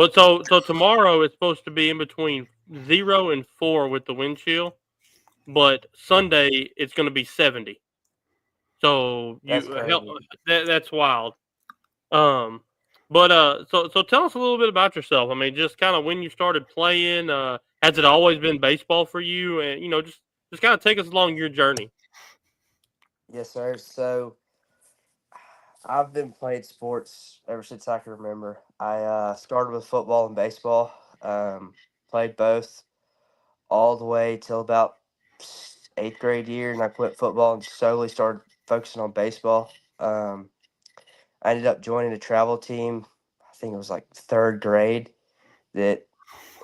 Well, so tomorrow it's supposed to be in between 0 and 4 with the wind chill, but Sunday it's going to be 70. So That's crazy. that's wild. Um, but so tell us a little bit about yourself. I mean, just kind of when you started playing. Has it always been baseball for you? And just kind of take us along your journey. Yes, sir. So I've been playing sports ever since I can remember. I started with football and baseball. Played both all the way till about eighth grade year, and I quit football and solely started focusing on baseball. I ended up joining a travel team. I think it was like third grade that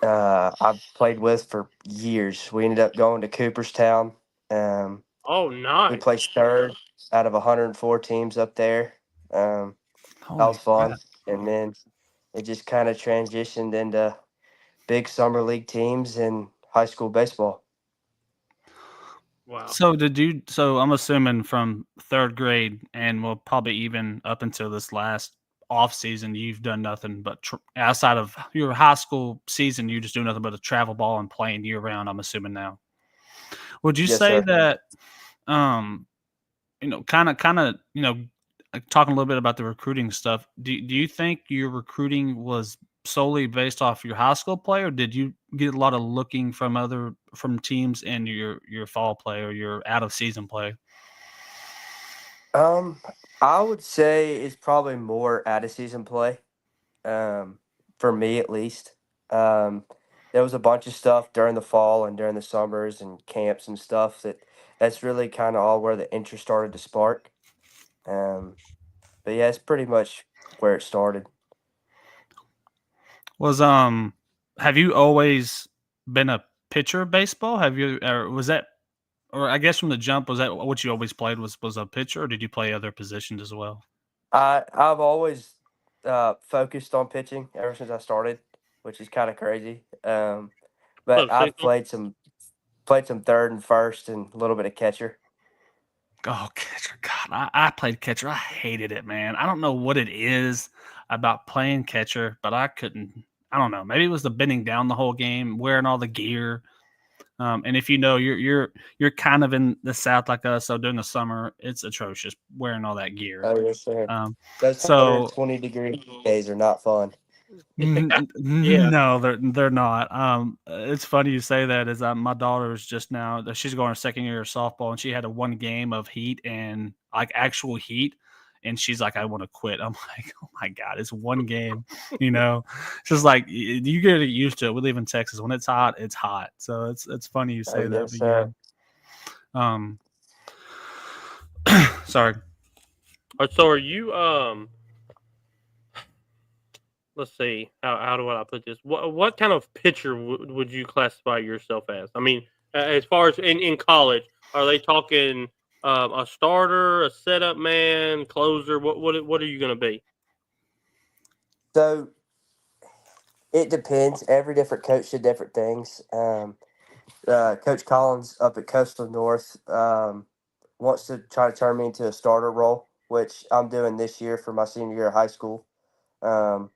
I played with for years. We ended up going to Cooperstown. Um, Oh, we nice. placed third out of 104 teams up there. That Holy was fun. crap. And then it just kind of transitioned into big summer league teams and high school baseball. Wow. So I'm assuming from third grade and well, probably even up until this last off season, you've done nothing but outside of your high school season, you just do nothing but a travel ball and playing year round. I'm assuming now. Would you Yes, say sir. that, um, kind of, talking a little bit about the recruiting stuff. Do you think your recruiting was solely based off your high school play, or did you get a lot of looking from teams in your fall play or your out of season play? Um, I would say it's probably more out of season play. Um, for me at least. Um, there was a bunch of stuff during the fall and during the summers and camps and stuff that's really kind of all where the interest started to spark. Um, but yeah, it's pretty much where it started. Was have you always been a pitcher of baseball? Have you or was that or I guess from the jump was that what you always played was a pitcher, or did you play other positions as well? I've always focused on pitching ever since I started, which is kind of crazy. But Love I've signal. played some third and first and a little bit of catcher. Oh, catcher. God, I played catcher. I hated it, man. I don't know what it is about playing catcher, but I couldn't. I don't know. Maybe it was the bending down the whole game, wearing all the gear. And if you know, you're kind of in the South like us, so during the summer, it's atrocious wearing all that gear. Oh yes, sir. Um, Those so 120-degree days are not fun. Yeah. No, they're not. It's funny you say that. Is my daughter is just now she's going her second year of softball, and she had a one game of heat and like actual heat, and she's like, I want to quit. I'm like, oh my god, it's one game. It's just like you get used to it. We live in Texas. When it's hot, it's hot. So it's funny you Oh say that. yes, But yeah, sir. um, sorry. So are you let's see, how do I put this? What kind of pitcher would you classify yourself as? I mean, as far as in college, are they talking a starter, a setup man, closer? What are you going to be? So it depends. Every different coach did different things. Coach Collins up at Coastal North wants to try to turn me into a starter role, which I'm doing this year for my senior year of high school. Um,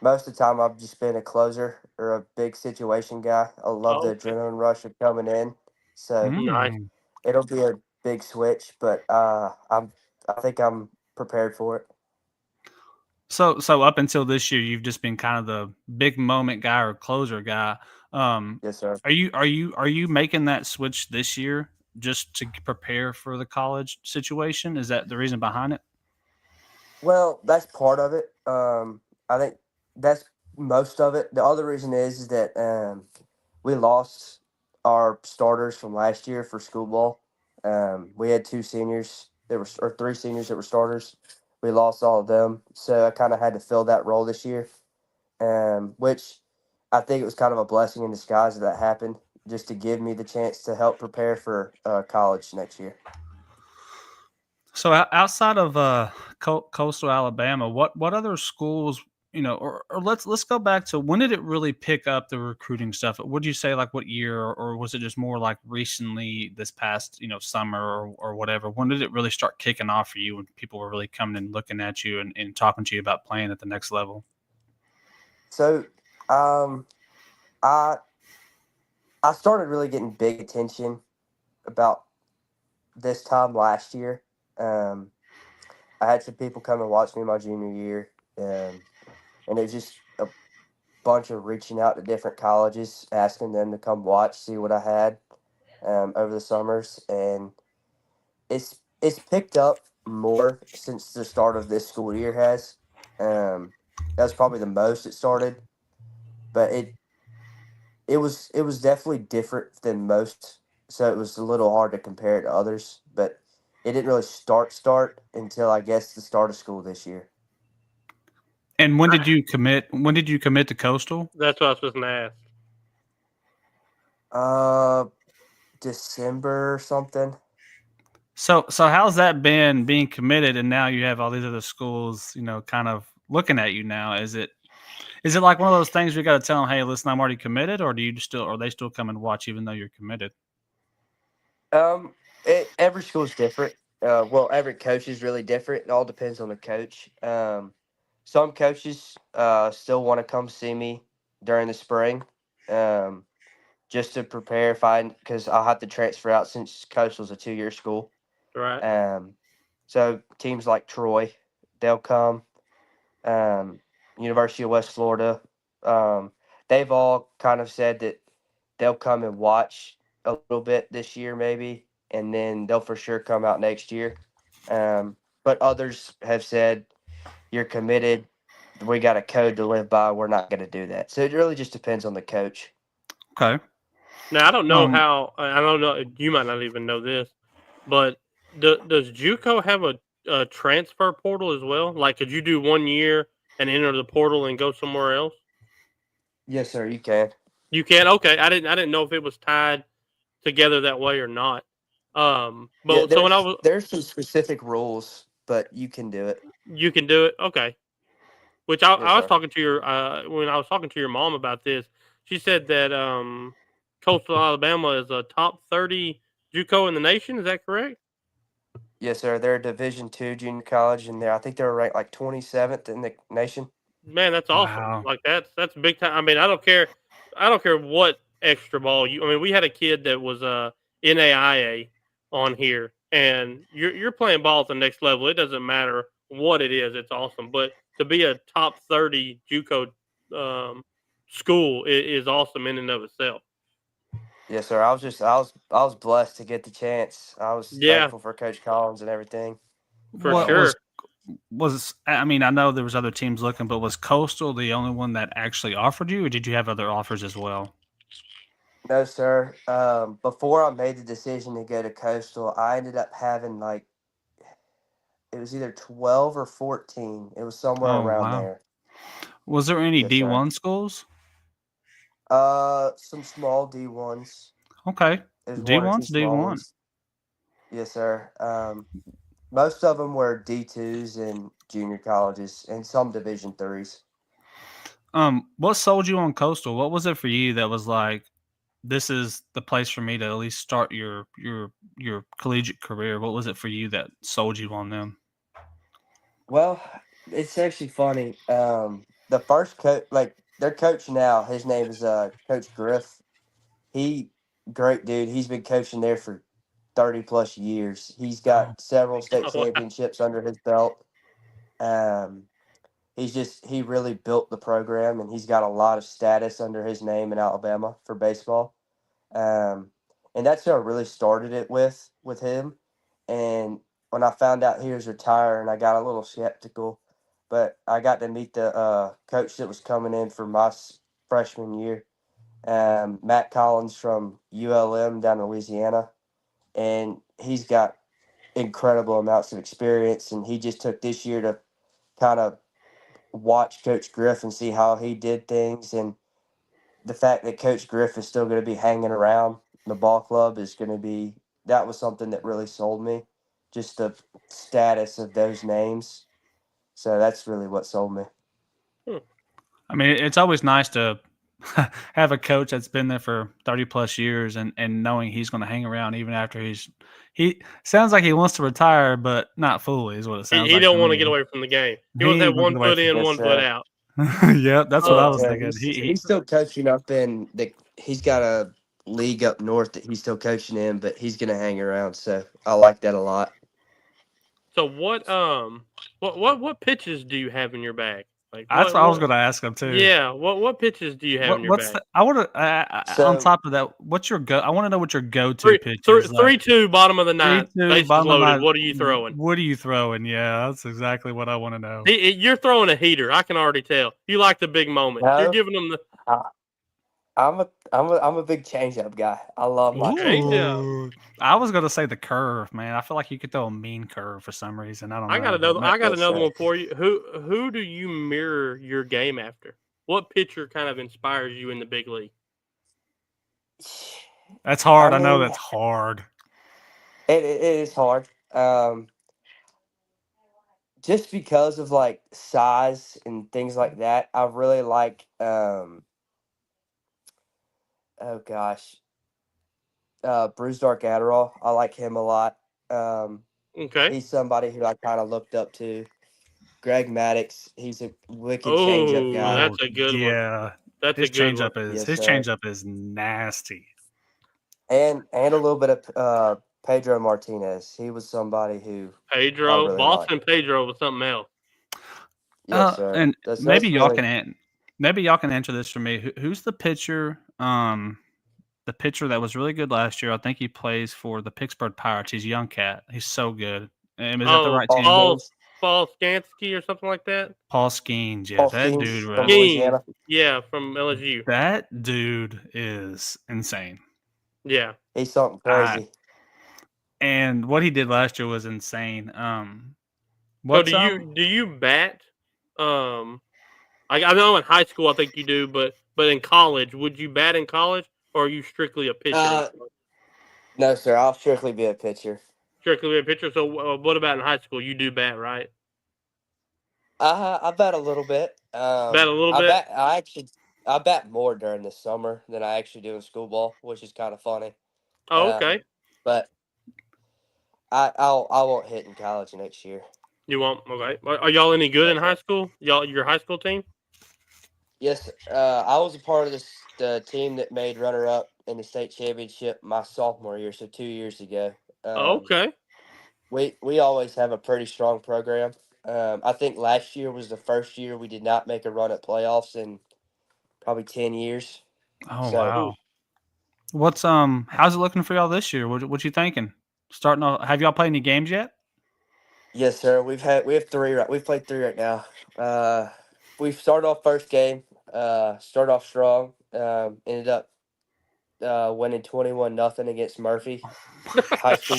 Most of the time, I've just been a closer or a big situation guy. I love Oh, the okay. adrenaline rush of coming in, so Nice. Mm. it'll be a big switch. But I think I'm prepared for it. So up until this year, you've just been kind of the big moment guy or closer guy. Um, Yes, sir. are you making that switch this year just to prepare for the college situation? Is that the reason behind it? Well, that's part of it. I think that's most of it. The other reason is that we lost our starters from last year for school ball. We had two seniors that were, or three seniors that were starters. We lost all of them, so I kind of had to fill that role this year. Which I think it was kind of a blessing in disguise that happened, just to give me the chance to help prepare for college next year. So outside of coastal Alabama, what other schools, or let's go back to when did it really pick up the recruiting stuff? Would you say like what year, or was it just more like recently this past summer or whatever? When did it really start kicking off for you when people were really coming and looking at you and talking to you about playing at the next level? So Um, I I started really getting big attention about this time last year. Um, I had some people come and watch me my junior year, and it was just a bunch of reaching out to different colleges, asking them to come watch, see what I had over the summers, and it's picked up more since the start of this school year has. Um, that's probably the most it started, but it was definitely different than most, so it was a little hard to compare it to others. But it didn't really start until I guess the start of school this year. And when did you commit? When did you commit to Coastal? That's what I was supposed to ask. Uh, December or something. So how's that been being committed, and now you have all these other schools, kind of looking at you now? Is it like one of those things where you got to tell them, hey, listen, I'm already committed, or do you still, or they still come and watch even though you're committed? Um, every school's different. Well, every coach is really different. It all depends on the coach. Some coaches still want to come see me during the spring, um, just to prepare if because I'll have to transfer out since Coastal's a 2-year school. Right. So teams like Troy, they'll come. Um, University of West Florida, um, they've all kind of said that they'll come and watch a little bit this year, maybe, and then they'll for sure come out next year. But others have said, "You're committed. We got a code to live by. We're not going to do that." So it really just depends on the coach. Okay. Now I don't know Um, how. I don't know. You might not even know this, but does JUCO have a transfer portal as well? Like, could you do 1 year and enter the portal and go somewhere else? Yes, sir. You can. You can. Okay, I didn't know if it was tied together that way or not. Yeah, But so when I was, there's some specific rules, but you can do it. you can do it. Okay. Which I, Yes, I was sir. talking to your when I was talking to your mom about this. She said that Coastal Alabama is a top 30 JUCO in the nation. Is that correct? Yes, sir. They're a Division II junior college, and I think they're ranked like 27th in the nation. Man, that's awesome. wow. Like that's big time. I mean, I don't care what extra ball you. I mean, we had a kid that was NAIA on here, and you're playing ball at the next level. It doesn't matter what it is. It's awesome. But to be a top 30 JUCO um, school is awesome in and of itself. Yes, sir. I was blessed to get the chance. I was Yeah, thankful for Coach Collins and everything. for What sure. was I mean, I know there was other teams looking, but was Coastal the only one that actually offered you, or did you have other offers as well? No, sir. Before I made the decision to go to Coastal, I ended up having like it was either 12 or 14. It was somewhere Oh around wow. there. Was there any Yes, sir. D1 schools? Some small D1s. Okay. There's one or two D1's small D1. ones. Yes, sir. Most of them were D2s and junior colleges, and some Division IIIs. What sold you on Coastal? What was it for you that was like, this is the place for me to at least start your collegiate career? What was it for you that sold you on them? Well, it's actually funny. The first coach, like their coach now, his name is Coach Griff. He great dude. He's been coaching there for 30 plus years. He's Oh, got several state Oh, wow. championships under his belt. Um, he really built the program, and he's got a lot of status under his name in Alabama for baseball. Um, and that's who I really started it with him. And when I found out he was retiring, I got a little skeptical, but I got to meet the coach that was coming in for my freshman year, Matt Collins from ULM down in Louisiana, and he's got incredible amounts of experience. And he just took this year to kind of watch Coach Griff and see how he did things. And the fact that Coach Griff is still going to be hanging around the ball club is going to be that was something that really sold me. Just the status of those names. So that's really what sold me. Hmm. I mean, it's always nice to have a coach that's been there for 30 plus years and knowing he's going to hang around even after he sounds like he wants to retire, but not fully is what it He, sounds he like to don't want to me. get away from the game. He He wants to have ain't gonna one get away foot from in, Yes, one foot sir. out. Yeah, that's what I was Yeah, thinking. he's still coaching up in the. He's got a league up north that he's still coaching in, but he's gonna hang around. So I like that a lot. So what pitches do you have in your bag? Like That's what I was going to ask him too. Yeah, what pitches do you have in your What's bag? I want to on So top of that, what's your go? I want to know what your go-to Three, pitch three, is. Like three, two, bottom of the ninth, 3-2, bases bottom of loaded. the What are you throwing? What are you throwing? Yeah, that's exactly what I want to know. You're throwing a heater. I can already tell. You like the big moment. You're no, giving them the I'm a big changeup guy. I love my changeup. Ooh. I was gonna say the curve, man. I feel like you could throw a mean curve for some reason. I don't I got know. another. But I got Yes, another sir. one for you. Who do you mirror your game after? What pitcher kind of inspires you in the big league? that's hard. I I know mean, that's hard. it is hard. Just because of like size and things like that, I really like. Oh gosh, Bruce Dark Adderall. I like him a lot. Okay. He's somebody who I kind of looked up to. Greg Maddox. He's a wicked changeup Oh, guy. that's a good one. Yeah. That's a good one. Yes, His sir. changeup is nasty. And a little bit of Pedro Martinez. He was somebody who Pedro, really Boston Pedro was something else. yes, sir. And That's maybe y'all really, can answer this for me. Who's the pitcher? The pitcher that was really good last year. I think he plays for the Pittsburgh Pirates. He's a young cat. He's so good. Is that the Oh, right Paul team? Skeens. Paul Skansky or something like that. Paul Skeens. Yeah, Paul that dude. Skeens from Was, Skeens. Louisiana. Yeah, from LSU. that dude is insane. Yeah. He's something crazy. And what he did last year was insane. So do you bat? I know in high school I think you do, but in college, would you bat in college, or are you strictly a pitcher? No, sir. I'll strictly be a pitcher. Strictly a pitcher. So what about in high school? You do bat, right? I bet a little bit. Bat a little bit. I bet more during the summer than I actually do in school ball, which is kind of funny. Oh, okay. But I won't hit in college next year. You won't. Okay. Are y'all any good in high school? Your high school team? Yes, I was a part of the team that made runner up in the state championship my sophomore year, so 2 years ago. Okay. We always have a pretty strong program. I think last year was the first year we did not make a run at playoffs in probably 10 years. Oh So, wow. What's how's it looking for y'all this year? What you thinking? Starting off, have y'all played any games yet? yes, sir. We have three. We've played three right now. We've started off first game. Started off strong. Ended up winning 21-0 against Murphy High School.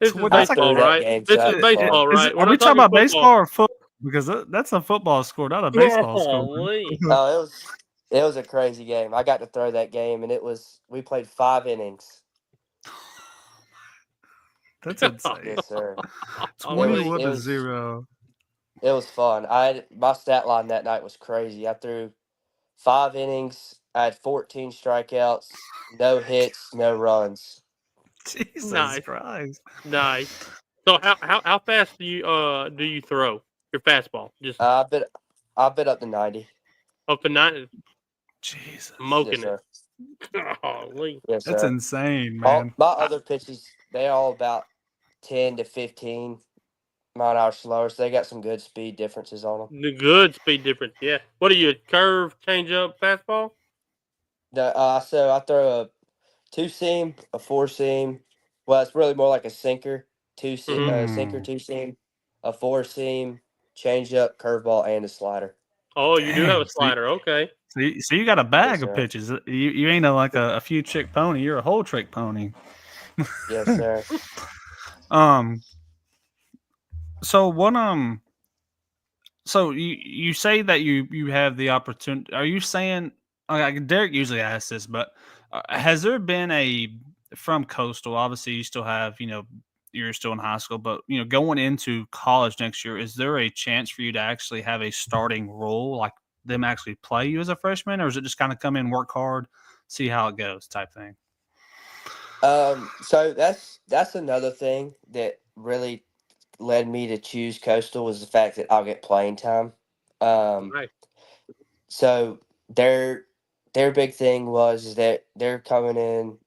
This is That's baseball, that right? game, This so is it's baseball, fun. right? Are we talking about baseball or football? Because that's a football score, not a baseball score. Golly. No, it was a crazy game. I got to throw that game, and we played 5 innings. That's insane. Yes, sir. 21-0. It was fun. My stat line that night was crazy. I threw 5 innings. I had 14 strikeouts, no hits, no runs. Jesus Nice. Christ. Nice. So how fast do you throw your fastball? Just I bet up to 90. up to 90, Jesus. smoking Yes, sir. Golly. Yes, That's sir. insane, All, man. my other pitches, they're all about 10 to 15 mile an hour slower, so they got some good speed differences on them. The good speed difference. Yeah. What are you? Curve, change up, fastball? So I throw a 2-seam, a 4-seam. Well, it's really more like a sinker, sinker, 2-seam, a 4-seam, changeup, curveball, and a slider. Oh, you do have Dang. a slider. Okay. So you got a bag Yes, of sir. pitches. You ain't a few trick pony. You're a whole trick pony. Yes, sir. So what so you say that you have the opportunity. Are you saying like Derek usually asks this, but has there been from Coastal? Obviously, you still have you're still in high school, but going into college next year, is there a chance for you to actually have a starting role, like them actually play you as a freshman, or is it just kind of come in, work hard, see how it goes, type thing? So that's another thing that really led me to choose Coastal was the fact that I'll get playing time. Right. So their big thing was is that they're coming in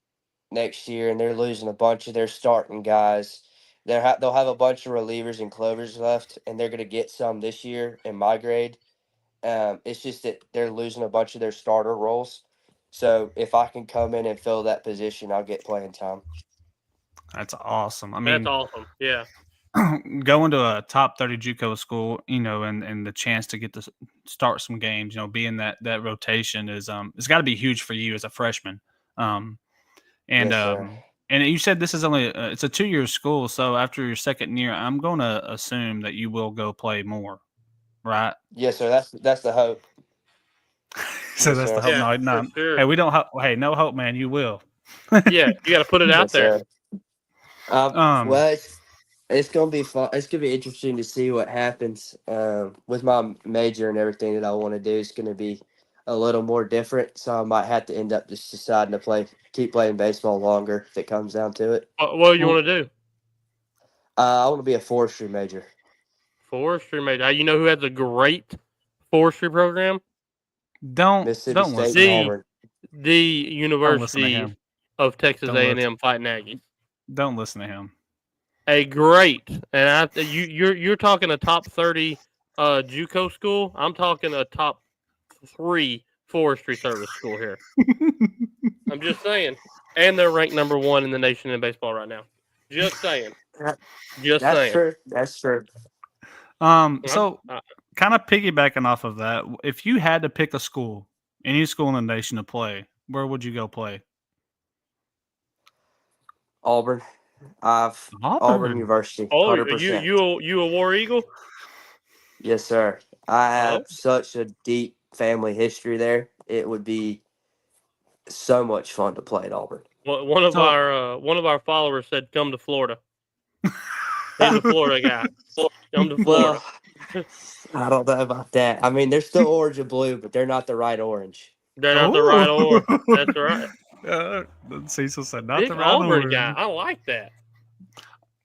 next year and they're losing a bunch of their starting guys. They'll have a bunch of relievers and clovers left, and they're going to get some this year in my grade. It's just that they're losing a bunch of their starter roles. So if I can come in and fill that position, I'll get playing time. That's awesome. I That's mean, awesome. Yeah. going to a top 30 JUCO school, and the chance to get to start some games, being that rotation is it's got to be huge for you as a freshman. Um, and Yes, sir. and you said this is only it's a 2-year school, so after your second year, I'm going to assume that you will go play more, right? Yes, sir. That's the hope. So Yes, that's the sir. hope. Yeah, No, for no. sure. Hey, we don't. Hey, no hope, man. You will. Yeah, you got to put it out Yes, there. sir. Um. Well, it's gonna be fun. It's gonna be interesting to see what happens with my major and everything that I want to do. It's gonna be a little more different, so I might have to end up just deciding to keep playing baseball longer if it comes down to it. What do you want to do? I want to be a forestry major. Forestry major. You know who has a great forestry program? Mississippi Don't State listen and to him. The Auburn. Don't listen to University him. of Texas Don't A&M listen. Fighting Aggies. Don't listen to him. A great, and you're talking a top 30 JUCO school. I'm talking a top 3 forestry service school here. I'm just saying, and they're ranked number 1 in the nation in baseball right now. Just saying. Just That's saying. true. That's true. So kind of piggybacking off of that, if you had to pick a school, any school in the nation to play, where would you go play? Auburn. Auburn Auburn. University. Oh, 100%. you a War Eagle? Yes, sir. I Oh, have such a deep family history there. It would be so much fun to play at Auburn. well, So one of our followers said, "Come to Florida." He's a Florida guy. Come to Florida. Well, I don't know about that. I mean, they're still orange and blue, but they're not the right orange. They're not the right or. That's right. Cecil said not Big the right Auburn order. guy. I like that.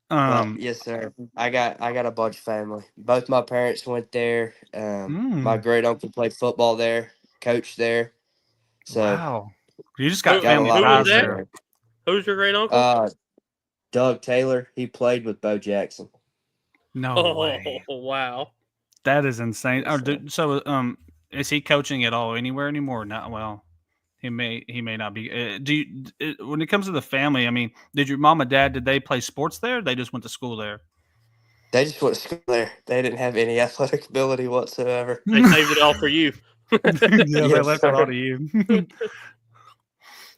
But yes, sir. I got a bunch of family. Both my parents went there. My great uncle played football there, coached there. So Wow. You just got got a family lot Who of was ties that? history there. there. Who's your great uncle? Doug Taylor. He played with Bo Jackson. No way. Wow. That is insane. Yes, sir. So is he coaching at all anywhere anymore? Not well. He may not be. When it comes to the family? I mean, did your mom and dad did they play sports there? Or they just went to school there. They just went to school there. They didn't have any athletic ability whatsoever. They saved it all for you. Yeah, they Yes, left it all sir. to you.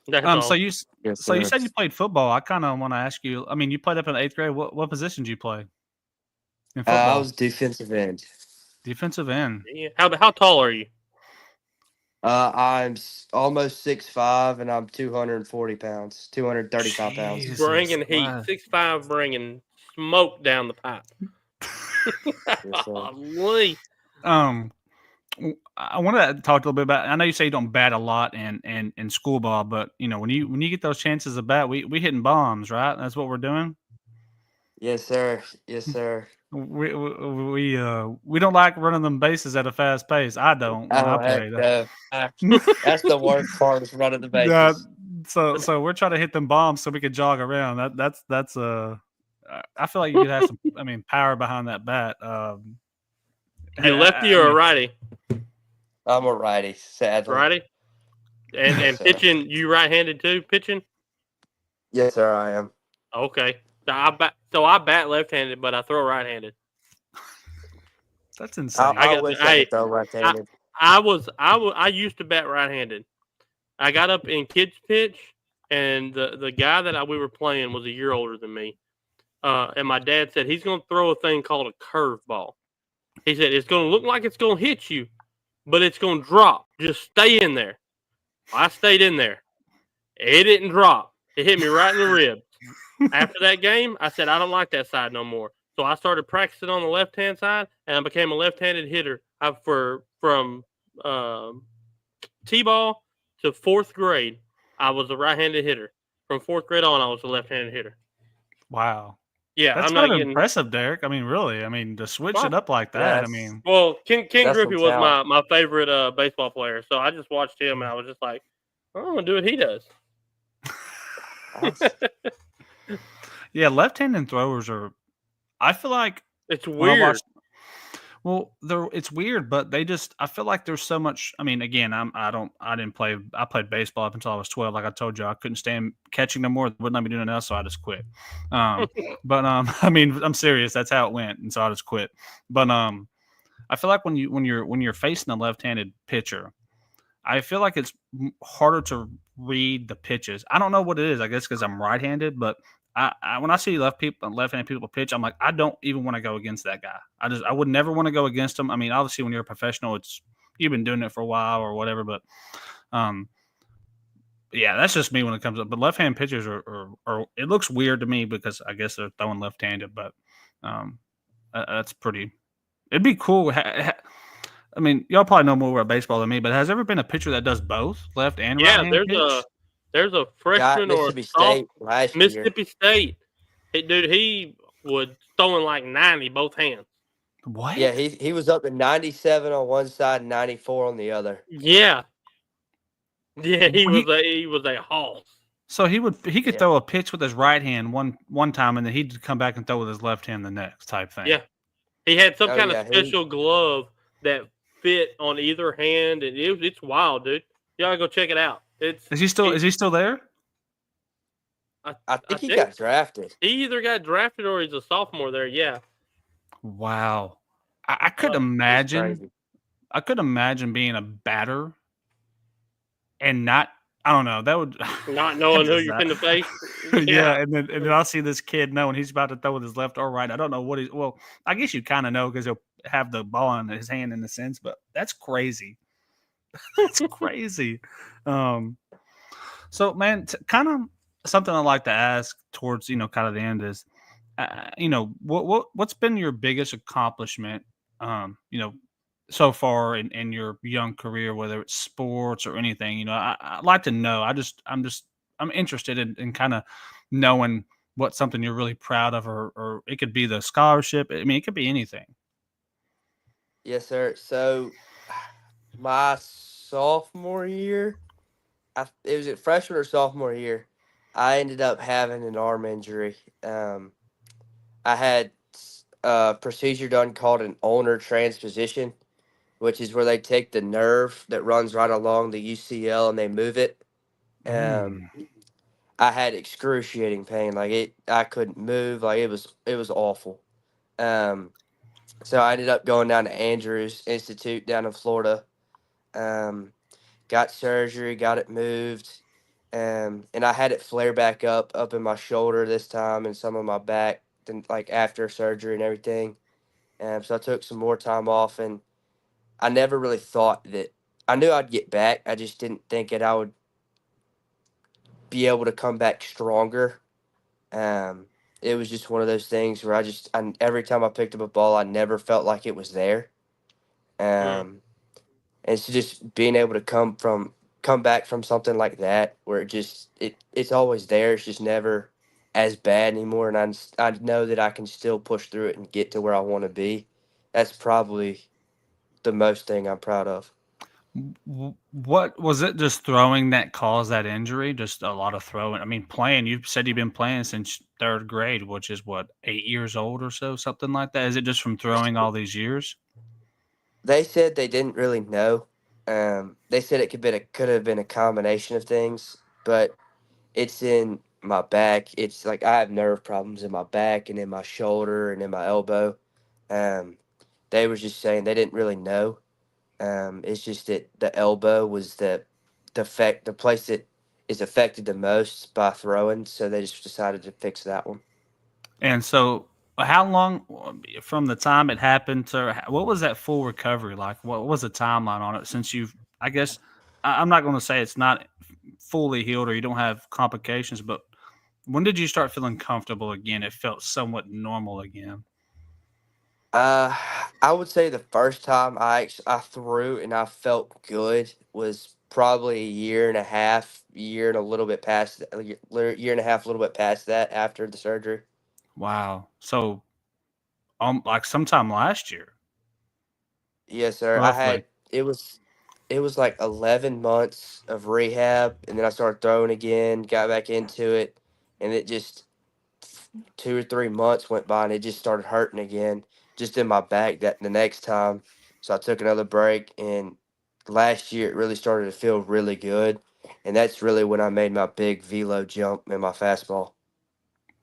That's So all. you Yes, so you sir. said you played football. I kind of want to ask you. I mean, you played up in the 8th grade. What position did you play in I football? was defensive end. Defensive end. Yeah. How tall are you? I'm almost 6'5", and I'm 240 pounds, 235 pounds. Jesus Bringing heat. Christ. 6'5", bringing smoke down the pipe. Yes, sir. Golly. I want to talk a little bit about. I know you say you don't bat a lot in school ball, but when you get those chances to bat, we hitting bombs, right? That's what we're doing. Yes, sir. Yes, sir. We don't like running them bases at a fast pace. I don't when I Oh, heck play. no. That's the worst part is running the Yeah, bases. so we're trying to hit them bombs so we could jog around. That's I feel like you could have some. I mean, power behind that bat. You lefty or a righty? I'm a righty, sadly. Righty. And Yes, sir. pitching, you right-handed too? Pitching? Yes, sir, I am. Okay. So I bat left-handed, but I throw right-handed. That's insane. I wish I could throw right-handed. I used to bat right-handed. I got up in kids pitch, and the guy that we were playing was a year older than me. And my dad said he's going to throw a thing called a curveball. He said it's going to look like it's going to hit you, but it's going to drop. Just stay in there. I stayed in there. It didn't drop. It hit me right in the ribs. After that game, I said I don't like that side no more. So I started practicing on the left-hand side, and I became a left-handed hitter. From T-ball to 4th grade, I was a right-handed hitter. From 4th grade on, I was a left-handed hitter. Wow. Yeah, That's I'm kind not of getting. impressive, Derek. I mean, really. I mean, to switch it Well, up like that. I Yes, mean, well, Ken that's some Griffey was talent. my favorite baseball player, so I just watched him and I was just like, I'm gonna do what he does. Nice. yeah, left-handed throwers are. I feel like It's when I watch weird. well, there it's weird, but they just I feel like there's so much. I mean, again, I didn't play. I played baseball up until I was 12. Like I told you, I couldn't stand catching no more. Wouldn't let me do nothing else, so I just quit. But I mean, I'm serious. That's how it went, and so I just quit. But I feel like when you're facing a left-handed pitcher, I feel like it's harder to read the pitches. I don't know what it is. I guess because I'm right-handed, but when I see left-handed people pitch, I'm like, I don't even want to go against that guy. I would never want to go against him. I mean, obviously, when you're a professional, it's you've been doing it for a while or whatever. But um, yeah, that's just me when it comes up. But left-handed pitchers are it looks weird to me because I guess they're throwing left-handed, but um, that's pretty. It'd be cool. I mean, y'all probably know more about baseball than me, but has there ever been a pitcher that does both left and right Yeah, hand pitch? there's a Guy at freshman or a Mississippi soft State last year. Mississippi State. He was throwing like 90 both hands. Yeah, What? he was up to 97 on one side and 94 on the other. Yeah, yeah, He, he was a hoss. so he could Yeah. throw a pitch with his right hand one time, and then he'd come back and throw with his left hand the next type thing. Yeah, he had some Oh kind of yeah, special glove that fit on either hand, and it's wild, dude. You gotta go check it out. Is he still there? I I think he think got drafted. he either got drafted or he's a sophomore there. Yeah, Wow. I could uh, It's imagine. crazy. I could imagine being a batter and not. I don't know. That would. not How knowing who does you're that? finna face. Yeah, Yeah, and then I'll see this kid knowing he's about to throw with his left or right. I don't know what he's. Well, I guess you kind of know because he'll have the ball in his hand in a sense, but that's crazy. That's crazy. Um, so man, kind of something I like to ask towards kind of the end is, what's been your biggest accomplishment, so far in your young career, whether it's sports or anything. I'd like to know. I'm interested in kind of knowing what something you're really proud of, or it could be the scholarship. I mean, it could be anything. Yes, sir. So my sophomore year, it was at freshman or sophomore year, I ended up having an arm injury. I had a procedure done called an ulnar transposition, which is where they take the nerve that runs right along the UCL and they move it. Um, Mm. I had excruciating pain. Like I couldn't move. Like it was awful. Um, so I ended up going down to Andrews Institute down in Florida. Um, got surgery, got it moved, and I had it flare back up in my shoulder this time and some of my back. Then like after surgery and everything. So I took some more time off, and I never really thought that I knew I'd get back. I just didn't think that I would be able to come back stronger. Um, it was just one of those things where every time I picked up a ball, I never felt like it was there. mm, And it's just being able to come back from something like that where it's always there. It's just never as bad anymore, and I know that I can still push through it and get to where I want to be. That's probably the most thing I'm proud of. What was it? Just throwing that caused that injury? Just a lot of throwing. I mean, playing. You said you've been playing since third grade, which is what 8 years old or so, something like that. Is it just from throwing all these years? They said they didn't really know. They said it could have been a combination of things, but it's in my back. It's like I have nerve problems in my back and in my shoulder and in my elbow. Um, they were just saying they didn't really know. It's just that the elbow was the place that is affected the most by throwing, so they just decided to fix that one. And so, how long from the time it happened to what was that full recovery like? What was the timeline on it? Since I guess, I'm not going to say it's not fully healed or you don't have complications, but when did you start feeling comfortable again? It felt somewhat normal again. Uh, I would say the first time I threw and I felt good was probably a year and a half, year and a little bit past, year and a half, a little bit past that after the surgery. Wow. So, like sometime last year, Yes, sir. roughly. It was like 11 months of rehab, and then I started throwing again, got back into it, and it just 2 or 3 months went by, and it just started hurting again, just in my back that the next time. So I took another break, and last year it really started to feel really good, and that's really when I made my big velo jump in my fastball.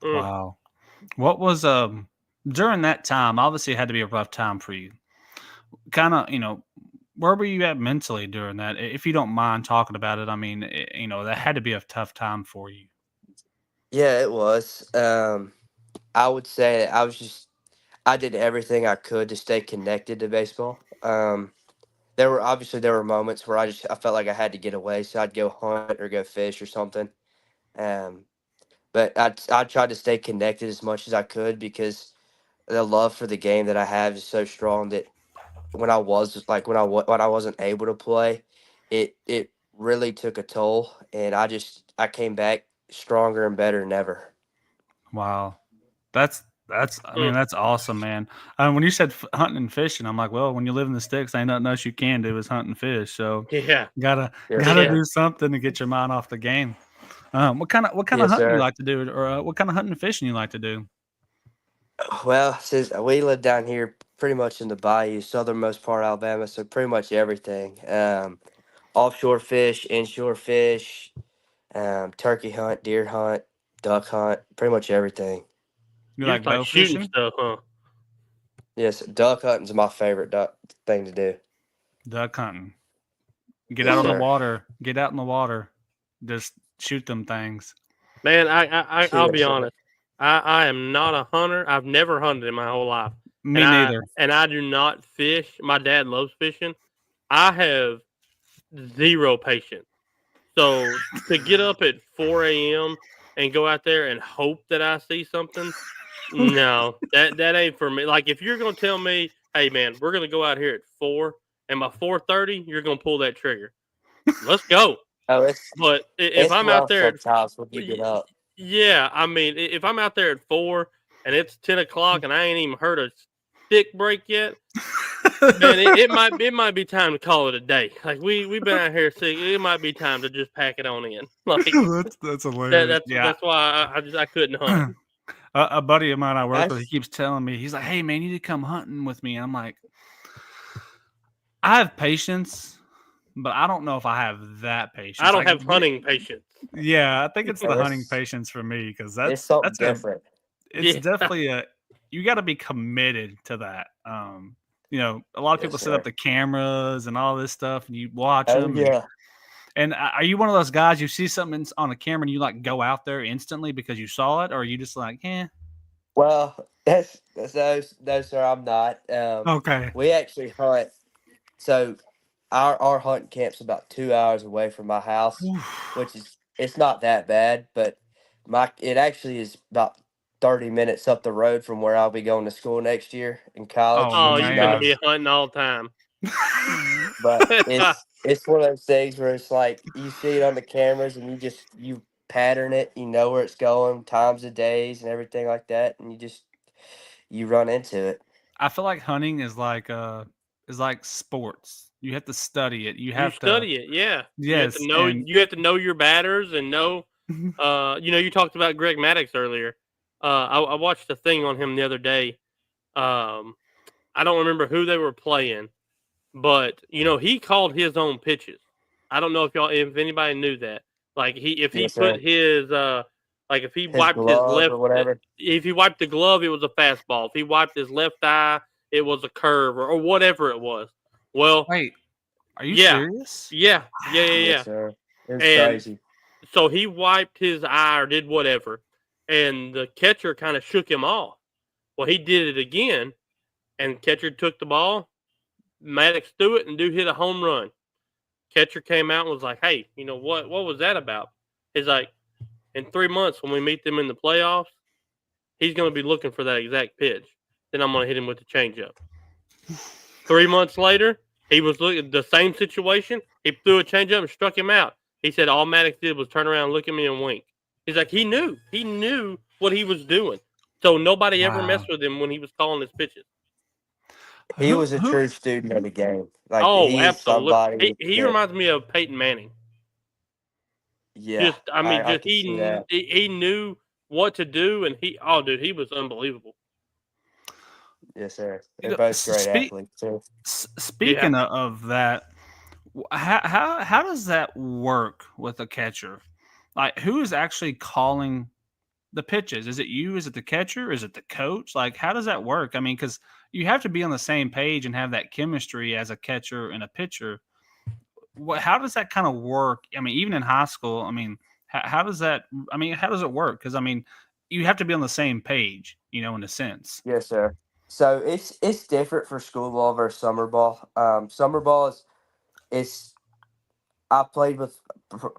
Mm. Wow. What was during that time? Obviously, it had to be a rough time for you. Kind of, where were you at mentally during that? If you don't mind talking about it, I mean, that had to be a tough time for you. Yeah, it was. I would say I did everything I could to stay connected to baseball. There were moments where I felt like I had to get away, so I'd go hunt or go fish or something. Um, but I tried to stay connected as much as I could because the love for the game that I have is so strong that when I wasn't able to play, it really took a toll, and I came back stronger and better than ever. Wow. That's I mean, Mm. that's awesome, man. When you said hunting and fishing, I'm like, well, when you live in the sticks, ain't nothing else you can do is hunt and fish. So Yeah. gotta Yes, gotta Yeah. sir. do something to get your mind off the game. What kind of Yes, hunting you sir. like to do, or what kind of hunting and fishing you like to do? Well, since we live down here pretty much in the bayou, southernmost part of Alabama, so pretty much everything. Offshore fish, inshore fish, turkey hunt, deer hunt, duck hunt, pretty much everything. You You like just like bow shooting fishing, stuff, huh? Yes, duck hunting's my favorite thing to do. duck hunting? Get Yes, out on the Mm. sir. water. Get out in the water. Just shoot them things. Man, I'll be Yes, sir. honest. I am not a hunter. I've never hunted in my whole life, and Me I neither. and I do not fish. My dad loves fishing. I have zero patience. So to get up at 4 a.m. and go out there and hope that I see something, no, that ain't for me. Like if you're gonna tell me, hey man, we're gonna go out here at 4, and by 4:30 you're gonna pull that trigger. Let's go. Oh, But if it's I'm out rough there at sometimes when you get y- up. yeah, I mean, if I'm out there at 4 and it's 10 o'clock and I ain't even heard a stick break yet, man, it might be time to call it a day. Like we've been out here sick. It might be time to just pack it on in. Like That's hilarious. Yeah. that's why I couldn't hunt. A buddy of mine I work with, he That's keeps telling me, he's like, "Hey man, you need to come hunting with me." And I'm like, I have patience, but I don't know if I have that I patience. don't Like, have hunting patience. yeah, I think it's the hunting it's patience for me because it's that's something that's a different. it's Yeah. definitely you got to be committed to that. A lot of Yes, people set up sir. the cameras and all this stuff, and you watch Oh them. yeah. And are you one of those guys you see something on a camera and you like go out there instantly because you saw it, or are you just like, eh, Well, that's no, sir. I'm not. okay. We actually hunt. So our hunting camp's about 2 hours away from my house, which is it's not that bad, but my it actually is about 30 minutes up the road from where I'll be going to school next year in Oh college, Oh, which is you're gonna man. be nice. hunting all the time. But it's one of those things where it's like you see it on the cameras and you pattern it, you know where it's going, times of days and everything like that, and you run into it. I feel like hunting is like sports. You have to study it. You You have to study it, yeah. yes, and You have to know your batters and know. You talked about Greg Maddox earlier. I watched a thing on him the other day. Um, I don't remember who they were playing, but he called his own pitches. I don't know if anybody knew that. Like if he Yes, put sir. his like if he His wiped his glove left or whatever. if he wiped the glove, it was a fastball. If he wiped his left eye, it was a curve or whatever it was. Well, wait, are you yeah, serious? yeah. Yes, sir. It was And crazy. so he wiped his eye or did whatever, and the catcher kind of shook him off. Well, he did it again, and catcher took the ball. Maddox threw it and dude hit a home run. Catcher came out and was like, "Hey, you know what? What was that about?" He's like, "In 3 months when we meet them in the playoffs, he's going to be looking for that exact pitch. Then I'm going to hit him with the changeup." 3 months later, he was looking at the same situation. He threw a changeup and struck him out. He said all Maddox did was turn around, look at me, and wink. He's like, he knew what he was doing. So nobody ever Wow. messed with him when he was calling his pitches. He was a Who true student of the game. Like Oh, he's somebody absolutely. He that, reminds me of Peyton Manning. yeah, I Just can see that. he knew what to do, and dude, he was unbelievable. Yes, sir. you They're know, both great athletes too. Yeah. speaking of that, how does that work with a catcher? Like, who is actually calling the pitches? Is it you? Is it the catcher? Is it the coach? Like, how does that work? I mean, because you have to be on the same page and have that chemistry as a catcher and a pitcher. How does that kind of work? I mean, even in high school, I mean, how does that? I mean, how does it work? Because I mean, you have to be on the same page, in a sense. Yes, sir. So it's different for school ball versus summer ball. Summer ball is I played with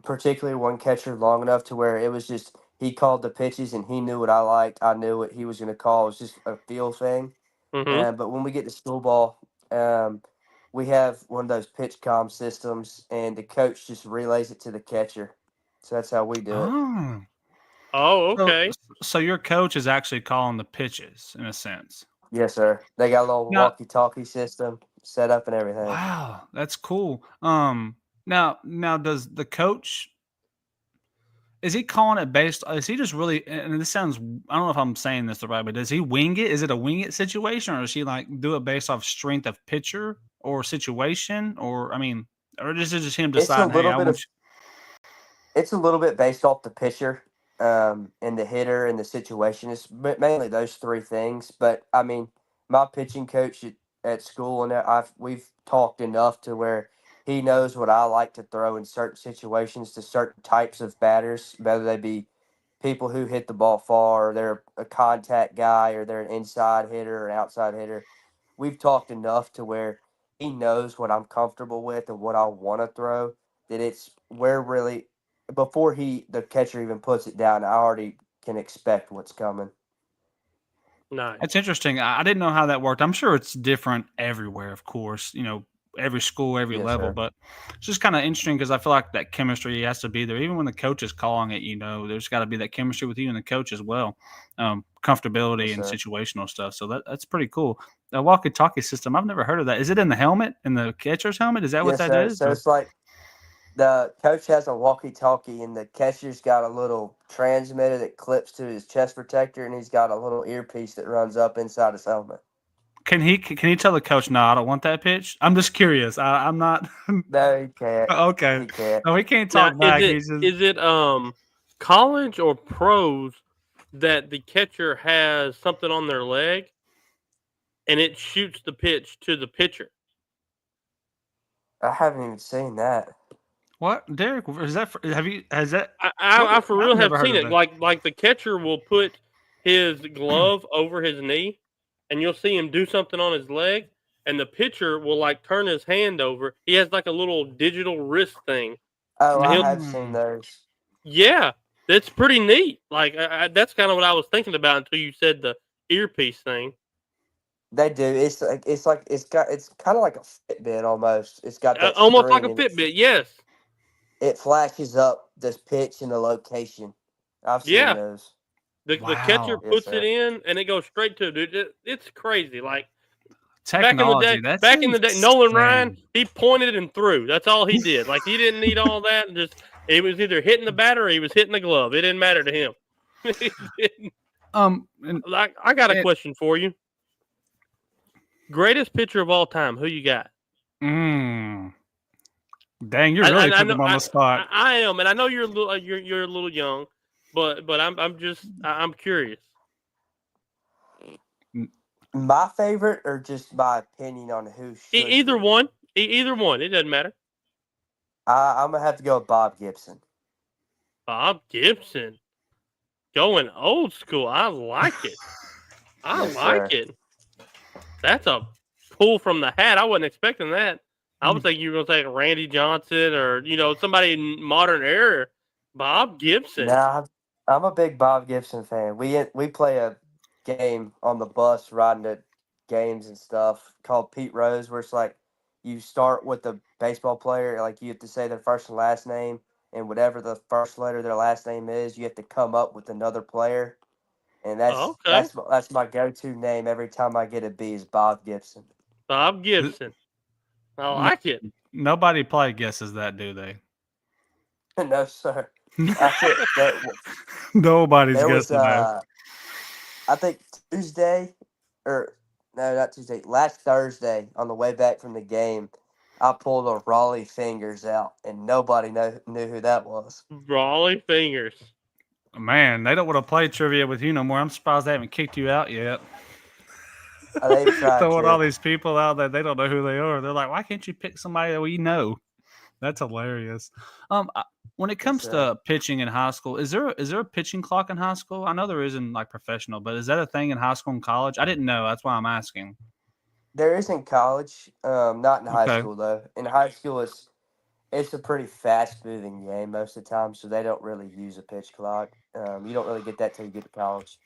particularly one catcher long enough to where it was just he called the pitches and he knew what I liked. I knew what he was going to call. It was just a feel thing. Mm-hmm. But when we get to school ball, we have one of those pitch comm systems, and the coach just relays it to the catcher. So that's how we do it. Oh, Oh, so okay. so your coach is actually calling the pitches in a sense. Yes, sir. They got a little Now, walkie-talkie system set up and everything. wow, that's cool. Now does the coach is he calling it based? Is he just really? And this sounds. I don't know if I'm saying this the right, but does he wing it? Is it a wing it situation, or does he like do it based off strength of pitcher or situation, or I mean, or is it just him It's a deciding, hey, little I bit want of It's a little bit based off the pitcher, and the hitter and the situation. It's mainly those three things. But I mean, my pitching coach at school and we've talked enough to where he knows what I like to throw in certain situations to certain types of batters, whether they be people who hit the ball far, or they're a contact guy, or they're an inside hitter or an outside hitter. We've talked enough to where he knows what I'm comfortable with and what I want to throw. That it's where really before the catcher even puts it down, I already can expect what's coming. Nice. It's interesting. I didn't know how that worked. I'm sure it's different everywhere, of course, every school, every Yes, level, sir. but it's just kind of interesting because I feel like that chemistry has to be there. Even when the coach is calling it, there's got to be that chemistry with you and the coach as well. Yes, Comfortability and sir. situational stuff. So that's pretty cool. The walkie-talkie system, I've never heard of that. Is it in the helmet, in the catcher's helmet? Is that what Yes, that sir. is? So Or it's like the coach has a walkie-talkie, and the catcher's got a little transmitter that clips to his chest protector, and he's got a little earpiece that runs up inside his helmet. can he tell the coach, no, I don't want that pitch? I'm just curious. I'm not No, he can't. okay. He can't. No, he can't Now, talk back. He's just is it college or pros that the catcher has something on their leg and it shoots the pitch to the pitcher? I haven't even seen that. what, Derek? Is that? Have you? Has that? I for I've real have never heard seen of it. that. Like the catcher will put his glove over his knee, and you'll see him do something on his leg, and the pitcher will like turn his hand over. He has like a little digital wrist thing, Oh, and I he'll have seen Mm. those. yeah, that's pretty neat. Like that's kind of what I was thinking about until you said the earpiece thing. They do. It's kind of like a Fitbit almost. It's got that Almost like screen a and Fitbit. Yes. it flashes up this pitch and the location. I've seen Yeah. those. The catcher Wow, Yes, puts it sir. in and it goes straight to it, dude. It's crazy. Like technology. That's back in the day, Nolan Ryan, insane. he pointed and threw. That's all he did. Like he didn't need all that. And just it was either hitting the batter or he was hitting the glove. It didn't matter to him. And Like I got a it, question for you. Greatest pitcher of all time. Who you got? mm, dang, you're really I putting know them on the spot. I am, and I know you're a little you're a little young, but I'm curious. My favorite, or just my opinion on who should Either be. one, either one. It doesn't matter. I'm gonna have to go with Bob Gibson. Bob Gibson. Going old school. I like it. I Yes, like sir. it. That's a pull from the hat. I wasn't expecting that. I was thinking you were going to take Randy Johnson or, somebody in modern era. Bob Gibson. Nah, I'm a big Bob Gibson fan. We play a game on the bus riding to games and stuff called Pete Rose, where it's like you start with the baseball player, like you have to say their first and last name, and whatever the first letter of their last name is, you have to come up with another player. and Oh, okay. that's my go-to name every time I get a B is Bob Gibson. Bob Gibson. I No, like it. nobody probably guesses that, do they? No, sir. I think Nobody's there was guessing that. I think Tuesday or no, not Tuesday. Last Thursday on the way back from the game, I pulled a Raleigh Fingers out, and nobody knew who that was. Raleigh Fingers. Man, they don't want to play trivia with you no more. I'm surprised they haven't kicked you out yet. They've tried Throwing all to. these people out that they don't know who they are. They're like, why can't you pick somebody that we know? That's hilarious. When it comes to pitching in high school, is there a pitching clock in high school? I know there is in like professional, but is that a thing in high school and college? I didn't know. That's why I'm asking. There is in college, not in high Okay. school though. In high school, it's a pretty fast moving game most of the time, so they don't really use a pitch clock. You don't really get that till you get to college.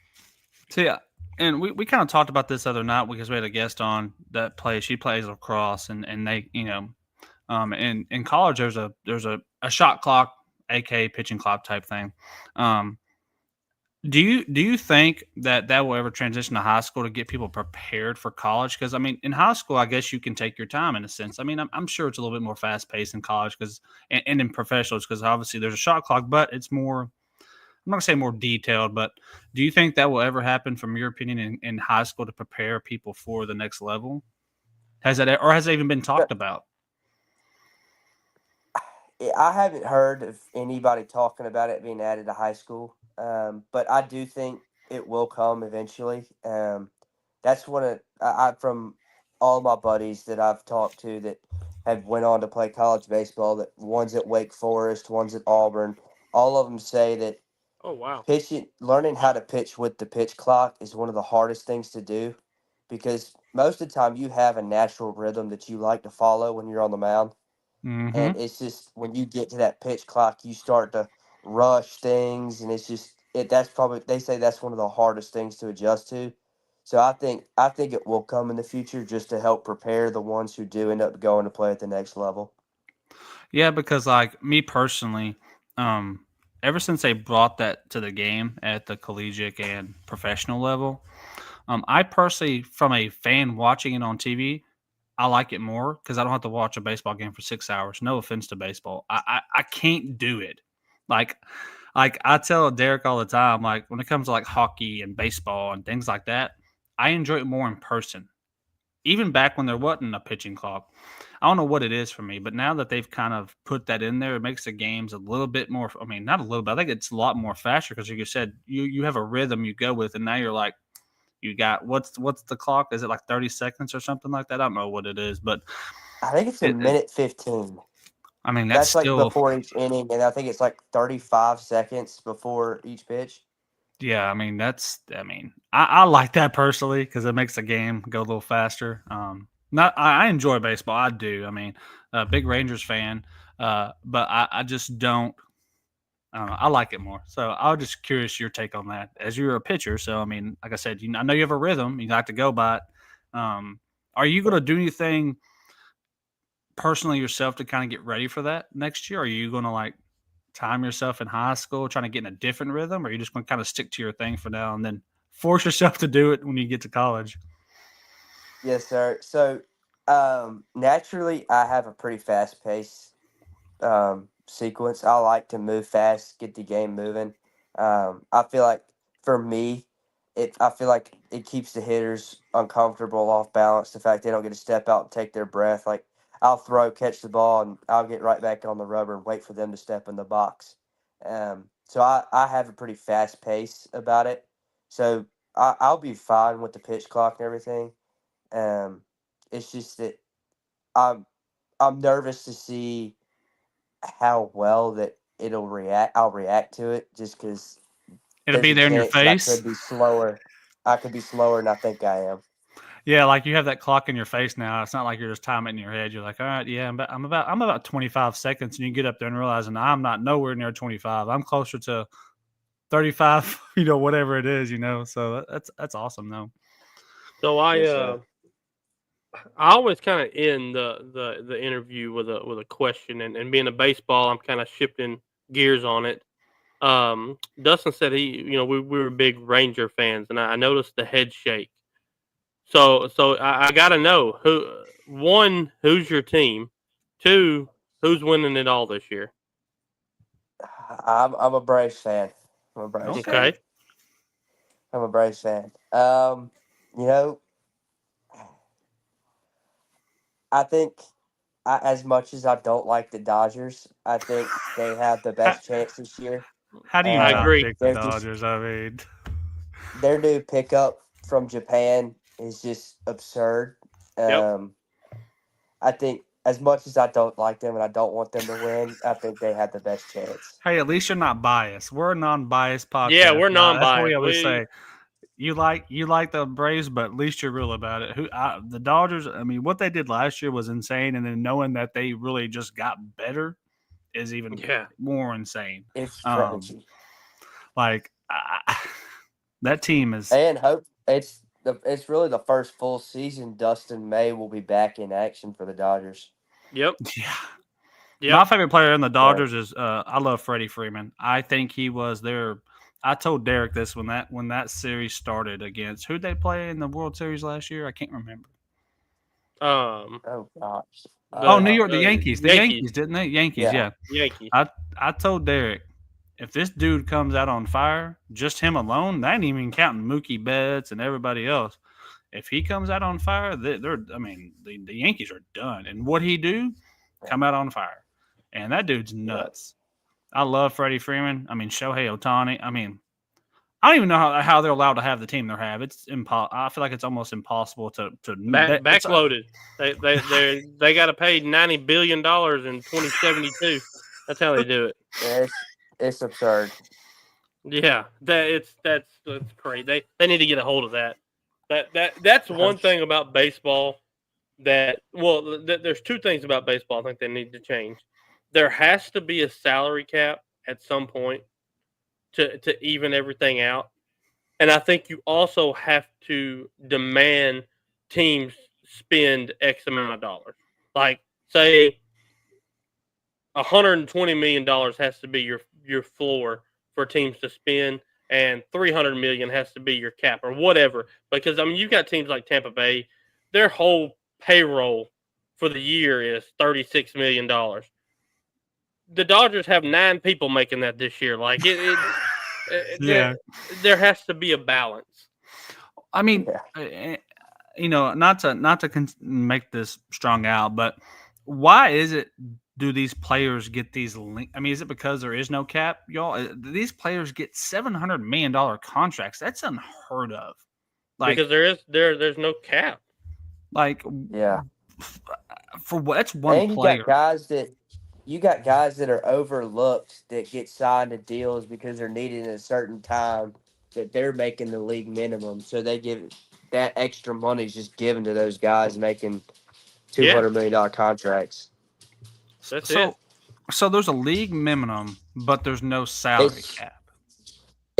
So yeah, and we kind of talked about this other night because we had a guest on that plays. She plays lacrosse, and they in college there's a shot clock, aka pitching clock type thing. Do you think that will ever transition to high school to get people prepared for college? Because I mean, in high school, I guess you can take your time in a sense. I mean, I'm sure it's a little bit more fast paced in college because and in professionals because obviously there's a shot clock, but it's more. I'm not gonna say more detailed, but do you think that will ever happen, from your opinion, in high school to prepare people for the next level? Has it even been talked about? I haven't heard of anybody talking about it being added to high school, but I do think it will come eventually. That's one of from all my buddies that I've talked to that have went on to play college baseball. That ones at Wake Forest, ones at Auburn. All of them say that Oh, wow. learning how to pitch with the pitch clock is one of the hardest things to do, because most of the time you have a natural rhythm that you like to follow when you're on the mound. Mm-hmm. And it's just when you get to that pitch clock, you start to rush things, and it's just that's probably, they say that's one of the hardest things to adjust to. So I think it will come in the future just to help prepare the ones who do end up going to play at the next level. Yeah, because like me personally, ever since they brought that to the game at the collegiate and professional level, I personally, from a fan watching it on TV, I like it more because I don't have to watch a baseball game for 6 hours. No offense to baseball, I can't do it. Like like I tell Derek all the time, like when it comes to like hockey and baseball and things like that, I enjoy it more in person. Even back when there wasn't a pitching clock. I don't know what it is for me, but now that they've kind of put that in there, it makes the games a little bit more. I mean, not a little bit. I think it's a lot more faster because, like you said, you have a rhythm you go with, and now you're like, you got what's the clock? Is it like 30 seconds or something like that? I don't know what it is, but I think it's a it minute 15. I mean, that's That's like still, before each inning, and I think it's like 35 seconds before each pitch. yeah. I mean, I like that personally because it makes the game go a little faster. Not I enjoy baseball. I do. I mean, big Rangers fan, but I just don't. I don't know. I like it more. So I was just curious your take on that. As you're a pitcher, so I mean, like I said, I know you have a rhythm. You like to go by it. Are you going to do anything personally yourself to kind of get ready for that next year? Are you going to like time yourself in high school, trying to get in a different rhythm, or are you just going to kind of stick to your thing for now and then force yourself to do it when you get to college? Yes, sir. So naturally, I have a pretty fast pace sequence. I like to move fast, get the game moving. I feel like for me, I feel like it keeps the hitters uncomfortable, off balance. The fact they don't get to step out and take their breath. Like I'll throw, catch the ball, and I'll get right back on the rubber and wait for them to step in the box. So I have a pretty fast pace about it. So I'll be fine with the pitch clock and everything. Um, it's just that I'm I'm nervous to see how well that it'll react. I'll react to it just because It'll there's be a there in your chance that I face. could be slower. I could be slower than I think I am. Yeah, like you have that clock in your face now. It's not like you're just timing it in your head. You're like, all right, yeah, I'm about 25 seconds, and you get up there and realizing I'm not nowhere near 25. I'm closer to 35, whatever it is. So that's awesome though. So Yes, sir. I always kind of end the interview with a question, and being a baseball, I'm kind of shifting gears on it. Dustin said we were big Ranger fans, and I noticed the head shake. So I got to know who's your team, two, who's winning it all this year. I'm a Braves fan. I'm a Braves fan. Okay. I'm a Braves fan. You know, I think as much as I don't like the Dodgers, I think they have the best chance this year. How do you I And not agree. pick the they're just Dodgers? I mean, their new pickup from Japan is just absurd. Yep. I think as much as I don't like them and I don't want them to win, I think they have the best chance. hey, at least you're not biased. We're a non-biased podcast. Yeah, we're That's what we non-biased. always say. You like the Braves, but at least you're real about it. The Dodgers? I mean, what they did last year was insane, and then knowing that they really just got better is even Yeah. more insane. It's Um, crazy. Like that team is. And hope it's really the first full season Dustin May will be back in action for the Dodgers. Yep. Yeah. Yep. My favorite player in the Dodgers is I love Freddie Freeman. I think he was their. I told Derek this when that series started against who'd they play in the World Series last year? I can't remember. Oh gosh. New York, the Yankees. The Yankees, didn't they? Yankees, yeah. Yankees. I told Derek, if this dude comes out on fire, just him alone, that ain't even counting Mookie Betts and everybody else. If he comes out on fire, the Yankees are done. And what he do? Come out on fire. And that dude's nuts. I love Freddie Freeman. I mean, Shohei Ohtani. I mean, I don't even know how they're allowed to have the team they have. It's I feel like it's almost impossible to backloaded. They got to pay $90 billion in 2072. That's how they do it. Yeah, it's absurd. Yeah, that's crazy. They need to get a hold of that. That's one thing about baseball there's two things about baseball I think they need to change. There has to be a salary cap at some point to even everything out. And I think you also have to demand teams spend X amount of dollars. Like, say, $120 million has to be your floor for teams to spend, and $300 million has to be your cap or whatever. Because, I mean, you've got teams like Tampa Bay, their whole payroll for the year is $36 million. The Dodgers have 9 people making that this year. Like, there has to be a balance. I mean, not to make this strung out, but why is it? Do these players get these? I mean, is it because there is no cap, y'all? These players get $700 million contracts. That's unheard of. Like, because there's no cap. Like, for what? That's one and player. You got guys that are overlooked that get signed to deals because they're needed in a certain time that they're making the league minimum. So they give that extra money is just given to those guys making $200 million contracts. That's it. So there's a league minimum, but there's no salary cap.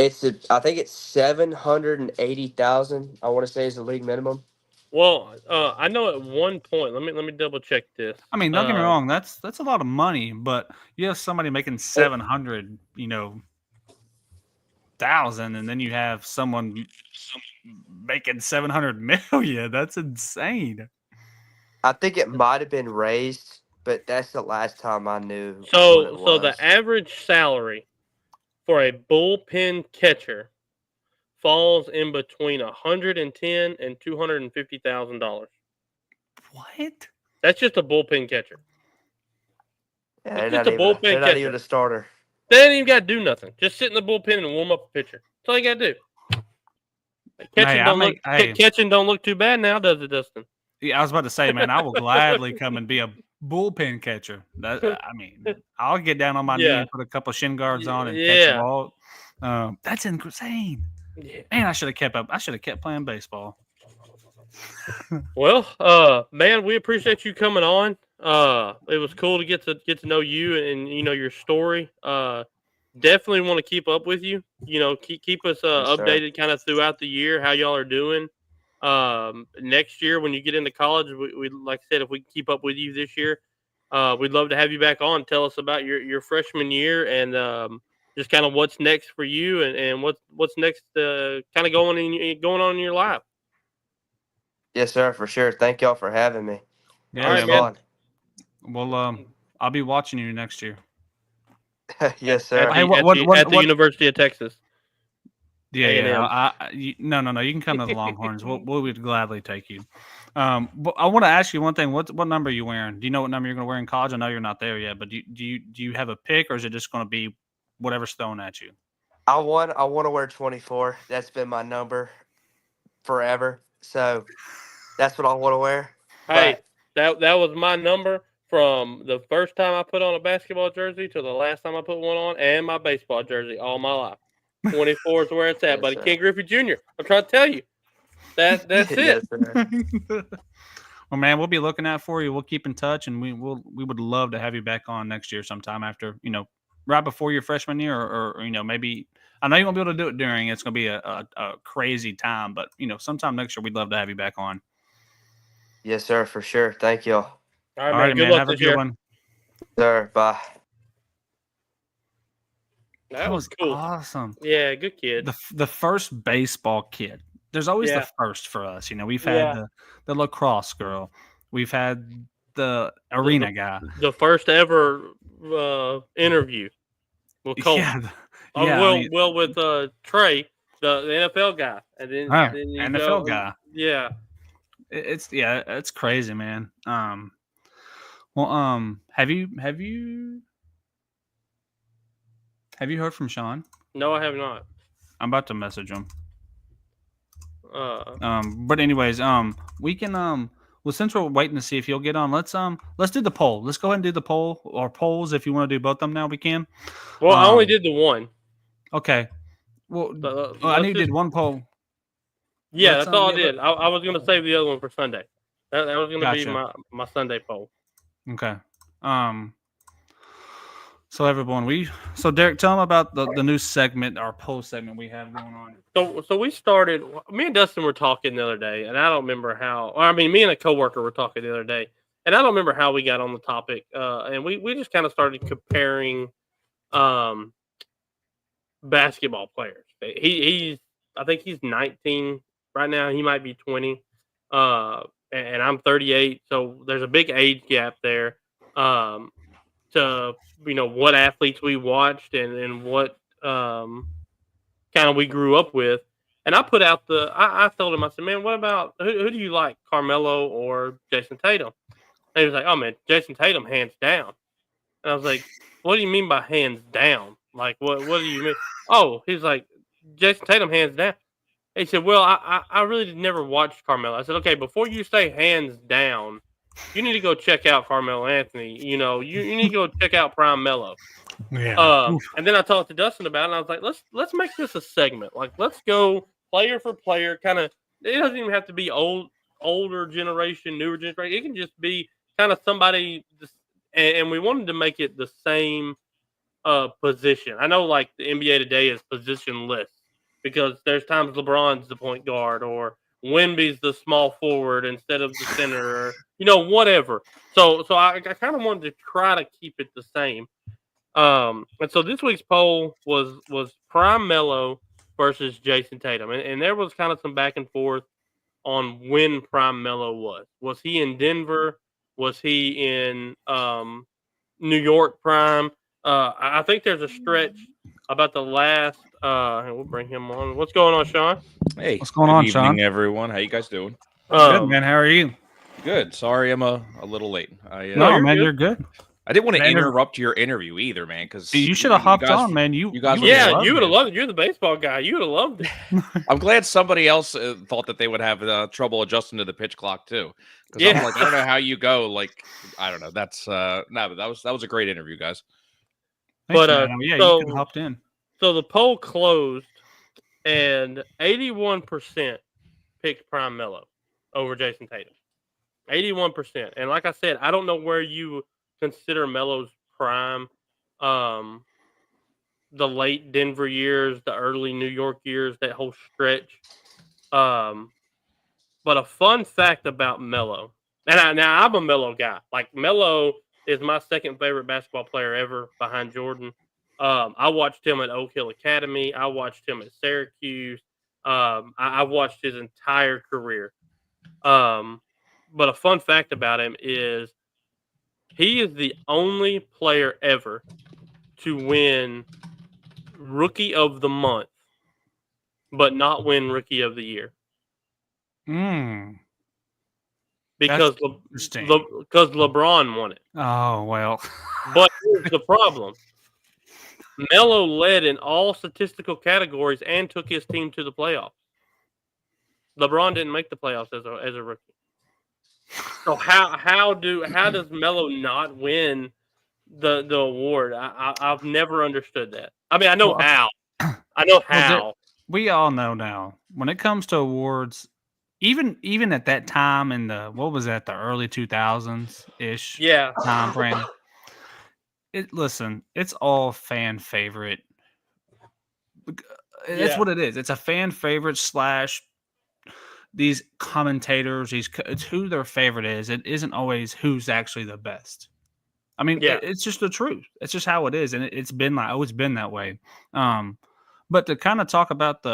I think it's $780,000. I want to say is the league minimum. Well, I know at one point. Let me double check this. I mean, don't get me wrong. That's a lot of money, but you have somebody making 700, thousand, and then you have someone making 700 million. That's insane. I think it might have been raised, but that's the last time I knew. So the average salary for a bullpen catcher falls in between $110,000 and $250,000. What? That's just a bullpen catcher. Yeah, it's just a bullpen catcher. Not even a starter. They ain't even got to do nothing. Just sit in the bullpen and warm up a pitcher. That's all you got to do. Catching don't look too bad now, does it, Dustin? Yeah, I was about to say, man, I will gladly come and be a bullpen catcher. I'll get down on my knee and put a couple shin guards on and catch the ball. That's insane. Yeah. Man, I should have kept up. I should have kept playing baseball. Well, man, we appreciate you coming on. It was cool to get to know you and your story. Definitely want to keep up with you. Keep us updated kind of throughout the year how y'all are doing. Next year when you get into college, we like I said, if we can keep up with you this year, we'd love to have you back on. Tell us about your freshman year and just kind of what's next for you and what's next kind of going on in your life. Yes, sir, for sure. Thank y'all for having me. Yeah, All right, It was man. fun. Well, I'll be watching you next year. Yes, At sir. Hey, the University of Texas. Yeah, A&M. No. You can come to the Longhorns. We would gladly take you. But I want to ask you one thing. What number are you wearing? Do you know what number you're going to wear in college? I know you're not there yet, but do you have a pick, or is it just going to be whatever's thrown at you? I want to wear 24. That's been my number forever. So that's what I want to wear. Hey, But that was my number from the first time I put on a basketball jersey to the last time I put one on, and my baseball jersey all my life. 24 is where it's at, yes, buddy. sir. Ken Griffey Jr. I'm trying to tell you. That's it. Yes, sir. Well, man, we'll be looking out for you. We'll keep in touch, and we would love to have you back on next year sometime after, right before your freshman year, or maybe. I know you won't be able to do it during. It's going to be a crazy time, but sometime next year we'd love to have you back on. Yes, sir, for sure. Thank y'all. All right, All man. right, Good man. luck Have a this good year. one. Sir, bye. That was cool. Awesome. Yeah, good kid. The first baseball kid. There's always Yeah. the first for us. We've Yeah. had the lacrosse girl. We've had the arena guy. The first ever interview with Colt. Yeah. With Trey, the NFL guy, and then, you NFL go, guy. Yeah. It's crazy, man. Have you heard from Sean? No, I have not. I'm about to message him. Uh, But anyways, we can well, since we're waiting to see if he'll get on, let's do the poll. Let's go ahead and do the poll, or polls if you want to do both of them now. We can. well, I only did the one. Okay. Well, I let's knew you did one poll. Yeah, Let's, that's all I yeah, did. I was going to save the other one for Sunday. That was going to be Gotcha. my Sunday poll. Okay. So everyone, so Derek, tell them about the new segment, our poll segment we have going on. So we started. Me and Dustin were talking the other day, and I don't remember how. Or I mean, me and a coworker were talking the other day, and I don't remember how we got on the topic. And we just kind of started comparing, basketball players. I think he's 19 right now. He might be 20. And I'm 38, so there's a big age gap there. To what athletes we watched and what kind of we grew up with. And I put out I told him, I said, man, what about who do you like, Carmelo or Jason Tatum? And he was like, oh man, Jason Tatum hands down. And I was like, what do you mean by hands down? Like what do you mean? Oh, he's like, Jason Tatum hands down. He said, well, I really never watched Carmelo. I said, okay, before you say hands down, you need to go check out Carmelo Anthony. You need to go check out Prime Melo. Yeah. And then I talked to Dustin about it, and I was like, let's make this a segment. Like, let's go player for player. Kind of, it doesn't even have to be older generation, newer generation. It can just be kind of somebody. And we wanted to make it the same position. I know, like the NBA today is positionless because there's times LeBron's the point guard or Wemby's the small forward instead of the center, or, whatever. So I kind of wanted to try to keep it the same. And so this week's poll was Prime Melo versus Jason Tatum. And there was kind of some back and forth on when Prime Melo was. Was he in Denver? Was he in New York Prime? I think there's a stretch about the last and we'll bring him on. What's going on, Sean? Hey, what's going on, Sean? Good evening, everyone. How you guys doing? Good, man. How are you? Good. Sorry, I'm a little late. No, man, you're good. I didn't want to interrupt your interview either, man. Because you should have hopped on, man. You guys, you would have loved it. You're the baseball guy. You would have loved it. I'm glad somebody else thought that they would have trouble adjusting to the pitch clock too. Because I'm like, I don't know how you go. Like, I don't know. That's but that was a great interview, guys. Thanks, but yeah, so, you could hopped in. So the poll closed, and 81% picked Prime Melo over Jason Tatum. 81%. And like I said, I don't know where you consider Melo's prime. The late Denver years, the early New York years, that whole stretch. But a fun fact about Melo, and now I'm a Melo guy. Like, Melo is my second favorite basketball player ever behind Jordan. I watched him at Oak Hill Academy. I watched him at Syracuse. I've watched his entire career. But a fun fact about him is he is the only player ever to win Rookie of the Month, but not win Rookie of the Year. Because interesting. because LeBron won it. Oh, well. But here's the problem. Melo led in all statistical categories and took his team to the playoffs. LeBron didn't make the playoffs as a rookie. So how does Melo not win the award? I've never understood that. I mean, I know Well, how. I know how. Well, we all know now when it comes to awards, even at that time in the the early 2000s ish Yeah. time frame. It's all fan favorite. That's what it is. It's a fan favorite / these commentators. It's who their favorite is. It isn't always who's actually the best. I mean, Yeah. it's just the truth. It's just how it is, and it's been always been that way. But to kind of talk about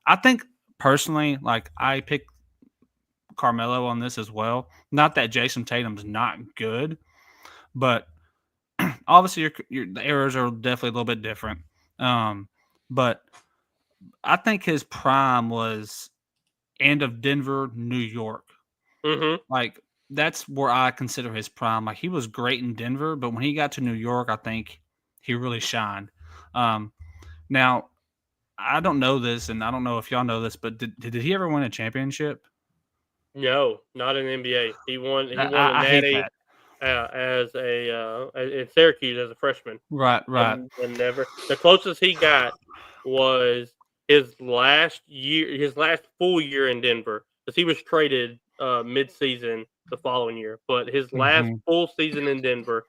I think personally, like I pick Carmelo on this as well. Not that Jason Tatum's not good, but obviously the errors are definitely a little bit different. But I think his prime was end of Denver, New York. Mm-hmm. Like that's where I consider his prime. Like he was great in Denver, but when he got to New York, I think he really shined. Now I don't know this, and I don't know if y'all know this, but did he ever win a championship? No, not in the NBA. He won a I hate natty that. as in Syracuse as a freshman. Right. And never. The closest he got was his last full year in Denver, because he was traded mid-season the following year. But his last full season in Denver,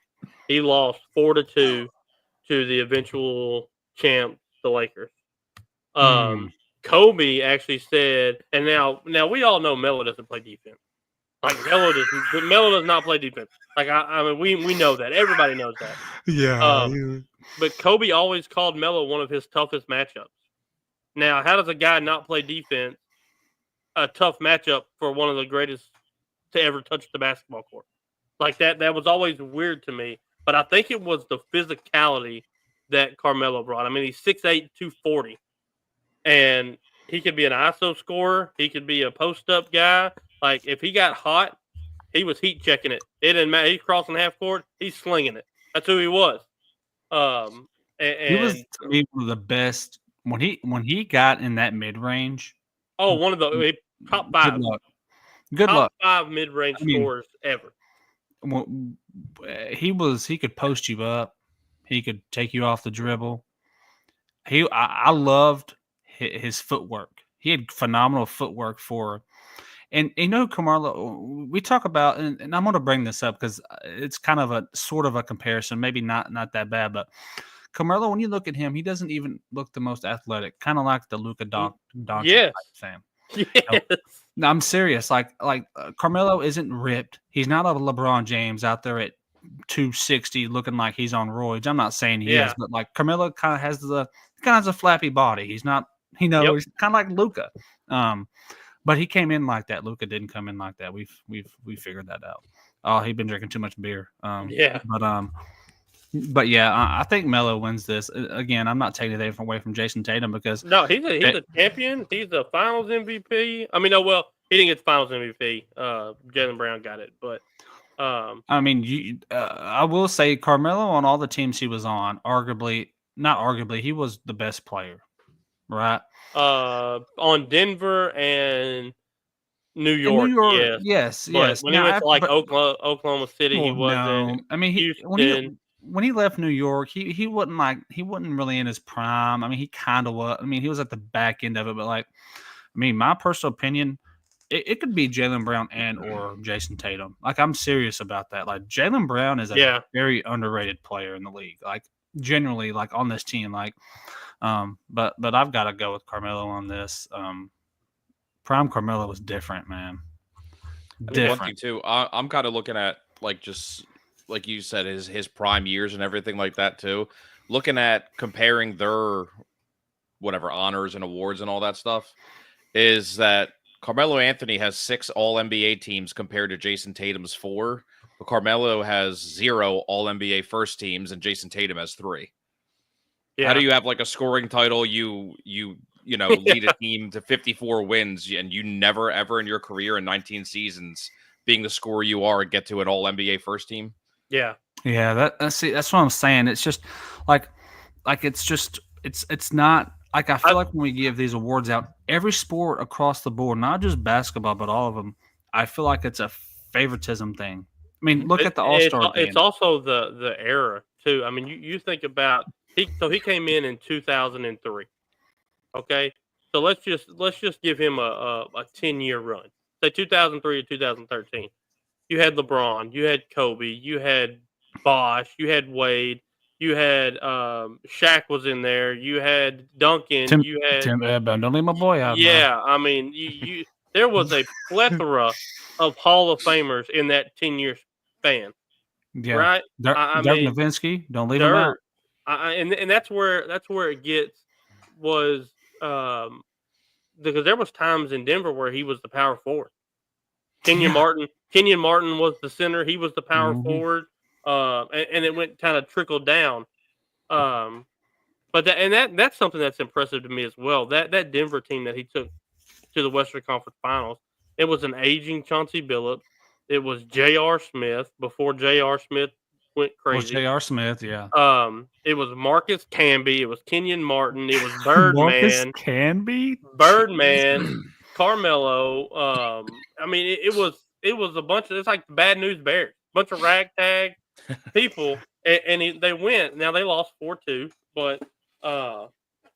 he lost 4-2 to the eventual champ, the Lakers. Kobe actually said, and now we all know Melo doesn't play defense. Like Melo does not play defense. Like I mean, we know that. Everybody knows that. Yeah. But Kobe always called Melo one of his toughest matchups. Now, how does a guy not play defense a tough matchup for one of the greatest to ever touch the basketball court? Like that was always weird to me. But I think it was the physicality that Carmelo brought. I mean, he's 6'8", 240. And he could be an ISO scorer. He could be a post-up guy. Like, if he got hot, he was heat checking it. It didn't matter. He's crossing half court. He's slinging it. That's who he was. He was to me one of the best when he got in that mid range. Oh, one of the top five. Good luck. Top 5 mid range scorers ever. He could post you up. He could take you off the dribble. I loved his footwork. He had phenomenal footwork and you know, Carmelo, we talk about, and I'm going to bring this up because it's kind of a sort of a comparison, maybe not that bad, but Carmelo, when you look at him, he doesn't even look the most athletic, kind of like the Luka Doncic yes. fan. Yes. No, I'm serious. Like Carmelo isn't ripped. He's not a LeBron James out there at 260 looking like he's on roids. I'm not saying he is, but like Carmelo kind of has a flappy body. He's not, he's kind of like Luka. But he came in like that. Luka didn't come in like that. We figured that out. Oh, he'd been drinking too much beer. But yeah, I think Melo wins this. Again, I'm not taking it away from Jason Tatum because no, he's a champion. He's the Finals MVP. I mean, no, well, he didn't get the Finals MVP. Jaylen Brown got it, but I mean, I will say Carmelo on all the teams he was on, not arguably, he was the best player, right? On Denver and New York, yes. But when he went to Oklahoma City, he wasn't. No. I mean, when he left New York, he wasn't really in his prime. I mean, he kind of was. I mean, he was at the back end of it, but like, I mean, my personal opinion, it could be Jaylen Brown and or Jason Tatum. Like, I'm serious about that. Like, Jaylen Brown is a very underrated player in the league. Like, generally, like on this team, like, but I've got to go with Carmelo on this. Prime Carmelo was different, man. Different. One thing too, I'm kind of looking at like just like you said, his prime years and everything like that too. Looking at comparing their whatever honors and awards and all that stuff, is that Carmelo Anthony has 6 All NBA teams compared to Jason Tatum's 4, but Carmelo has 0 All NBA first teams and Jason Tatum has 3. Yeah. How do you have like a scoring title? You know, lead a team to 54 wins, and you never ever in your career in 19 seasons being the scorer you are and get to an All NBA first team? Yeah. Yeah, that's what I'm saying. It's just like it's not like I feel like when we give these awards out, every sport across the board, not just basketball, but all of them, I feel like it's a favoritism thing. I mean, look at the All-Star game. It's also the era too. I mean, you think about he came in 2003. Okay, so let's just give him a 10-year run. Say 2003 to 2013. You had LeBron, you had Kobe, you had Bosh, you had Wade, you had Shaq was in there, you had Duncan, you had Tim, don't leave my boy out. yeah. I mean, you there was a plethora of Hall of Famers in that 10-year span. Yeah, Right? Dirk Nowitzki, don't leave him out. And that's where it gets was because there was times in Denver where he was the power forward. Kenyon Martin was the center. He was the power forward. And it went kind of trickled down. But that's something that's impressive to me as well. That Denver team that he took to the Western Conference Finals, it was an aging Chauncey Billups. It was J.R. Smith before J.R. Smith went crazy. J.R. Smith, yeah. It was Marcus Camby. It was Kenyon Martin. It was Birdman. Marcus Camby? Birdman. Carmelo. I mean, it was a bunch of, it's like the Bad News Bears, bunch of ragtag people, and they went. Now they lost 4-2, but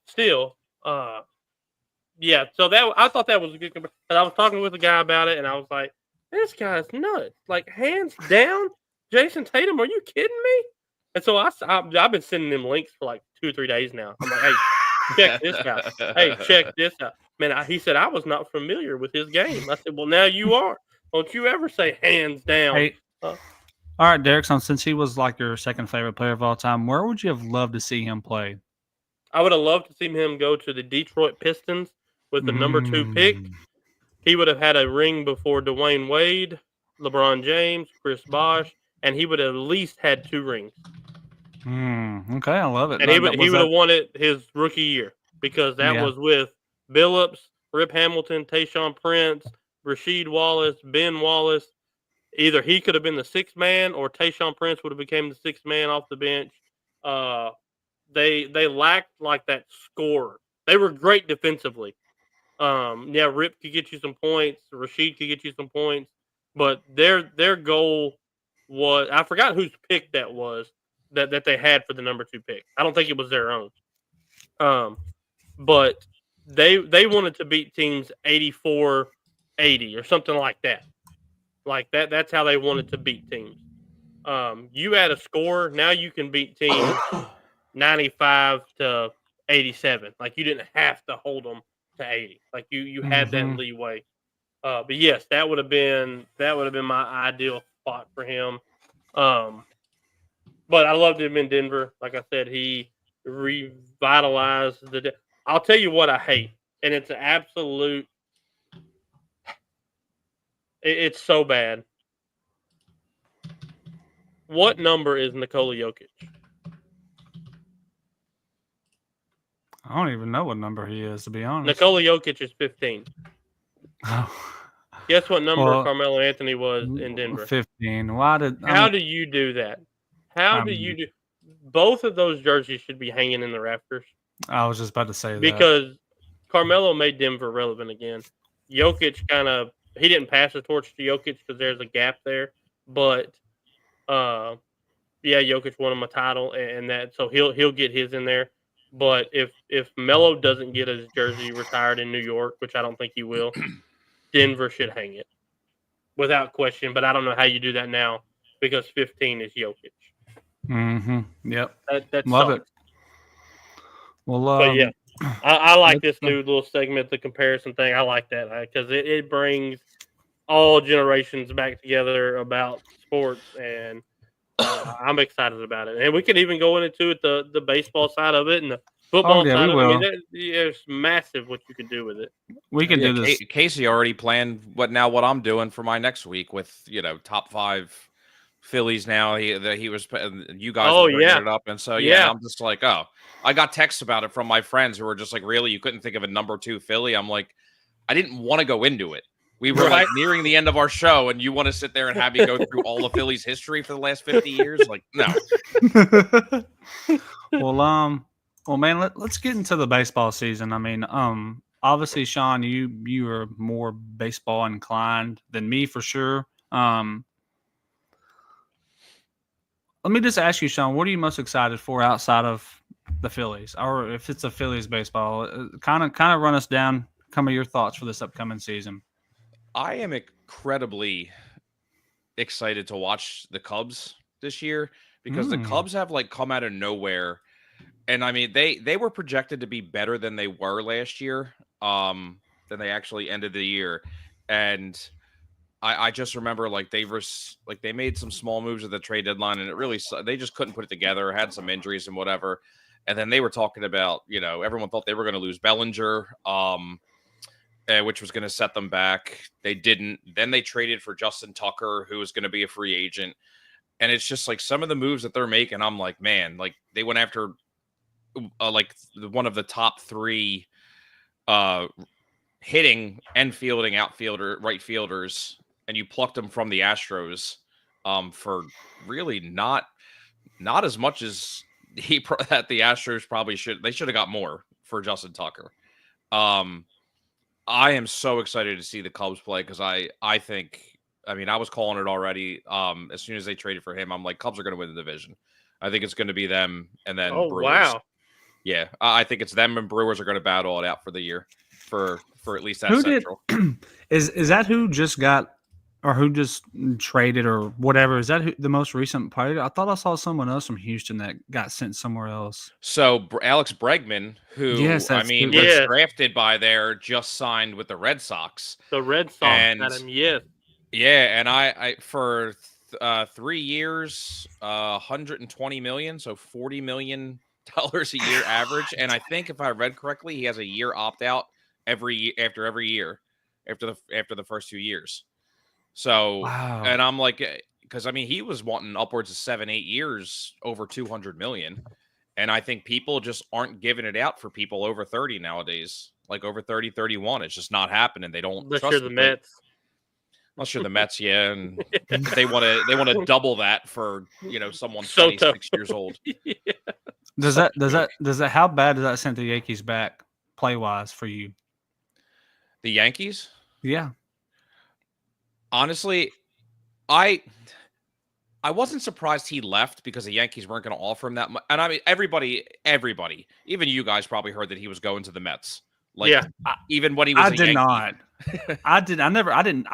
still, yeah. So that I thought that was a good. And I was talking with a guy about it, and I was like, "This guy's nuts! Like hands down, Jason Tatum. Are you kidding me?" And so I've been sending them links for like 2 or 3 days now. I'm like, "Hey, check this out. Hey, check this out." Man, he said I was not familiar with his game. I said, "Well, now you are. Don't you ever say hands down." Hey, all right, Derek. So since he was like your second favorite player of all time, where would you have loved to see him play? I would have loved to see him go to the Detroit Pistons with the number 2 pick. He would have had a ring before Dwayne Wade, LeBron James, Chris Bosh, and he would have at least had 2 rings. Okay, I love it. And he would have won it his rookie year because that was with Billups, Rip Hamilton, Tayshaun Prince, Rasheed Wallace, Ben Wallace. Either he could have been the 6th man or Tayshaun Prince would have became the 6th man off the bench. They lacked like that scorer. They were great defensively. Rip could get you some points. Rasheed could get you some points. But their goal was, I forgot whose pick that was that they had for the number 2 pick. I don't think it was their own. But they wanted to beat teams 84-80 or something like that. Like that's how they wanted to beat teams. You add a score, now you can beat teams 95-87. Like you didn't have to hold them to 80. Like you had that leeway. But yes, that would have been my ideal spot for him. But I loved him in Denver. Like I said, he revitalized I'll tell you what I hate, and it's an absolute. It's so bad. What number is Nikola Jokic? I don't even know what number he is, to be honest. Nikola Jokic is 15. Guess what number Carmelo Anthony was in Denver? 15. How do you do that? How do you do? Both of those jerseys should be hanging in the rafters. I was just about to say that. Because Carmelo made Denver relevant again. Jokic he didn't pass the torch to Jokic because there's a gap there. But, Jokic won him a title, and that so he'll get his in there. But if Melo doesn't get his jersey retired in New York, which I don't think he will, Denver should hang it without question. But I don't know how you do that now because 15 is Jokic. Yep. That love sucks. it. Well, but yeah, I like this new little segment, the comparison thing. I like that because it brings all generations back together about sports, and I'm excited about it, and we can even go into it, the baseball side of it and the football yeah, side we of it. I mean, will. it's massive what you can do with it. We can Yeah, do this. Casey already planned what I'm doing for my next week with top 5 Phillies. Now he was you guys Oh were bringing yeah, it up, and so and yeah. I'm just like, oh, I got texts about it from my friends who were just like, really, you couldn't think of a number 2 Philly? I'm like, I didn't want to go into it. We were like Right. nearing the end of our show, and you want to sit there and have me go through all of Philly's history for the last 50 years? Like, no. Well, man, let's get into the baseball season. I mean, obviously, Sean, you are more baseball inclined than me for sure. Let me just ask you, Sean, what are you most excited for outside of the Phillies, or if it's a Phillies baseball? Kind of run us down some of your thoughts for this upcoming season. I am incredibly excited to watch the Cubs this year because the Cubs have come out of nowhere. And I mean, they were projected to be better than they were last year, than they actually ended the year. And I just remember they made some small moves at the trade deadline, and it really they just couldn't put it together. Had some injuries and whatever, and then they were talking about everyone thought they were going to lose Bellinger, which was going to set them back. They didn't. Then they traded for Justin Tucker, who was going to be a free agent, and it's just like some of the moves that they're making. I'm like, man, like they went after one of the top 3 hitting and fielding right fielders, and you plucked them from the Astros for really not as much as that the Astros probably should. They should have got more for Justin Tucker. I am so excited to see the Cubs play because I think, I mean, I was calling it already. As soon as they traded for him, I'm like, Cubs are going to win the division. I think it's going to be them and then Brewers. Wow. Yeah, I think it's them and Brewers are going to battle it out for the year for at least that Central. Is that who just got or who just traded or whatever? Is that the most recent player? I thought I saw someone else from Houston that got sent somewhere else. So Alex Bregman, who was drafted by there, just signed with the Red Sox. The Red Sox had him, yes. Yeah, and I for 3 years, 120 million, so $40 million a year average. And I think if I read correctly, he has a year opt out after the first 2 years. So, wow. And I'm like, because I mean, he was wanting upwards of 7-8 years, over 200 million. And I think people just aren't giving it out for people over 30 nowadays, like over 30, 31. It's just not happening. They don't Unless trust you're the Mets. Unless you're the Mets, yeah, and they want to double that for someone So 26 years old. Yeah. Does that how bad does that send the Yankees back play wise for you? The Yankees? Yeah. Honestly, I wasn't surprised he left because the Yankees weren't going to offer him that much. And I mean, everybody, even you guys probably heard that he was going to the Mets. Even when he was not. I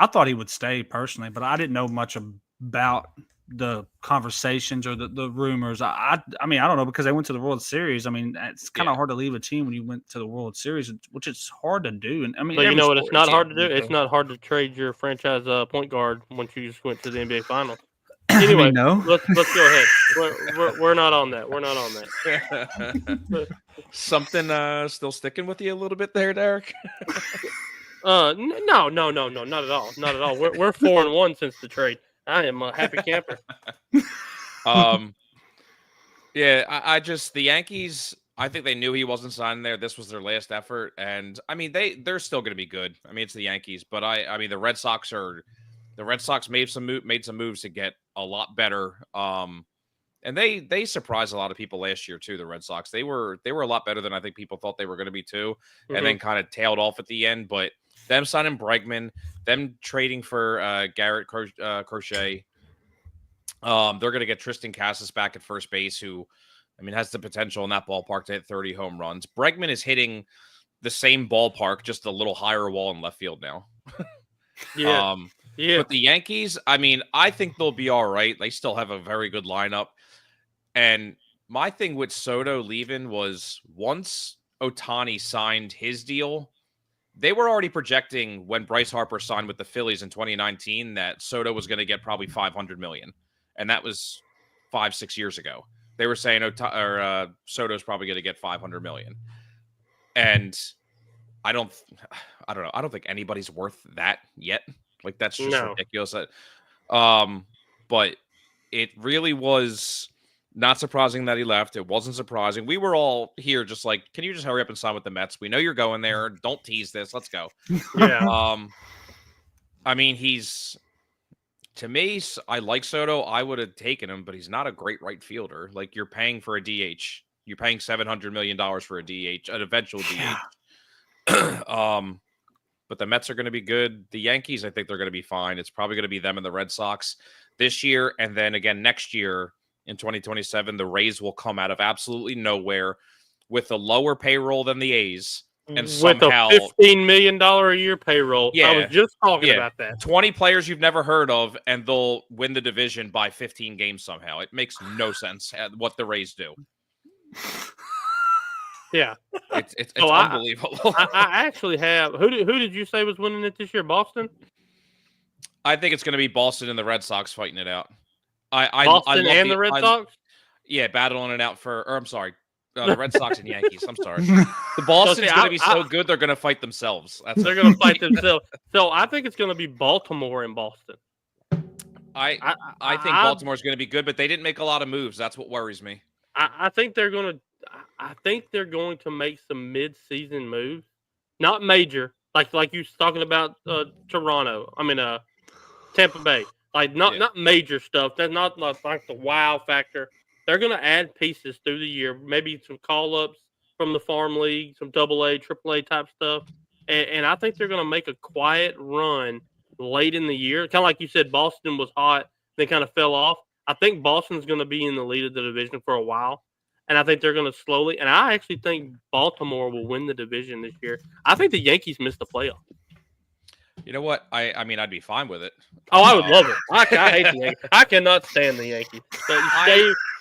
thought he would stay personally, but I didn't know much about the conversations or the rumors. I mean, I don't know because they went to the World Series. I mean, it's kind of hard to leave a team when you went to the World Series, which is hard to do. And I mean, but you know what? It's not hard to do. It's not hard to trade your franchise point guard once you just went to the NBA Finals. Anyway, I mean, no. let's go ahead. We're not on that. We're not on that. Something still sticking with you a little bit there, Derek? No, not at all. Not at all. We're 4-1 since the trade. I am a happy camper. Yeah, I just the Yankees. I think they knew he wasn't signing there. This was their last effort, and I mean they're still going to be good. I mean it's the Yankees, but I mean the Red Sox made some moves to get a lot better. And they surprised a lot of people last year too. The Red Sox they were a lot better than I think people thought they were going to be too, and then kind of tailed off at the end. But them signing Bregman, them trading for Garrett Crochet. They're going to get Tristan Casas back at first base, who, I mean, has the potential in that ballpark to hit 30 home runs. Bregman is hitting the same ballpark, just a little higher wall in left field now. Yeah. But the Yankees, I mean, I think they'll be all right. They still have a very good lineup. And my thing with Soto leaving was once Ohtani signed his deal, they were already projecting when Bryce Harper signed with the Phillies in 2019 that Soto was going to get probably $500 million. And that was 5-6 years ago. They were saying Soto's probably going to get $500 million, and I don't know. I don't think anybody's worth that yet. Like that's just ridiculous. But it really was not surprising that he left. It wasn't surprising. We were all here just like, can you just hurry up and sign with the Mets? We know you're going there. Don't tease this. Let's go. Yeah. I mean, to me, I like Soto. I would have taken him, but he's not a great right fielder. Like you're paying for a DH. You're paying $700 million for a DH, an eventual DH. But the Mets are going to be good. The Yankees, I think they're going to be fine. It's probably going to be them and the Red Sox this year. And then again, next year in 2027, the Rays will come out of absolutely nowhere with a lower payroll than the A's. And with somehow a $15 million a year payroll. Yeah, I was just talking about that. 20 players you've never heard of, and they'll win the division by 15 games somehow. It makes no sense what the Rays do. Yeah, it's unbelievable. I actually have. Who did you say was winning it this year? Boston. I think it's going to be Boston and the Red Sox fighting it out. Boston and the Red Sox. Yeah, battling it out I'm sorry, the Red Sox and Yankees. I'm sorry. The Boston's going to be so good they're going to fight themselves. They're going to fight themselves. So I think it's going to be Baltimore and Boston. I think Baltimore's going to be good, but they didn't make a lot of moves. That's what worries me. I think they're going to. I think they're going to make some mid-season moves, not major, like you was talking about Toronto. I mean, Tampa Bay, like not major stuff. That's not like the wow factor. They're going to add pieces through the year, maybe some call-ups from the farm league, some AA, AAA type stuff, and I think they're going to make a quiet run late in the year. Kind of like you said, Boston was hot, they kind of fell off. I think Boston's going to be in the lead of the division for a while. And I think they're going to slowly. And I actually think Baltimore will win the division this year. I think the Yankees missed the playoff. You know what? I mean, I'd be fine with it. Oh, I would love it. I hate the Yankees. I cannot stand the Yankees.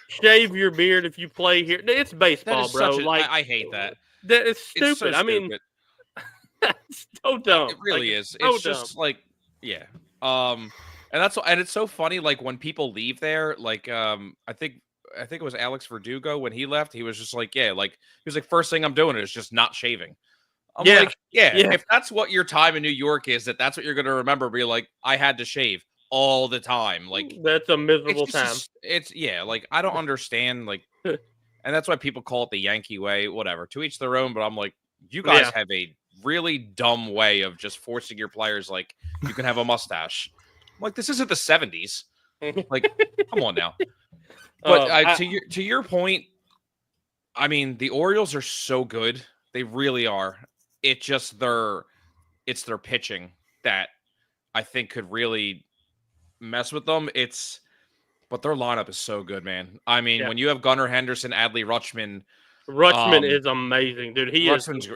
Shave your beard if you play here. It's baseball, bro. I hate that. It's stupid. It's so I mean, it's so dumb. It really is. So it's just like, yeah. And it's so funny. Like when people leave there, like I think it was Alex Verdugo when he left. He was just like, he was like, first thing I'm doing is just not shaving. I'm like, if that's what your time in New York is, that's what you're going to remember. Be like, I had to shave all the time. Like that's a miserable time. Like I don't understand. Like, and that's why people call it the Yankee way. Whatever, to each their own. But I'm like, you guys have a really dumb way of just forcing your players. Like you can have a mustache. I'm like this isn't the 70s. Like, come on now. But to your point, I mean, the Orioles are so good. They really are. It's their pitching that I think could really mess with them. But their lineup is so good, man. I mean, when you have Gunnar Henderson, Adley Rutschman. Rutschman is amazing, dude. Rutschman's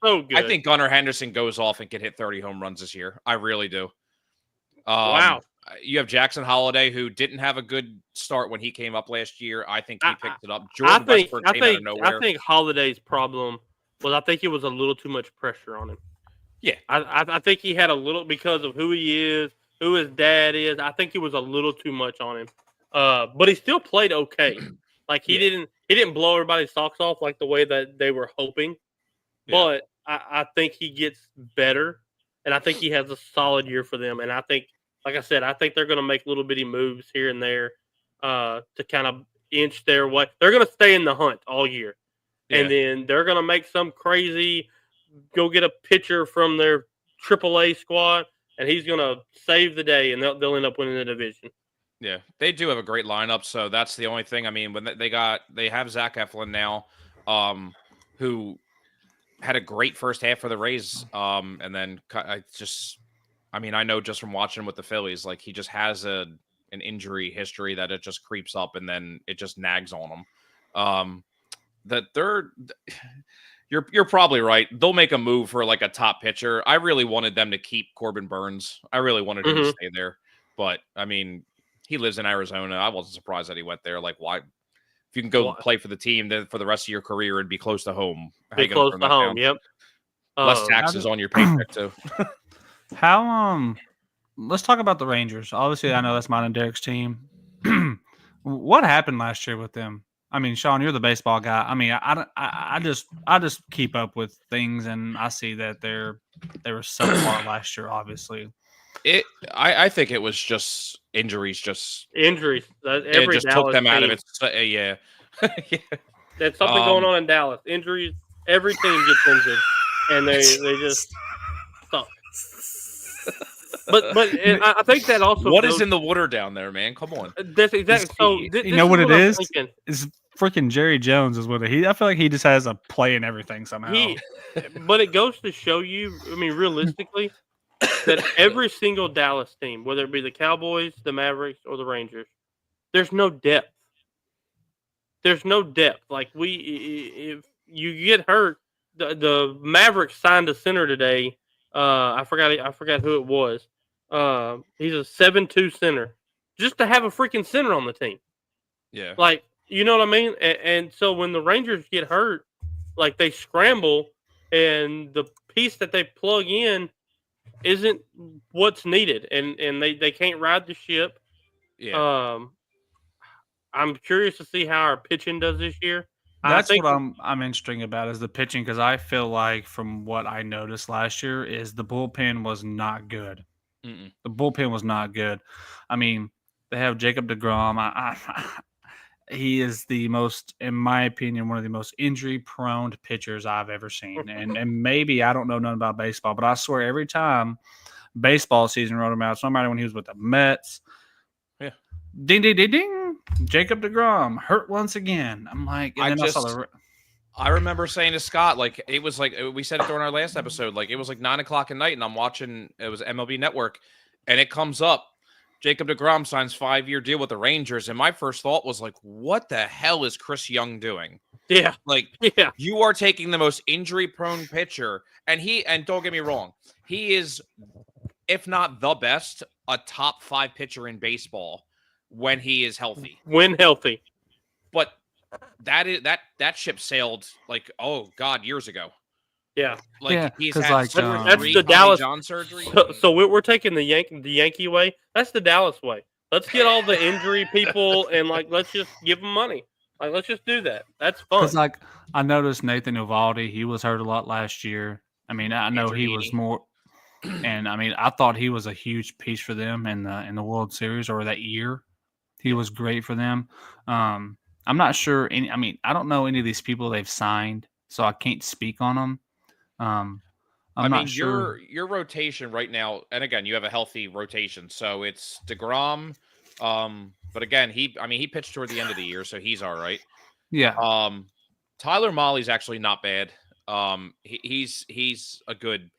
so good. I think Gunnar Henderson goes off and can hit 30 home runs this year. I really do. Wow. You have Jackson Holiday, who didn't have a good start when he came up last year. I think he picked it up. Jordan Westburg came out of nowhere. I think Holiday's problem was I think it was a little too much pressure on him. Yeah. I think he had a little, because of who he is, who his dad is, I think it was a little too much on him. But he still played okay. Like he didn't blow everybody's socks off like the way that they were hoping. Yeah. But I think he gets better, and I think he has a solid year for them. And I think, like I said, I think they're going to make little bitty moves here and there to kind of inch their way. They're going to stay in the hunt all year. Yeah. And then they're going to make some crazy go get a pitcher from their AAA squad, and he's going to save the day, and they'll end up winning the division. Yeah, they do have a great lineup, so that's the only thing. I mean, when they have Zach Eflin now, who had a great first half for the Rays, and then I know just from watching him with the Phillies, like he just has an injury history that it just creeps up, and then it just nags on him. You're probably right. They'll make a move for like a top pitcher. I really wanted them to keep Corbin Burns. I really wanted him to stay there, but I mean, he lives in Arizona. I wasn't surprised that he went there. Like, why? If you can go play for the team then for the rest of your career and be close to home, be close to home. Yep. Less taxes on your paycheck too. Let's talk about the Rangers. Obviously, I know that's mine and Derek's team. What happened last year with them? I mean, Sean, you're the baseball guy. I mean, I just keep up with things, and I see that they were subpar last year. Obviously, I think it was just injuries. Just Injuries. it Every just took Dallas them out of team. it. Yeah. Yeah. There's something going Um, on in Dallas. Injuries. Every team gets injured, and they just suck. But I think that also What goes, is in the water down there, man? Come on. that's exactly so. you This know is what it I'm is? thinking. It's freaking Jerry Jones is what he. I feel like he just has a play in everything somehow. But it goes to show you. I mean, realistically, that every single Dallas team, whether it be the Cowboys, the Mavericks, or the Rangers, there's no depth. There's no depth. Like if you get hurt, the Mavericks signed a center today. I forgot who it was. He's a 7'2" center, just to have a freaking center on the team. Yeah. Like, you know what I mean? And so when the Rangers get hurt, like they scramble, and the piece that they plug in isn't what's needed, and they can't ride the ship. Yeah. I'm curious to see how our pitching does this year. I That's think what I'm interesting about is the pitching because I feel like from what I noticed last year is the bullpen was not good. Mm-mm. The bullpen was not good. I mean, they have Jacob DeGrom. He is the most, in my opinion, one of the most injury-prone pitchers I've ever seen. And maybe I don't know nothing about baseball, but I swear every time baseball season rolled him out, somebody when he was with the Mets, Yeah. ding, ding, ding, ding, Jacob DeGrom hurt once again. I'm like, and then I saw the. I remember saying to Scott, like, it was like, we said it during our last episode, like, it was like 9:00 at night, and I'm watching, it was MLB Network, and it comes up, Jacob DeGrom signs 5-year deal with the Rangers, and my first thought was like, what the hell is Chris Young doing? Yeah. Like, Yeah. you are taking the most injury-prone pitcher, and don't get me wrong, he is, if not the best, a top 5 pitcher in baseball when he is healthy. When healthy. But that ship sailed like, oh God, years ago. Yeah. Like, Yeah, he's 'cause, had like, That's three the Tommy Dallas John surgery. So we're taking the Yankee way. That's the Dallas way. Let's get all the injury people and like let's just give them money. Like let's just do that. That's fun. Because like I noticed Nathan Uvalde, he was hurt a lot last year. I mean, I know Andrew he was Heaney. more, and I mean, I thought he was a huge piece for them in the World Series or that year. He was great for them. I'm not sure any. I mean, I don't know any of these people they've signed, so I can't speak on them. I'm I not mean, sure. your rotation right now, and again, you have a healthy rotation, so it's DeGrom. But again, he pitched toward the end of the year, so he's all right. Yeah, Tyler Molly's actually not bad. He's a good.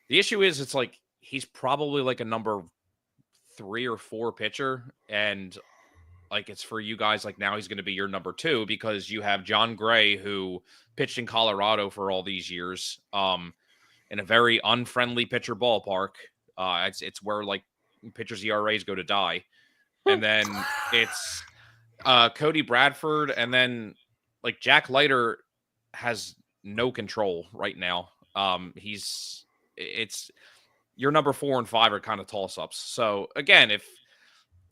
The issue is, it's like he's probably like a number 3 or 4 pitcher, and like it's for you guys. Like now he's going to be your number 2 because you have John Gray who pitched in Colorado for all these years, in a very unfriendly pitcher ballpark. It's where like pitchers' ERAs go to die, and then it's Cody Bradford, and then like Jack Leiter has no control right now. It's your number 4 and 5 are kind of toss-ups. So again, if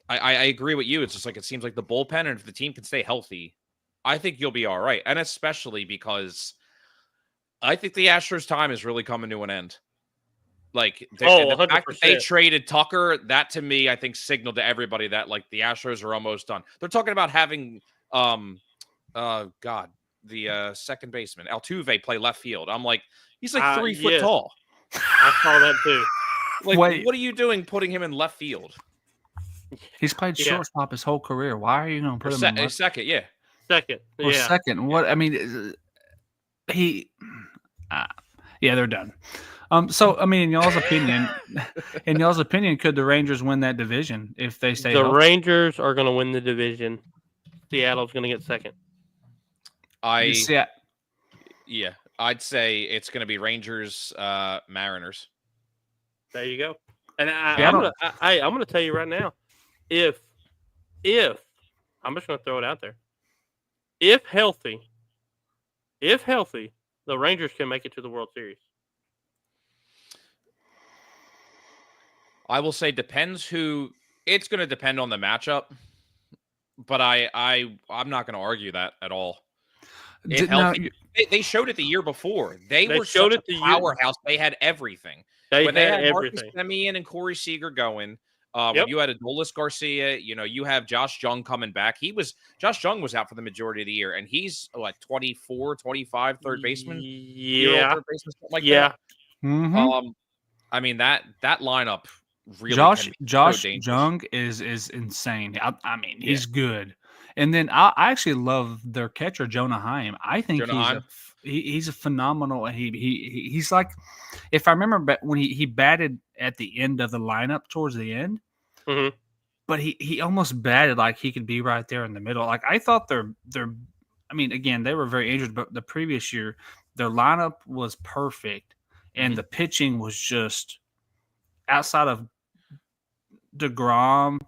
I agree with you, it's just like it seems like the bullpen, and if the team can stay healthy, I think you'll be all right. And especially because I think the Astros' time is really coming to an end. Like the fact that they 100%. traded Tucker, that to me, I think signaled to everybody that like the Astros are almost done. They're talking about having the second baseman Altuve play left field. I'm like, he's like 3 foot yes. tall. I saw that too. Like, Wait. what are you doing putting him in left field? he's played Yeah. shortstop his whole career. Why are you going to Or put him in left? second, yeah. Second. Or Yeah. second? What I mean, yeah, they're done. So I mean, in y'all's opinion, could the Rangers win that division if they stay The healthy? Rangers are going to win the division. Seattle's going to get second. Yeah, I'd say it's going to be Rangers, Mariners. There you go. And Yeah, I'm gonna tell you right now, if I'm just gonna throw it out there, if healthy, the Rangers can make it to the World Series. I will say depends who. It's going to depend on the matchup. but I'm not going to argue that at all. It No, helped. They showed it the year before. They were showed such it a the year- powerhouse. They had everything. They When had they had Marcus everything. Semien and Corey Seager going, Yep. when you had Adolis Garcia, you have Josh Jung coming back. Josh Jung was out for the majority of the year, and he's like 24, 25, third baseman. Yeah. Third baseman, something like Yeah. that. Mhm. I mean that lineup really Josh can be so Josh dangerous. Jung is insane. I mean, he's good. And then I actually love their catcher Jonah Heim. I think Jonah Heim? he's a phenomenal. He's like, if I remember when he batted at the end of the lineup towards the end, Mhm. but he almost batted like he could be right there in the middle. Like I thought I mean, again, they were very injured, but the previous year their lineup was perfect, and the pitching was just outside of DeGrom.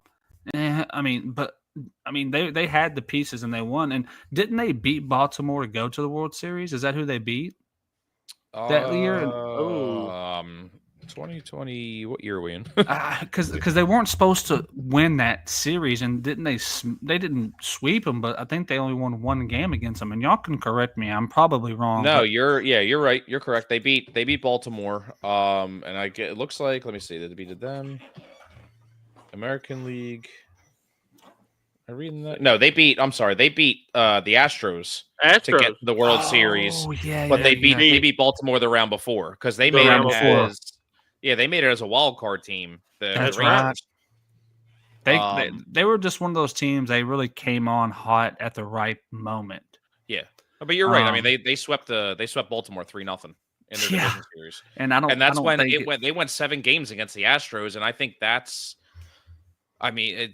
I mean, they had the pieces and they won. And didn't they beat Baltimore to go to the World Series? Is that who they beat that year? 2020. What year are we in? Because they weren't supposed to win that series, and they didn't sweep them, but I think they only won one game against them. And y'all can correct me, I'm probably wrong. No, but you're right. You're correct. They beat Baltimore. And it looks like, let me see, they beat them. American League. Am I reading that? No, they beat the Astros to get the World Series. Yeah, But they beat Baltimore the round before because they made it as a wild card team. That's the right. Rangers. They were just one of those teams. They really came on hot at the right moment. Yeah, but you're right. I mean, they swept Baltimore 3-0 in their division series, and that's when they went 7 games against the Astros, and I think that's. I mean,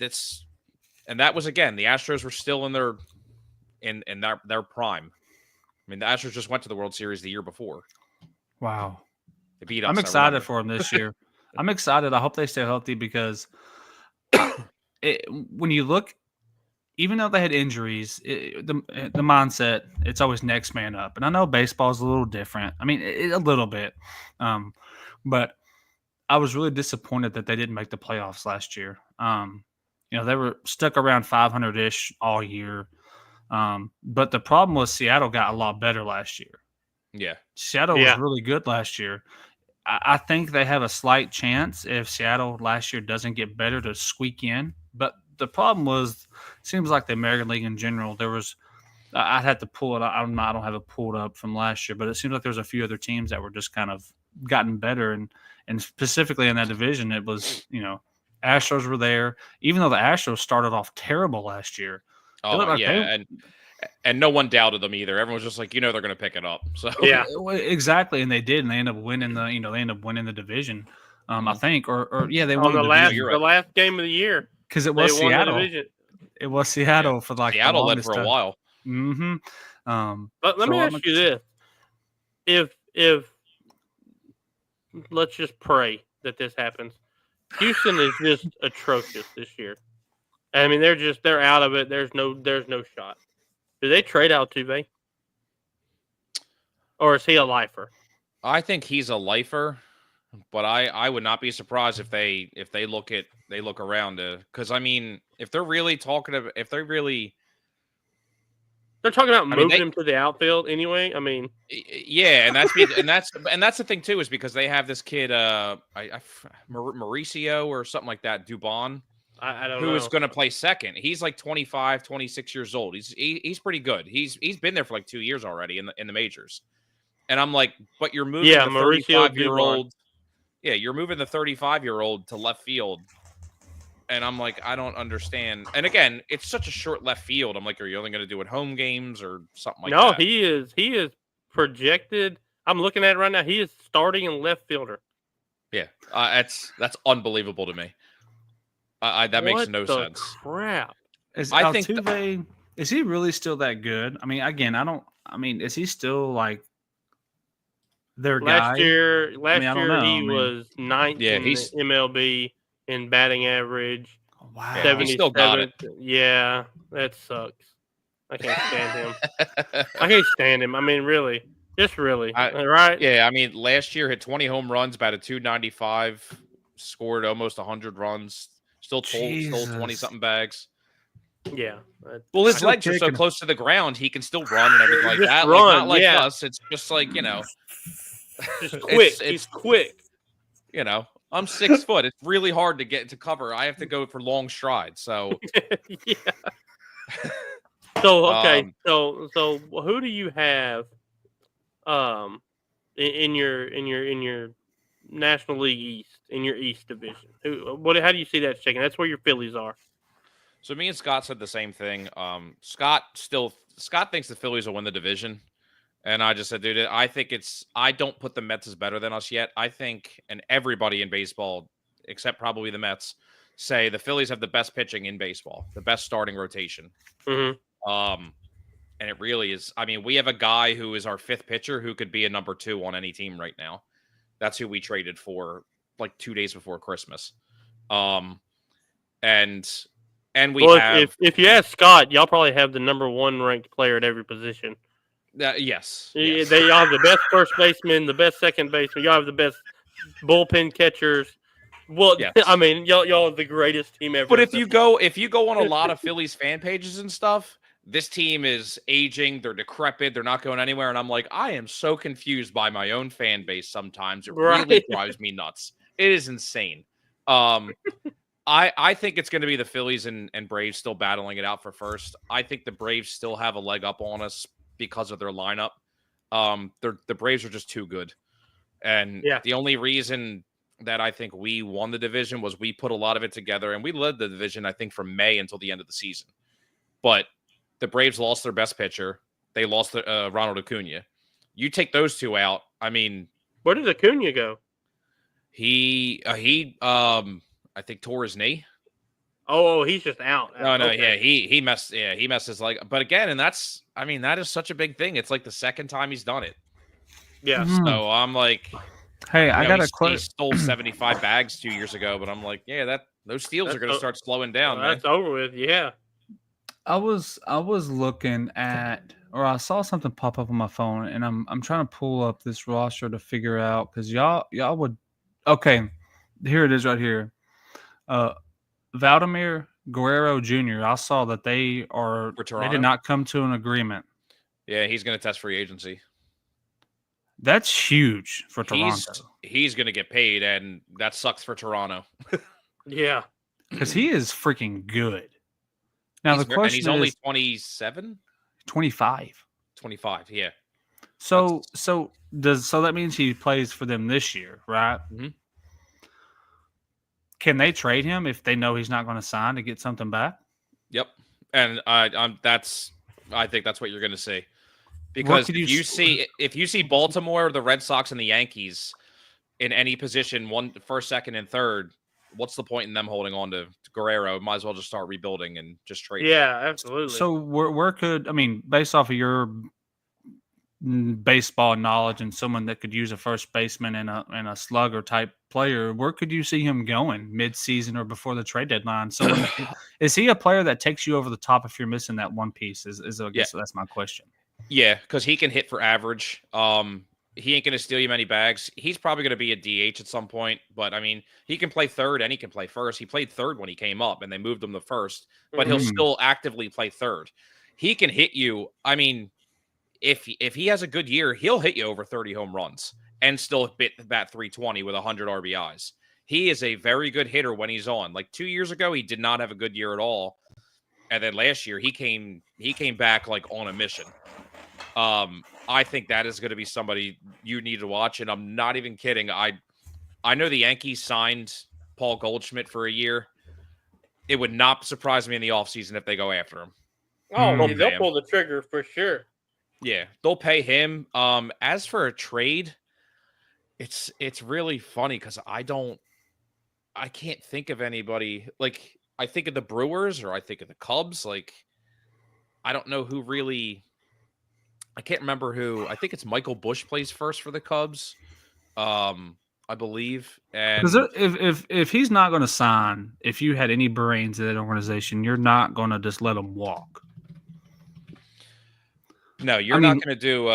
that was again the Astros were still in their prime. I mean, the Astros just went to the World Series the year before. Wow, they beat us. I'm excited for them this year. I'm excited. I hope they stay healthy because when you look, even though they had injuries, the mindset it's always next man up. And I know baseball is a little different. I mean, a little bit, but I was really disappointed that they didn't make the playoffs last year. They were stuck around 500-ish all year. But the problem was Seattle got a lot better last year. Yeah. Seattle was really good last year. I think they have a slight chance if Seattle last year doesn't get better to squeak in. But the problem was, it seems like the American League in general, there was – I'd have to pull it – I don't have it pulled up from last year, but it seems like there was a few other teams that were just kind of gotten better. And specifically in that division, it was, Astros were there. Even though the Astros started off terrible last year. And no one doubted them either. Everyone was just like, they're going to pick it up. So yeah, exactly, and they did, and they ended up winning the division. I think, or they won the last game of the year because it was Seattle. It was Seattle for like Seattle led for a while. Mm-hmm. But let me ask you this: if let's just pray that this happens. Houston is just atrocious this year. I mean, they're out of it. There's no shot. Do they trade Altuve? Or is he a lifer? I think he's a lifer, but I would not be surprised if they look around because I mean, if they're talking about moving him to the outfield anyway. I mean, yeah, and that's the thing too is because they have this kid Mauricio or something like that, Dubon. I don't know. Who is going to play second? He's like 25, 26 years old. He's pretty good. He's been there for like 2 years already in the majors. And I'm like, but you're moving the 35-year-old. Yeah, you're moving the 35-year-old to left field. And I'm like, I don't understand. And again, it's such a short left field. I'm like, are you only going to do it home games or something like that? No, he is projected. I'm looking at it right now. He is starting in left fielder. Yeah, that's unbelievable to me. That makes no sense. Crap. Is he really still that good? I mean, again, is he still like their guy? Last year he was 9th in MLB in batting average. Wow. 77th. He still got it. Yeah, that sucks. I can't stand him. I mean, really. Just really. Right? Yeah, I mean, last year hit 20 home runs, batted .295, scored almost 100 runs. Still stole 20-something bags. Yeah. Well, his Still legs are so kicking. close to the ground, he can still run and everything like Just that. run, Like not like yeah. us. It's just like Just quick. it's He's quick. I'm 6 foot. It's really hard to get into cover. I have to go for long strides. So Yeah. So okay, Um, so who do you have in your National League East, in your East division? How do you see that shaking? That's where your Phillies are. so me and Scott said the same thing. Scott thinks the Phillies will win the division. And I just said, dude, I don't put the Mets as better than us yet. I think, and everybody in baseball, except probably the Mets, say the Phillies have the best pitching in baseball, the best starting rotation. Mm-hmm. And it really is. I mean, we have a guy who is our 5th pitcher who could be a number 2 on any team right now. That's who we traded for like 2 days before Christmas. And we have if you ask Scott, y'all probably have the number 1 ranked player at every position. yes. Y'all have the best first baseman, the best second baseman. Y'all have the best bullpen catchers. Well, Yes. I mean, y'all are the greatest team ever. But if you go on a lot of Phillies fan pages and stuff, this team is aging, they're decrepit, they're not going anywhere. And I'm like, I am so confused by my own fan base sometimes. It really Right. drives me nuts. It is insane. I think it's going to be the Phillies and Braves still battling it out for first. I think the Braves still have a leg up on us because of their lineup. The Braves are just too good. And Yeah. the only reason that I think we won the division was we put a lot of it together, and we led the division, I think, from May until the end of the season. But the Braves lost their best pitcher. They lost Ronald Acuna. You take those two out, I mean, Where did Acuna go? he I think tore his knee. Oh, he's just out. No, Okay. yeah, he messed his leg. But again, and that is such a big thing. It's like the second time he's done it. Yeah. So I'm like, Hey, I got a he question. stole 75 bags 2 years ago, but I'm like, yeah, those steals are going to start slowing down, man. That's over with. Yeah. I was looking at, or I saw something pop up on my phone, and I'm trying to pull up this roster to figure out, because y'all would. Okay, here it is right here. Vladimir Guerrero Jr. I saw that they Toronto? did not come to an agreement. Yeah, he's going to test free agency. That's huge for Toronto. He's going to get paid, and that sucks for Toronto. Yeah. Because he is freaking good. Now the question he's is, only 27? 25. 25, yeah. So that means he plays for them this year, right? Mm-hmm. Can they trade him if they know he's not going to sign to get something back? Yep. And I think that's what you're going to see. Because if you see Baltimore, the Red Sox, and the Yankees in any position, first, second, and third, what's the point in them holding on to Guerrero? Might as well just start rebuilding and just trade. Yeah, absolutely. So where could, I mean, based off of your baseball knowledge and someone that could use a first baseman and a slugger type player, where could you see him going mid-season or before the trade deadline? So is he a player that takes you over the top if you're missing that one piece? I guess that's my question. Yeah, because he can hit for average. He ain't going to steal you many bags. He's probably going to be a DH at some point, but I mean, he can play third and he can play first. He played third when he came up, and they moved him to first, but he'll still actively play third. He can hit you. I mean, if he has a good year, he'll hit you over 30 home runs and still bat 320 with 100 RBIs. He is a very good hitter when he's on. Like 2 years ago, he did not have a good year at all, and then last year he came back like on a mission. I think that is going to be somebody you need to watch, and I'm not even kidding. I know the Yankees signed Paul Goldschmidt for a year. It would not surprise me in the offseason if they go after him. Oh, they'll pull the trigger for sure. Yeah, they'll pay him. As for a trade, it's really funny because I can't think of anybody. Like, I think of the Brewers or I think of the Cubs. Like, I don't know who really. I can't remember who. I think it's Michael Busch plays first for the Cubs, I believe. And if he's not going to sign, if you had any brains in that organization, you're not going to just let him walk. No, you're not going to do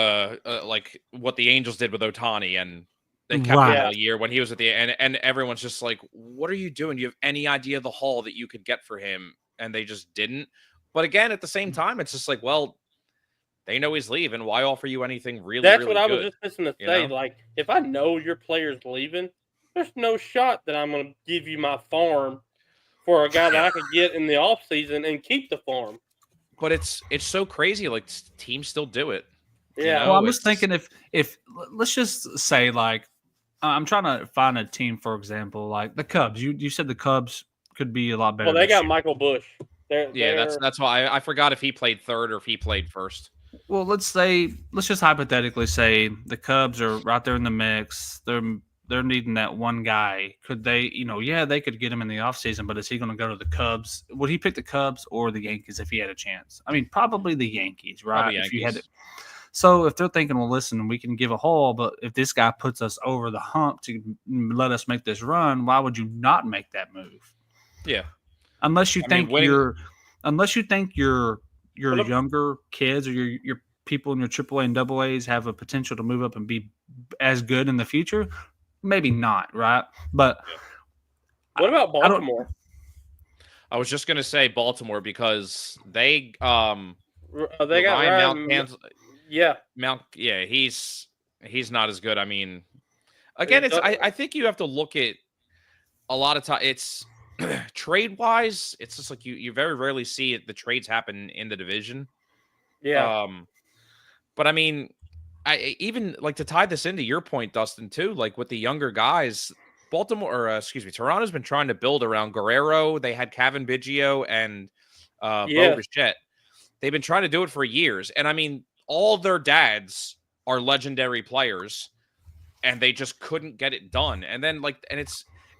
like what the Angels did with Ohtani, and they kept him all year when he was at the and everyone's just like, "What are you doing? Do you have any idea the haul that you could get for him?" And they just didn't. But again, at the same time, it's just like, well, they know he's leaving. Why offer you anything really, That's really what I good? was just listening to you say. know? Like, if I know your player's leaving, there's no shot that I'm going to give you my farm for a guy that I could get in the offseason and keep the farm. But it's so crazy. Like teams still do it. Yeah. Well, I'm just thinking if let's just say like I'm trying to find a team, for example, like the Cubs. You said the Cubs could be a lot better. Well, they this got year. Michael Bush. That's why I forgot if he played third or if he played first. Well, let's just hypothetically say the Cubs are right there in the mix. They're needing that one guy. Could they, they could get him in the offseason, but is he going to go to the Cubs? Would he pick the Cubs or the Yankees if he had a chance? I mean, probably the Yankees, right? Probably If you Yankees. had it. So if they're thinking, well, listen, we can give a haul, but if this guy puts us over the hump to let us make this run, why would you not make that move? Yeah. Unless you think winning- your younger kids or your people in your AAA and AA's have a potential to move up and be as good in the future, maybe not, right? But what about Baltimore? I was just gonna say Baltimore because they got Ryan Mount. Yeah, he's not as good. I mean, again, I think you have to look at a lot of time. It's trade wise, it's just like you very rarely see the trades happen in the division. Yeah. But I mean, I even like to tie this into your point, Dustin, too. Like with the younger guys, Toronto's been trying to build around Guerrero. They had Kevin Biggio and Bo Bichette. They've been trying to do it for years, and I mean, all their dads are legendary players, and they just couldn't get it done. And then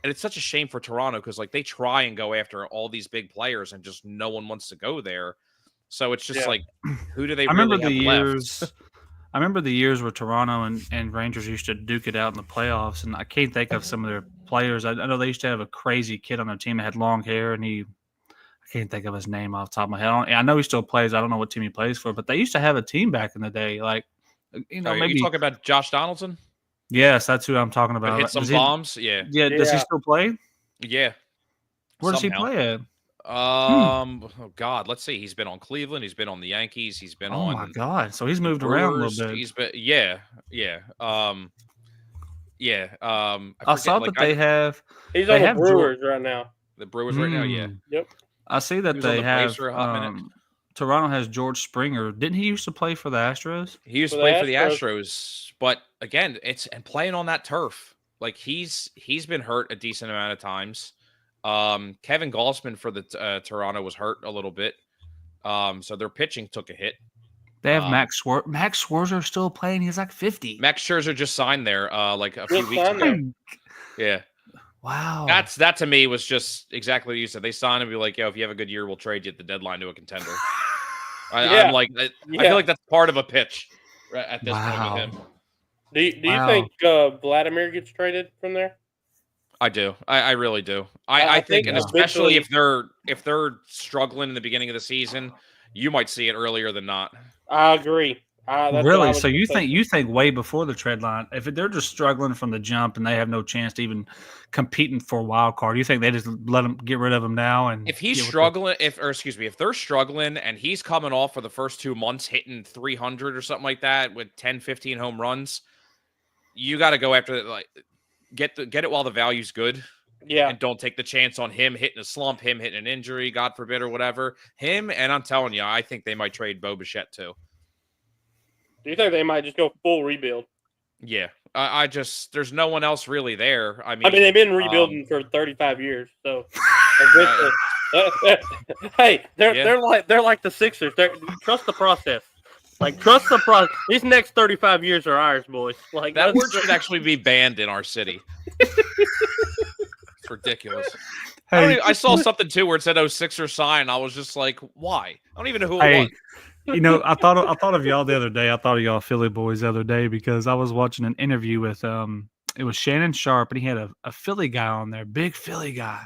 it's such a shame for Toronto because like they try and go after all these big players, and just no one wants to go there. So it's just like, who do they? I remember the years where Toronto and Rangers used to duke it out in the playoffs, and I can't think of some of their players. I know they used to have a crazy kid on their team that had long hair, and I can't think of his name off the top of my head. I know he still plays. I don't know what team he plays for, but they used to have a team back in the day. Like, maybe you talking about Josh Donaldson? Yes, that's who I'm talking about. Hit some bombs. Yeah. Does he still play? Yeah. Where does he play at? Oh God, let's see. He's been on Cleveland. He's been on the Yankees. He's been on. Oh my God! So he's moved around a little bit. He's been, yeah. I saw that they have. He's on the Brewers right now. The Brewers right now, yeah. Yep. I see that they have. Toronto has George Springer. Didn't he used to play for the Astros? He used to play for the Astros, but again, and playing on that turf. Like he's been hurt a decent amount of times. Kevin Gausman for the Toronto was hurt a little bit. So their pitching took a hit. They have Max Scherzer. Max Scherzer still playing. He's like 50. Max Scherzer just signed there like a few weeks ago. Yeah. Wow. That to me was just exactly what you said. They signed him and be like, yo, if you have a good year, we'll trade you at the deadline to a contender. I'm like, I feel like that's part of a pitch at this point with him. Do you think Vladimir gets traded from there? I do. I really do. I think, and especially if they're struggling in the beginning of the season, you might see it earlier than not. I agree. Really? So you think way before the trade line? If they're just struggling from the jump and they have no chance to even competing for a wild card, you think they just let them get rid of him now? And if he's struggling, if they're struggling and he's coming off for the first 2 months hitting 300 or something like that with 10, 15 home runs, you got to go after it. Like get it while the value's good. Yeah. And don't take the chance on him hitting a slump, him hitting an injury, God forbid, or whatever. Him, and I'm telling you, I think they might trade Bo Bichette too. Do you think they might just go full rebuild? Yeah. I just, there's no one else really there. I mean, they've been rebuilding for 35 years, so. Hey, they're like the Sixers. Trust the process. Like, trust the process. These next 35 years are ours, boys. Like that word should actually be banned in our city. It's ridiculous. Hey, I saw something too where it said, "Oh, Sixers sign." I was just like, "Why?" I don't even know who it was. I thought of y'all the other day. I thought of y'all Philly boys the other day because I was watching an interview with it was Shannon Sharp, and he had a Philly guy on there, big Philly guy.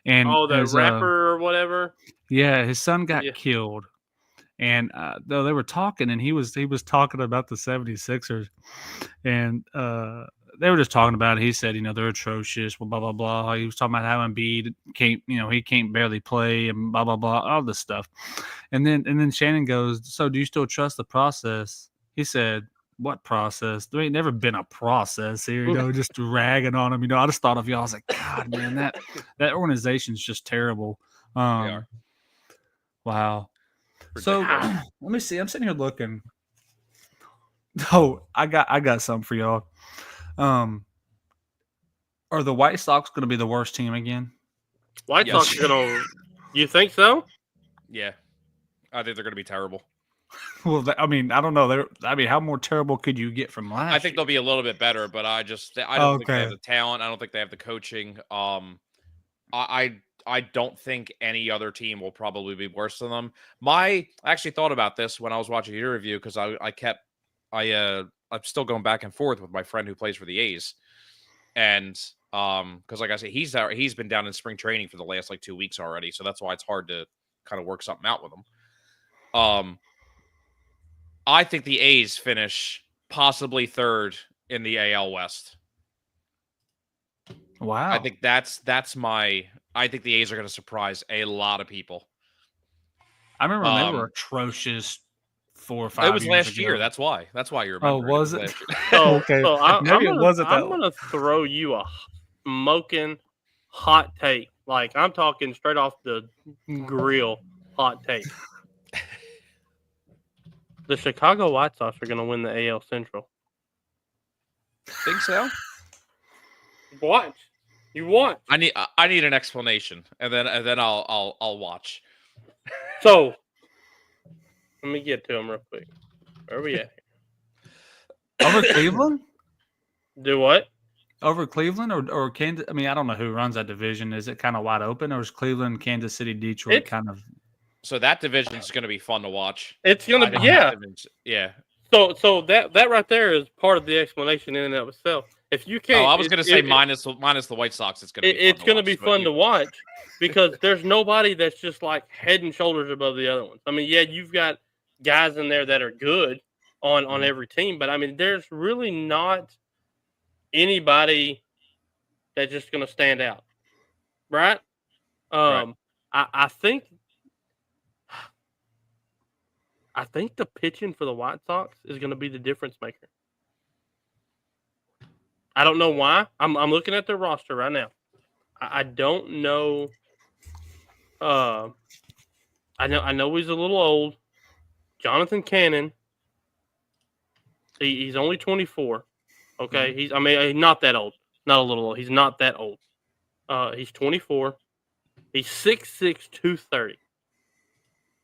And the rapper or whatever. Yeah, his son got killed. And though they were talking, and he was talking about the 76ers, and they were just talking about it. He said, they're atrocious, blah blah blah. He was talking about how Embiid can't, he can't barely play and blah blah blah, all this stuff. And then Shannon goes, "So do you still trust the process?" He said, "What process? There ain't never been a process here." Just ragging on him. I just thought of y'all. I was like, God, man, that organization's just terrible. Wow. So let me see. I'm sitting here looking. Oh, I got something for y'all. Are the White Sox going to be the worst team again? White Sox are going to. You think so? Yeah, I think they're going to be terrible. Well, I don't know. How more terrible could you get from last? I think they'll be a little bit better, but I don't think they have the talent. I don't think they have the coaching. I don't think any other team will probably be worse than them. I actually thought about this when I was watching your review because I'm still going back and forth with my friend who plays for the A's, and because like I said, he's been down in spring training for the last 2 weeks already, so that's why it's hard to kind of work something out with him. I think the A's finish possibly third in the AL West. Wow. I think I think the A's are going to surprise a lot of people. I remember when they were atrocious 4 or 5 years ago. It was last year. That's why you remember. Oh, was it? Okay. So maybe it wasn't that. I'm going to throw you a smoking hot take. I'm talking straight off the grill hot take. The Chicago White Sox are going to win the AL Central. Think so? Watch. You watch. I need an explanation, and then I'll watch. So, let me get to him real quick. Where are we at here? Over Cleveland? Do what? Over Cleveland or Kansas? I don't know who runs that division. Is it kind of wide open, or is Cleveland, Kansas City, Detroit kind of? So that division is going to be fun to watch. It's going to be, yeah. Yeah. So that right there is part of the explanation in and of itself. If you can't, I was going to say minus the White Sox, it's going to be fun to watch because there's nobody that's just head and shoulders above the other ones. You've got guys in there that are good on every team, but there's really not anybody that's just going to stand out, right? Right. I think the pitching for the White Sox is going to be the difference maker. I don't know why. I'm looking at their roster right now. I don't know. I know he's a little old. Jonathan Cannon. He's only 24. Okay, he's not that old. Not a little old. He's not that old. He's 24. He's 6'6", 230.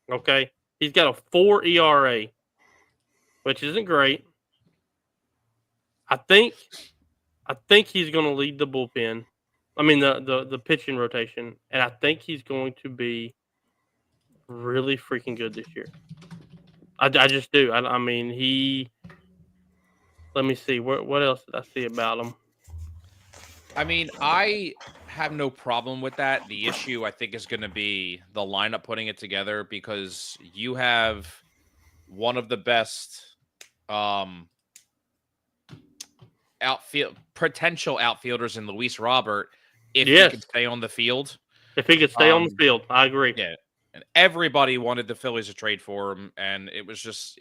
Okay. He's got a 4 ERA, which isn't great. I think he's going to lead the bullpen. The pitching rotation, and I think he's going to be really freaking good this year. I just do. Let me see. What else did I see about him? I have no problem with that. The issue, I think, is going to be the lineup putting it together because you have one of the best potential outfielders in Luis Robert if he could stay on the field. If he could stay on the field, I agree. Yeah. And everybody wanted the Phillies to trade for him, and it was just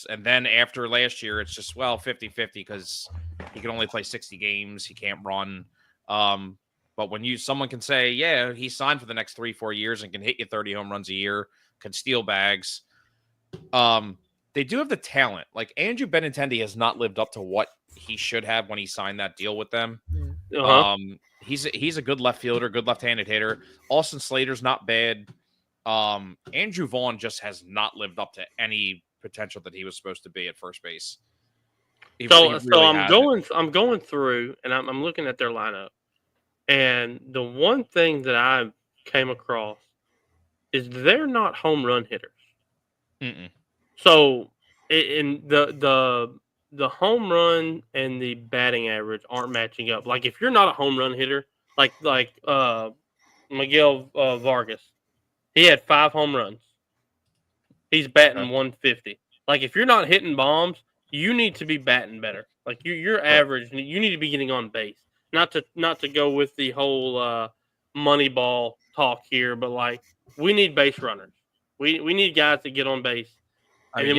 and then after last year, it's just 50-50 because he can only play 60 games, he can't run. But when someone can say, yeah, he signed for the next 3-4 years and can hit you 30 home runs a year, can steal bags. They do have the talent. Andrew Benintendi has not lived up to what he should have when he signed that deal with them. Uh-huh. He's a good left fielder, good left-handed hitter. Austin Slater's not bad. Andrew Vaughn just has not lived up to any potential that he was supposed to be at first base. So I'm going through and I'm looking at their lineup, and the one thing that I came across is they're not home run hitters. Mm-mm. So in the home run and the batting average aren't matching up. If you're not a home run hitter, like Miguel Vargas, he had 5 home runs. He's batting 150. If you're not hitting bombs, you need to be batting better. Like you're average. You need to be getting on base. Not to go with the whole money ball talk here, but like we need base runners. We need guys to get on base, and then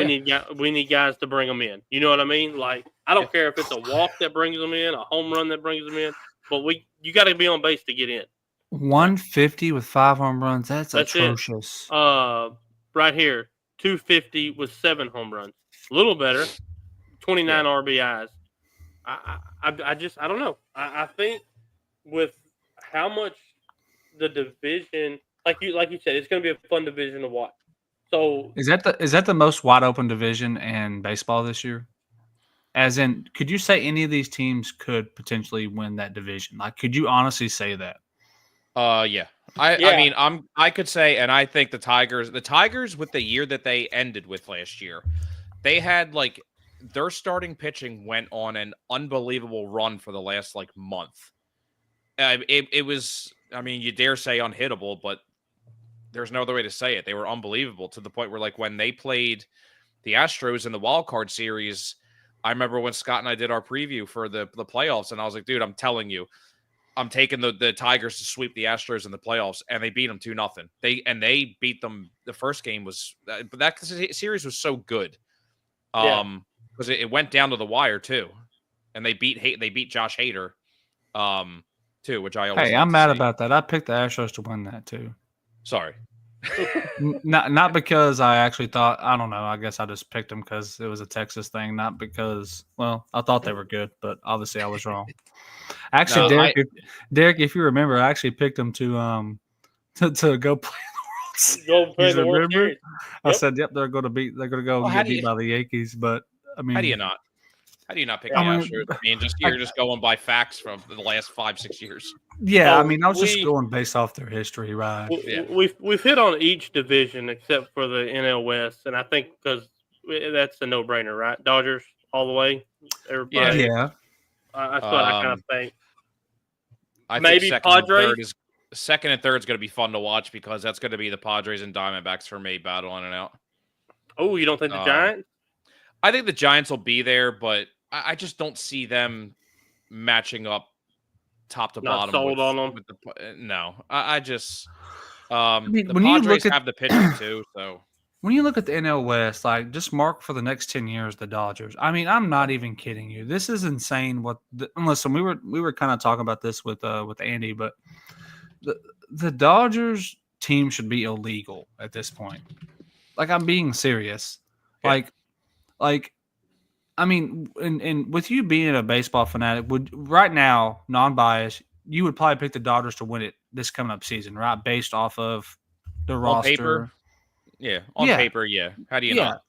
we need guys to bring them in. You know what I mean? Like I don't care if it's a walk that brings them in, a home run that brings them in, but you got to be on base to get in. 150 with 5 home runs. That's atrocious. Right here, 250 with 7 home runs. A little better. 29 RBIs. I don't know. I think with how much the division, like you said, it's going to be a fun division to watch. So is that the most wide open division in baseball this year? As in, could you say any of these teams could potentially win that division? Like, could you honestly say that? Yeah. I mean, I could say, and I think the Tigers with the year that they ended with last year, they had like their starting pitching went on an unbelievable run for the last like month. It was, I mean, you dare say unhittable, but there's no other way to say it. They were unbelievable to the point where like when they played the Astros in the wild card series, I remember when Scott and I did our preview for the playoffs, and I was like, dude, I'm telling you, I'm taking the Tigers to sweep the Astros in the playoffs, and they beat them 2-0. They beat them. The first game was, but that series was so good, because it went down to the wire too, and they beat Josh Hader, too, which I always. Hey, I'm mad about that. I picked the Astros to win that too. Sorry. not because I actually thought, I don't know, I guess I just picked them because it was a Texas thing, not because, well, I thought they were good, but obviously I was wrong. Actually, No, Derek, if you remember, I actually picked them to go play the Go play the World remember? Series. I said, yep, they're going to go get beat by the Yankees, but I mean, How do you not pick the Astros? I mean, you're just going by facts from the last 5-6 years. Yeah, I mean, I was just going based off their history, right? We've hit on each division except for the NL West, and I think because that's a no-brainer, right? Dodgers all the way. Everybody, yeah. That's what I kind of think. I Maybe think Padres. Second and third is going to be fun to watch because that's going to be the Padres and Diamondbacks for me battling it out. Oh, you don't think the Giants? I think the Giants will be there, but I just don't see them matching up top to Not bottom. sold on them. No, I just mean, the when you Padres look at- have the pitching too. So When you look at the NL West, like just mark for the next 10 years the Dodgers. I mean, I'm not even kidding you. This is insane. Listen, we were kind of talking about this with Andy, but the Dodgers team should be illegal at this point. Like, I'm being serious. Yeah. Like, I mean, and with you being a baseball fanatic, would right now, non-biased, you would probably pick the Dodgers to win it this coming up season, right? Based off of the roster. paper, on paper, yeah. How do you not?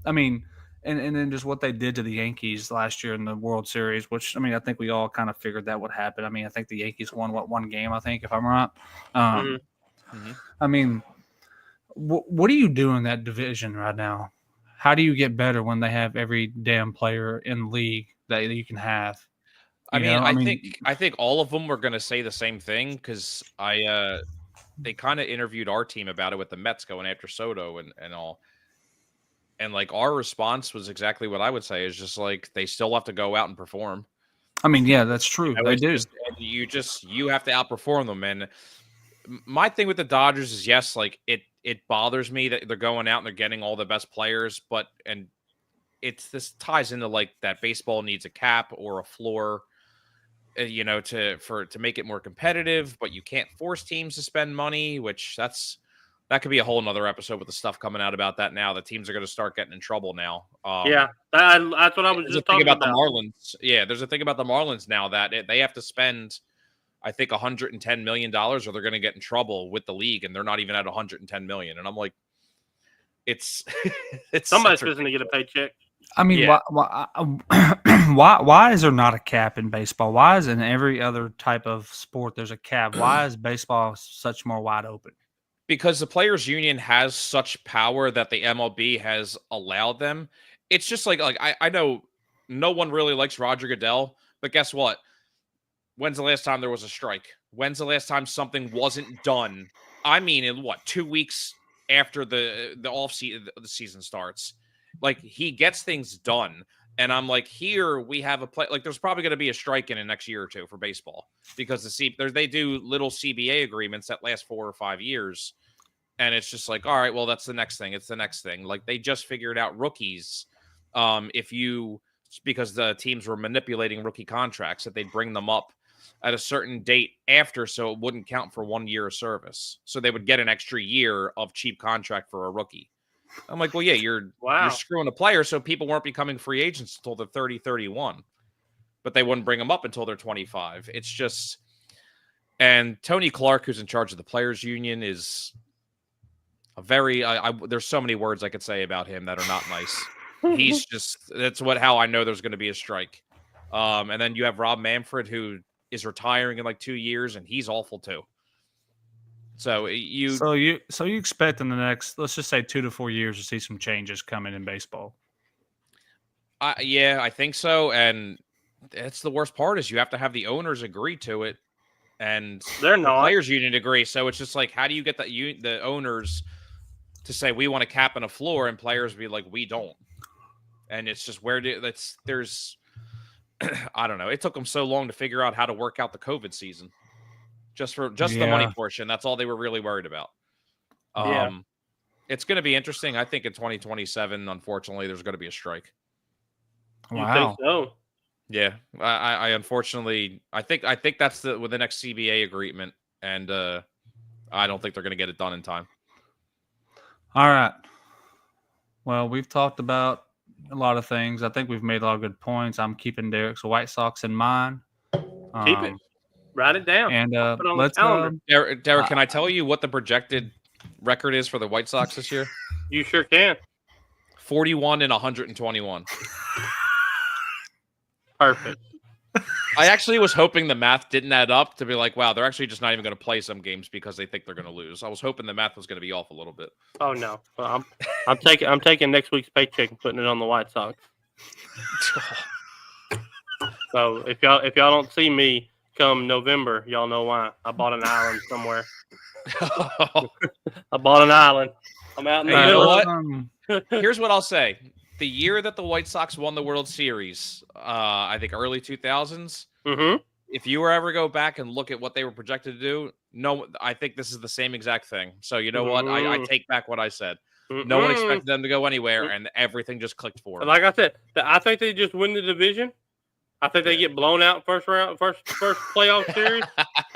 I mean, and then just what they did to the Yankees last year in the World Series, which I mean, I think we all kind of figured that would happen. I mean, I think the Yankees won one game, I think, if I'm right. I mean, what do you do in that division right now? How do you get better when they have every damn player in the league that you can have? I think all of them were going to say the same thing because they kind of interviewed our team about it with the Mets going after Soto and all. And like our response was exactly what I would say is just like they still have to go out and perform. I mean, yeah, that's true. They do. You have to outperform them. And my thing with the Dodgers is yes, like it bothers me that they're going out and they're getting all the best players, but this ties into like that baseball needs a cap or a floor, to make it more competitive, but you can't force teams to spend money, which that could be a whole nother episode with the stuff coming out about that now. The teams are going to start getting in trouble now. That's what I was just talking about. The Marlins. Yeah, there's a thing about the Marlins now that they have to spend, I think, $110 million or they're going to get in trouble with the league, and they're not even at $110 million. And I'm like, it's somebody's supposed to get a paycheck. I mean, why is there not a cap in baseball? Why is in every other type of sport there's a cap? Why is baseball such more wide open? Because the players' union has such power that the MLB has allowed them. It's just like I know no one really likes Roger Goodell, but guess what? When's the last time there was a strike? When's the last time something wasn't done? I mean, in 2 weeks after the season starts, like he gets things done. And I'm like, here we have a play. Like, there's probably going to be a strike in the next year or two for baseball because they do little CBA agreements that last 4 or 5 years. And it's just like, all right, well, that's the next thing. It's the next thing. Like, they just figured out rookies. Because the teams were manipulating rookie contracts, that they'd bring them up at a certain date after, so it wouldn't count for 1 year of service. So they would get an extra year of cheap contract for a rookie. I'm like, well, yeah, you're screwing a player, so people weren't becoming free agents until they're 30, 31. But they wouldn't bring them up until they're 25. It's just, and Tony Clark, who's in charge of the players union, is a very, there's so many words I could say about him that are not nice. He's just, how I know there's going to be a strike. And then you have Rob Manfred, who is retiring in like 2 years, and he's awful too. So you expect in the next, let's just say 2 to 4 years, to see some changes coming in baseball. Yeah, I think so. And that's the worst part is you have to have the owners agree to it, and they're not. The players union agree. So it's just like, how do you get the owners to say we want a cap and a floor, and players be like, we don't? And it's just there's I don't know. It took them so long to figure out how to work out the COVID season. Just the money portion. That's all they were really worried about. It's going to be interesting. I think in 2027, unfortunately, there's going to be a strike. Wow. You think so? Yeah. I unfortunately, I think that's with the next CBA agreement, and I don't think they're going to get it done in time. All right. Well, we've talked about a lot of things. I think we've made a lot of good points. I'm keeping Derek's White Sox in mind. Keep it. Write it down. And let's Derek, can I tell you what the projected record is for the White Sox this year? You sure can. 41 and 121. Perfect. I actually was hoping the math didn't add up to be like, wow, they're actually just not even going to play some games because they think they're going to lose. I was hoping the math was going to be off a little bit. Oh no, well, I'm taking next week's paycheck and putting it on the White Sox. So if y'all don't see me come November, y'all know why. I bought an island somewhere. I bought an island. I'm out in the middle. You know what? Here's what I'll say. The year that the White Sox won the World Series, I think early 2000s, if you were ever go back and look at what they were projected to do, no, I think this is the same exact thing. So you know what? I take back what I said. No one expected them to go anywhere, and everything just clicked for them. Like I said, I think they just win the division. I think they get blown out first playoff series.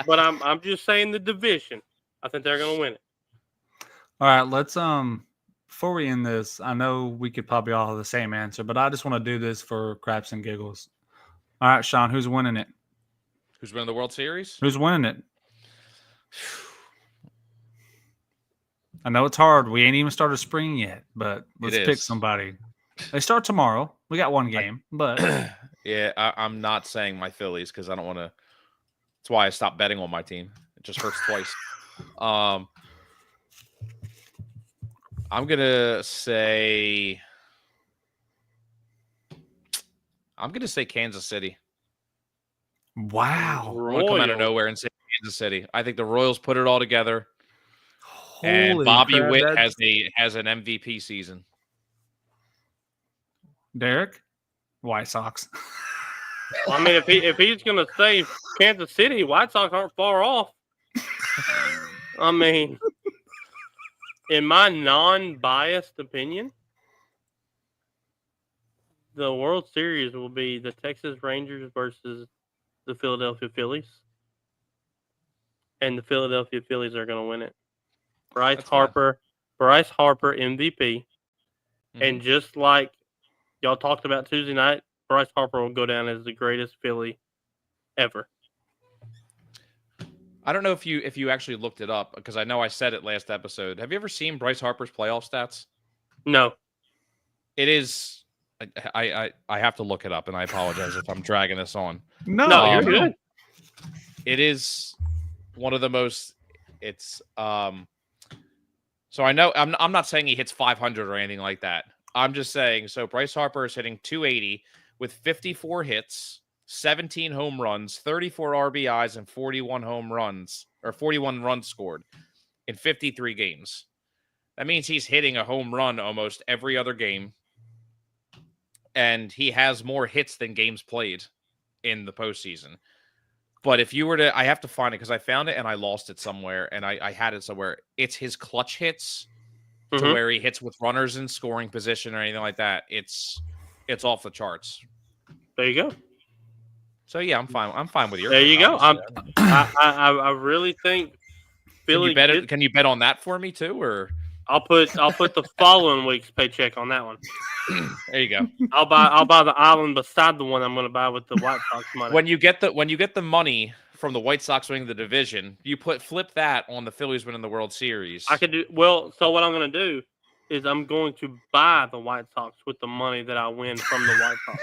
But I'm just saying the division. I think they're going to win it. All right, let's before we end this, I know we could probably all have the same answer, but I just want to do this for craps and giggles. All right, Sean, who's winning it? Who's winning the World Series? Who's winning it? I know it's hard. We ain't even started spring yet, but let's pick somebody. They start tomorrow. We got one game, but yeah, I'm not saying my Phillies because I don't want to. That's why I stopped betting on my team. It just hurts twice. I'm gonna say Kansas City. Wow. I'm gonna come out of nowhere and say Kansas City. I think the Royals put it all together. And Bobby Witt has an MVP season. Derek? White Sox. Well, I mean, if he's gonna say Kansas City, White Sox aren't far off. I mean, in my non-biased opinion, the World Series will be the Texas Rangers versus the Philadelphia Phillies. And the Philadelphia Phillies are going to win it. Bryce Harper MVP. Mm-hmm. And just like y'all talked about Tuesday night, Bryce Harper will go down as the greatest Philly ever. I don't know if you actually looked it up because I know I said it last episode. Have you ever seen Bryce Harper's playoff stats? No. It is. I have to look it up, and I apologize if I'm dragging this on. No, you're good. It is one of the most. It's So I know I'm not saying he hits 500 or anything like that. I'm just saying. So Bryce Harper is hitting 280 with 54 hits. 17 home runs, 34 RBIs, and 41 runs scored in 53 games. That means he's hitting a home run almost every other game. and he has more hits than games played in the postseason. But if you were to, I have to find it because I found it and I lost it somewhere, and I had it somewhere. It's his clutch hits to where he hits with runners in scoring position or anything like that. It's off the charts. There you go. So yeah, I'm fine. I'm fine with your. There you go. Obviously. I really think Philly. Can you bet on that for me too, or I'll put the following week's paycheck on that one. there you go. I'll buy the island beside the one I'm going to buy with the White Sox money. When you get the money from the White Sox winning the division, you flip that on the Phillies winning the World Series. I could do well. So what I'm going to do is I'm going to buy the White Sox with the money that I win from the White Sox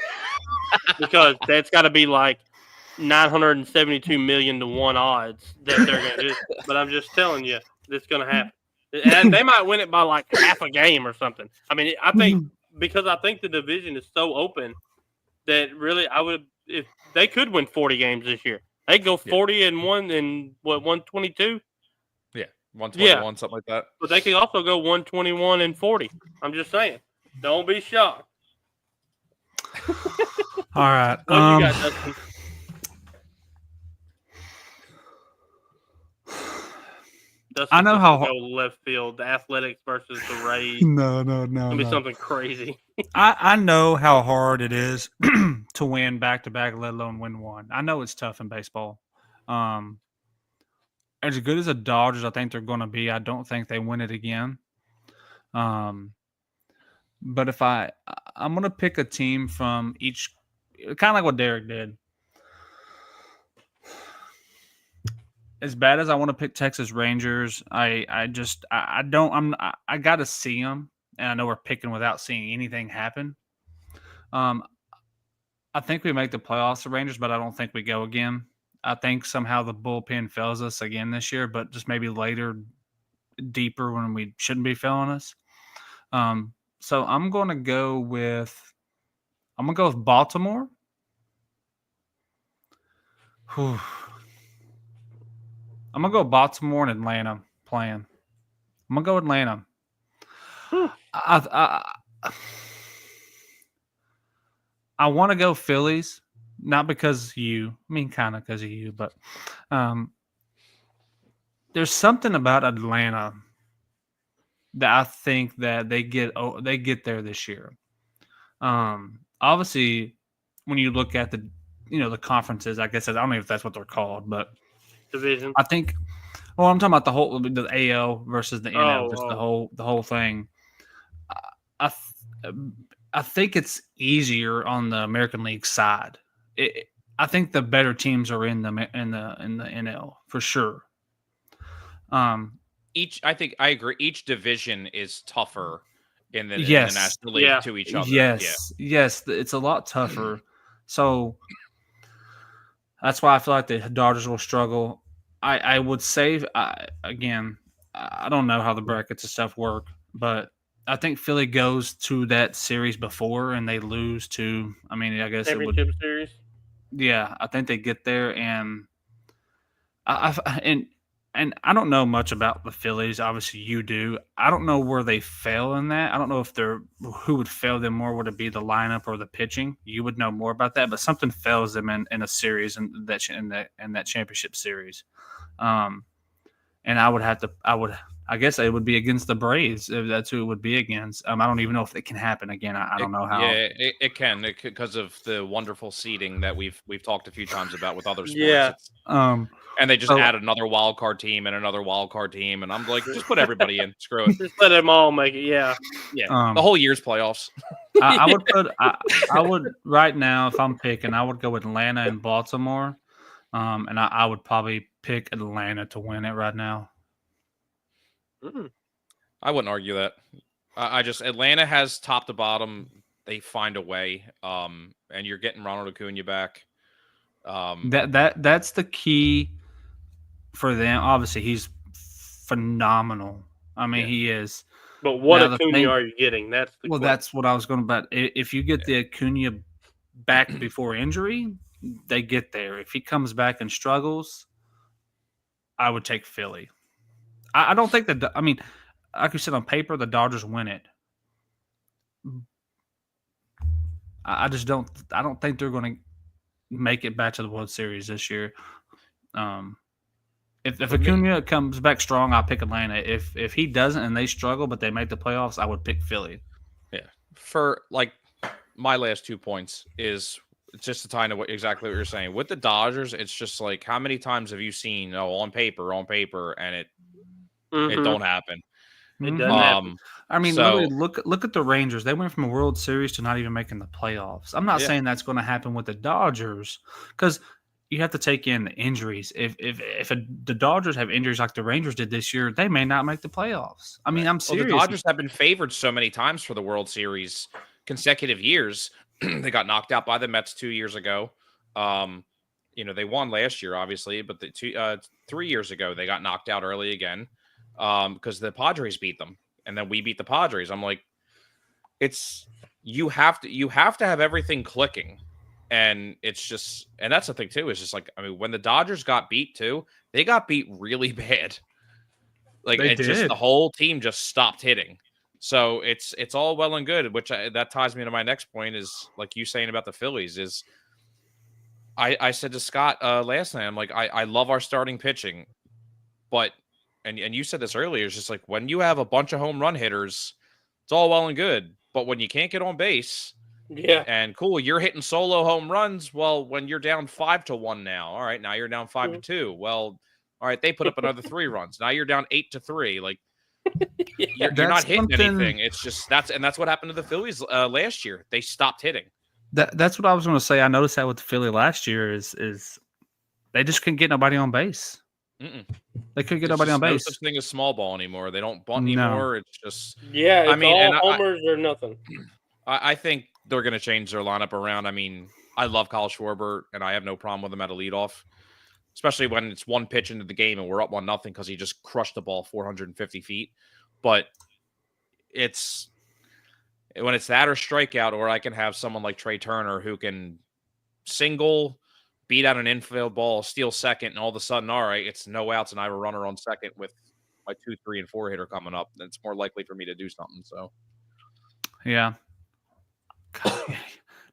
because that's got to be like 972 million to 1 odds that they're going to do. But I'm just telling you, it's going to happen. And they might win it by like half a game or something. I mean, I think because I think the division is so open that really I would if they could win 40 games this year. They go 40 and 1 and 122. Yeah, 121, something like that. But they could also go 121 and 40. I'm just saying. Don't be shocked. All right. What you got, Dustin? I know how go left field, the Athletics versus the Rays. No. It's gonna be something crazy. I know how hard it is to win back-to-back, let alone win one. I know it's tough in baseball. As good as the Dodgers I think they're going to be, I don't think they win it again. But if I'm going to pick a team from each, kind of like what Derek did. As bad as I want to pick Texas Rangers, I got to see them, and I know we're picking without seeing anything happen. I think we make the playoffs, the Rangers, but I don't think we go again. I think somehow the bullpen fails us again this year, but just maybe later, deeper when we shouldn't be failing us. So I'm going to go with Baltimore. Whew. I'm going to go Baltimore and Atlanta playing. I'm going to go Atlanta. I want to go Phillies, not because you. I mean, kind of because of you, but there's something about Atlanta that I think that they get there this year. Obviously, when you look at the conferences, I guess I don't know if that's what they're called, but division. I think. Well, I'm talking about the AL versus the NL, just the whole thing. I think it's easier on the American League side. I think the better teams are in the NL for sure. I think I agree. Each division is tougher in the National League to each other. Yes, it's a lot tougher. So that's why I feel like the Dodgers will struggle. I would say again, I don't know how the brackets and stuff work, but I think Philly goes to that series before and they lose to. I mean, I guess championship series. Yeah, I think they get there, and and I don't know much about the Phillies. Obviously, you do. I don't know where they fail in that. I don't know if who would fail them more. Would it be the lineup or the pitching? You would know more about that. But something fails them in a series in that championship series. And I guess it would be against the Braves if that's who it would be against. I don't even know if it can happen again. I don't know how. Yeah, it can because of the wonderful seeding that we've talked a few times about with other sports. Yeah. And they just add another wild card team and another wild card team, and I'm like, just put everybody in. Screw it. Just let them all make it. Yeah. Yeah. The whole year's playoffs. I would right now if I'm picking, I would go with Atlanta and Baltimore, and I would probably pick Atlanta to win it right now. I wouldn't argue that. Atlanta has top to bottom. They find a way. And you're getting Ronald Acuna back. That's the key for them. Obviously, he's phenomenal. I mean, he is. But what Acuna are you getting? That's the question. That's what I was going to bet. If you get the Acuna back before injury, they get there. If he comes back and struggles, I would take Philly. I don't think that. I mean, like you said, on paper, the Dodgers win it. I just don't. I don't think they're going to make it back to the World Series this year. If Acuna comes back strong, I'll pick Atlanta. If he doesn't and they struggle but they make the playoffs, I would pick Philly. Yeah. For like my last 2 points is just to tie into exactly what you're saying. With the Dodgers, it's just like how many times have you seen on paper, and it don't happen. It doesn't happen. I mean, So- literally, look at the Rangers. They went from a World Series to not even making the playoffs. I'm not Yeah. saying that's going to happen with the Dodgers because you have to take in the injuries. If the Dodgers have injuries like the Rangers did this year, they may not make the playoffs. I mean, I'm Well, serious. the Dodgers have been favored so many times for the World Series consecutive years. They got knocked out by the Mets 2 years ago. They won last year, obviously, but 3 years ago they got knocked out early again because the Padres beat them, and then we beat the Padres. I'm like, you have to have everything clicking, and it's just, and that's the thing too. Is just like, I mean, when the Dodgers got beat too, they got beat really bad. Like They it's just did. the whole team just stopped hitting. So it's all well and good, which that ties me to my next point is like you saying about the Phillies is I said to Scott last night, I'm like, I love our starting pitching, but and you said this earlier, it's just like when you have a bunch of home run hitters, it's all well and good, but when you can't get on base, Yeah. and cool, you're hitting solo home runs. Well, when you're down 5-1 now, all right, now you're down 5-2. Well, all right, they put up another 3 runs. Now you're down 8-3. Like you're not That's hitting something- anything. It's just that's what happened to the Phillies last year. They stopped hitting. That's what I was going to say. I noticed that with the Philly last year is they just couldn't get nobody on base. Mm-mm. They couldn't get There's nobody just on no base. such thing as small ball anymore. They don't bunt No. anymore. It's just Yeah, it's all I homers or nothing. I think they're going to change their lineup around. I mean, I love Kyle Schwarber, and I have no problem with him at a leadoff, especially when it's one pitch into the game and we're up 1-0 because he just crushed the ball 450 feet. But it's when it's that or strikeout, or I can have someone like Trey Turner who can single, beat out an infield ball, steal second, and all of a sudden, all right, it's no outs, and I have a runner on second with my 2, 3, and 4 hitter coming up. Then it's more likely for me to do something. So, Yeah.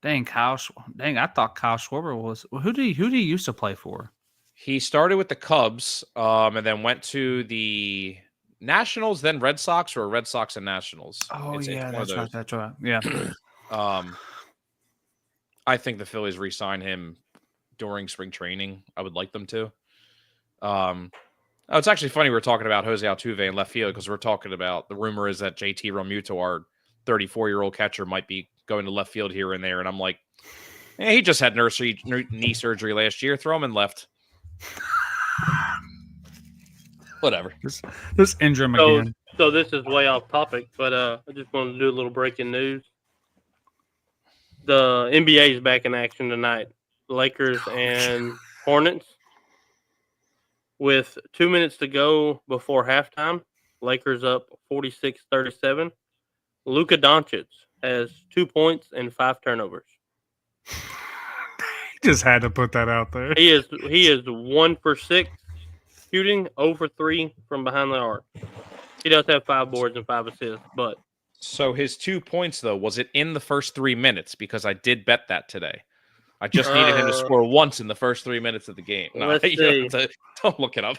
Dang, I thought Kyle Schwarber was. Who did he used to play for? he started with the Cubs, and then went to the Nationals, then Red Sox, or Red Sox and Nationals. Oh, It's yeah, one of that's right. those. That's right. Yeah. I think the Phillies re-sign him during spring training. I would like them to. It's actually funny we're talking about Jose Altuve in left field because we're talking about the rumor is that JT Realmuto, our 34-year-old catcher, might be going to left field here and there, and I'm like, he just had knee surgery last year. Throw him in left. Whatever. Just injure him again. So this is way off topic, but I just wanted to do a little breaking news. The NBA is back in action tonight. Lakers and Hornets. With 2 minutes to go before halftime, Lakers up 46-37. Luka Doncic has 2 points and 5 turnovers. Just had to put that out there. He is 1 for 6 shooting, 0 for 3 from behind the arc. He does have 5 boards and 5 assists, but So his 2 points, though, was it in the first 3 minutes? Because I did bet that today. I just needed him to score once in the first 3 minutes of the game. No, let's see. Don't look it up.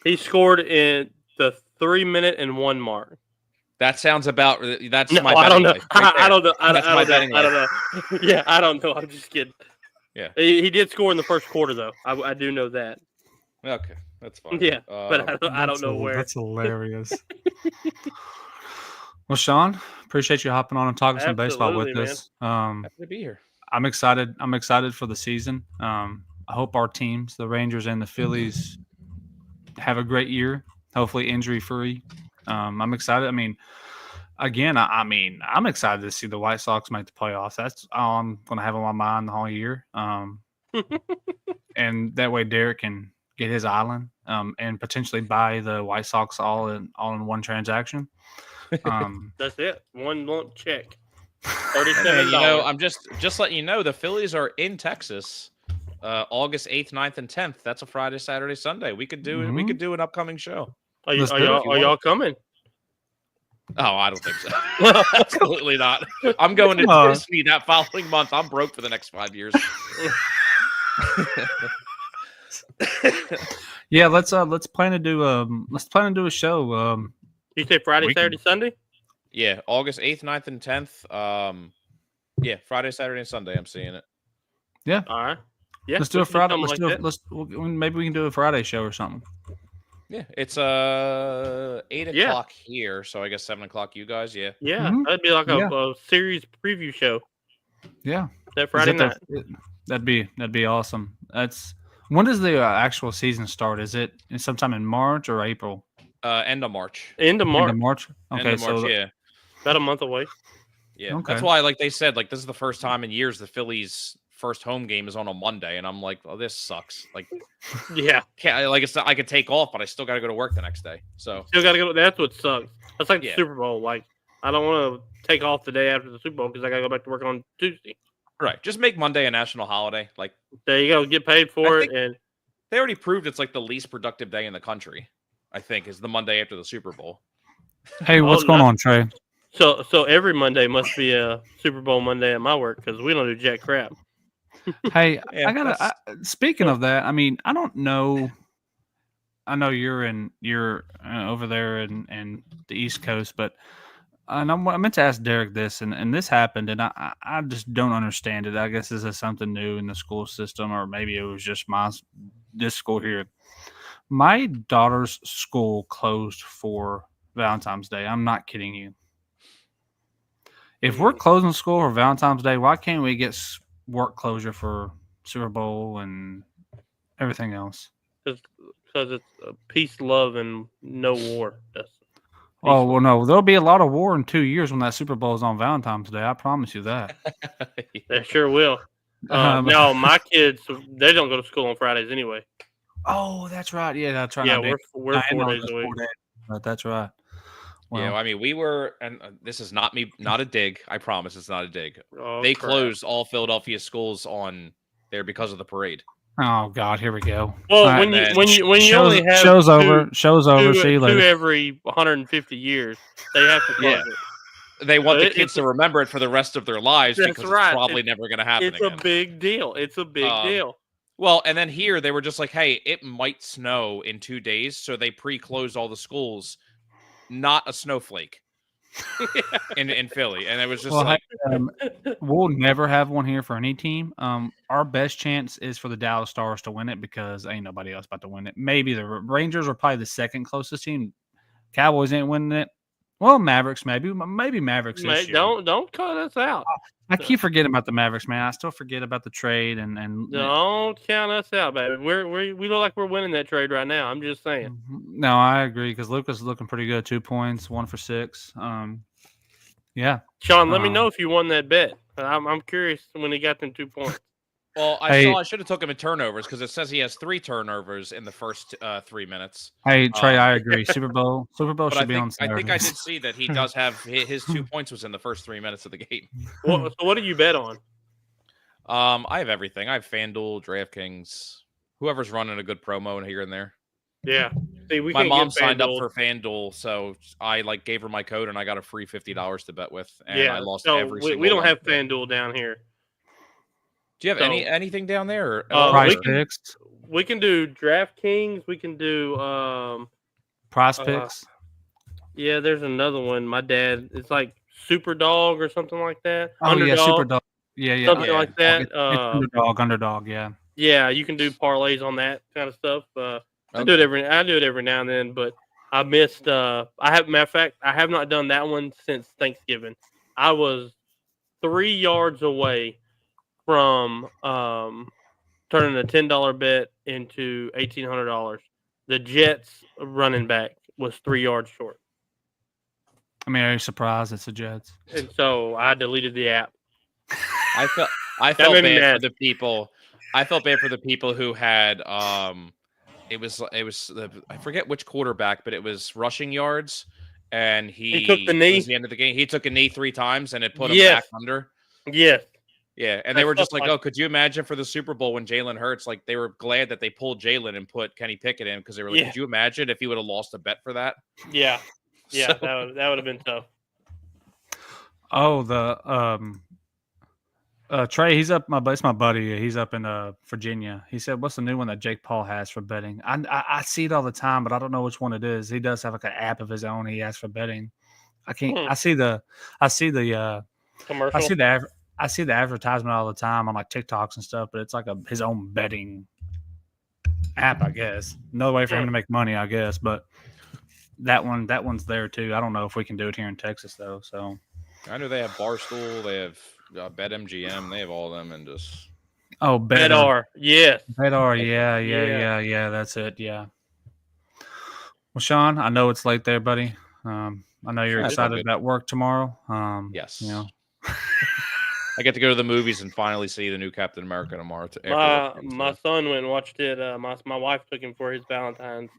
He scored in the 3 minute and 1 mark. That sounds about. That's No, my. I don't know. betting life right I don't there. know. I That's don't my know. betting I don't life. know. Yeah, I don't know. I'm just kidding. Yeah. He did score in the first quarter, though. I do know that. Okay, that's fine. Yeah, but I don't know where. That's hilarious. Well, Sean, appreciate you hopping on and talking some baseball with Absolutely, us. Happy to be here. I'm excited. I'm excited for the season. I hope our teams, the Rangers and the Phillies, have a great year. Hopefully, injury free. I'm excited. I mean, again, I'm excited to see the White Sox make the playoffs. That's all I'm going to have on my mind the whole year. And that way, Derek can get his island and potentially buy the White Sox all in one transaction. That's it. One lump check. And, $37. I'm just letting you know the Phillies are in Texas, August 8th, 9th, and 10th. That's a Friday, Saturday, Sunday. We could do an upcoming show. Are Let's do it if you y'all coming? Oh, I don't think so. Absolutely not. I'm going to Disney that following month. I'm broke for the next 5 years. Yeah, let's plan to do a show. You say Friday, Weekend. Saturday, Sunday? Yeah, August 8th, 9th, and 10th. Yeah, Friday, Saturday, and Sunday. I'm seeing it. Yeah. All right. Yeah. Let's do a Friday. Let's do. that. Maybe we can do a Friday show or something. Yeah, it's 8 Yeah. o'clock here, so I guess 7 o'clock you guys. Yeah. Yeah, Mhm. that'd be like Yeah. a series preview show. Yeah. That Friday Is night. that'd be awesome. When does the actual season start? Is it sometime in March or April? End of March. End of March. End of March. Okay, End of March, so yeah. About a month away. Yeah. Okay. That's why, like they said, like this is the first time in years the Phillies' first home game is on a Monday, and I'm like, oh, this sucks. Like, Yeah. it's not, I could take off, but I still got to go to work the next day. So Still got to go. That's what sucks. That's like the Yeah. Super Bowl. Like, I don't want to take off the day after the Super Bowl because I got to go back to work on Tuesday. right, just make Monday a national holiday. Like There you go. Get paid for I it. think- And they already proved it's like the least productive day in the country. I think is the Monday after the Super Bowl. hey, what's going on, Trey? so every Monday must be a Super Bowl Monday at my work because we don't do jack crap. Hey, Yeah, I gotta. Speaking of that, I mean, I don't know. I know you're over there in the East Coast, but I meant to ask Derek this, and this happened, and I just don't understand it. I guess this is something new in the school system, or maybe it was just this school here. My daughter's school closed for Valentine's Day. I'm not kidding you. If we're closing school for Valentine's Day, why can't we get work closure for Super Bowl and everything else? Because it's peace, love, and no war. That's Oh, well, no. There'll be a lot of war in 2 years when that Super Bowl is on Valentine's Day. I promise you that. They sure will. Um, No, my kids, they don't go to school on Fridays anyway. Oh, that's right. Yeah, that's right. Yeah, I we're know 4 days it's a week. 4 days, but that's right. Well, Yeah, I mean, we were, and this is not a dig. I promise it's not a dig. Oh, They crap. closed all Philadelphia schools on there because of the parade. oh God, here we go. Well, All right, when you show's, only have show's two, over. Show's over. two, See you two later. every 150 years, they have to close Yeah. it. They want So the kids to remember it for the rest of their lives That's because right. it's probably never going to happen It's again. a big deal. It's a big deal. Well, and then here they were just like, hey, it might snow in 2 days. So they pre-closed all the schools, not a snowflake in Philly. And it was just Well, like, we'll never have one here for any team. Our best chance is for the Dallas Stars to win it because ain't nobody else about to win it. Maybe the Rangers are probably the second closest team. Cowboys ain't winning it. Well, Mavericks maybe Mavericks this Mate, year. don't cut us out. I keep forgetting about the Mavericks, man. I still forget about the trade and Don't count us out, baby. We look like we're winning that trade right now. I'm just saying. No, I agree because Luka's looking pretty good. 2 points, 1 for 6. Yeah. Sean, let me know if you won that bet. I'm curious when he got them 2 points. well, Hey. I should have took him in turnovers because it says he has 3 turnovers in the first 3 minutes. Hey Trey, I agree. Super Bowl But should I be on think I Saturdays. did see that he does have his 2 points was in the first 3 minutes of the game. So what do you bet on? I have everything. I have FanDuel, DraftKings, whoever's running a good promo here and there. Yeah. See, we My can't mom get signed up FanDuel. for FanDuel, so I gave her my code and I got a free $50 to bet with, and Yeah, I lost so every single we don't one. have FanDuel down here. Do you have so- anything down there? Price we can- Picks. We can do DraftKings. We can do Price Picks. yeah. There's another one. My dad. It's like Super Dog or something like that. Oh Underdog, yeah, Super Dog. Yeah. something Yeah. like that. It's underdog. Yeah. Yeah, you can do parlays on that kind of stuff. I do it every now and then, but I missed. Matter of fact, I have not done that one since Thanksgiving. I was 3 yards away from turning a $10 bet into $1,800. The Jets running back was 3 yards short, I mean, are you surprised it's the Jets? and so I deleted the app. I felt made me bad mad. for the people. I felt bad for the people who had it was I forget which quarterback, but it was rushing yards, and he took the knee? It was the end of the game. He took a knee 3 times, and it put him Yes. back under. Yes, Yeah, and they That were just stuff like, like- "Oh, could you imagine for the Super Bowl when Jalen Hurts?" Like they were glad that they pulled Jalen and put Kenny Pickett in because they were like, Yeah. "Could you imagine if he would have lost a bet for that?" yeah. Yeah, So, that would have been tough. Oh, Trey, he's up. It's my buddy. He's up in Virginia. He said, "What's the new one that Jake Paul has for betting?" I see it all the time, but I don't know which one it is. He does have like an app of his own. He has for betting. I can't. Hmm. I see the. I see the. Commercial. I see the advertisement all the time on like TikToks and stuff. But it's like his own betting app, I guess. Another way for him to make money, I guess. But that one's there too. I don't know if we can do it here in Texas though. So I know they have Barstool, they have BetMGM, they have all of them, and just BetR, yes. BetR, yeah. That's it. Yeah. Well, Sean, I know it's late there, buddy. I know you're That's all excited good. about work tomorrow. Yes. You know, I get to go to the movies and finally see the new Captain America tomorrow. My son went and watched it. My wife took him for his Valentine's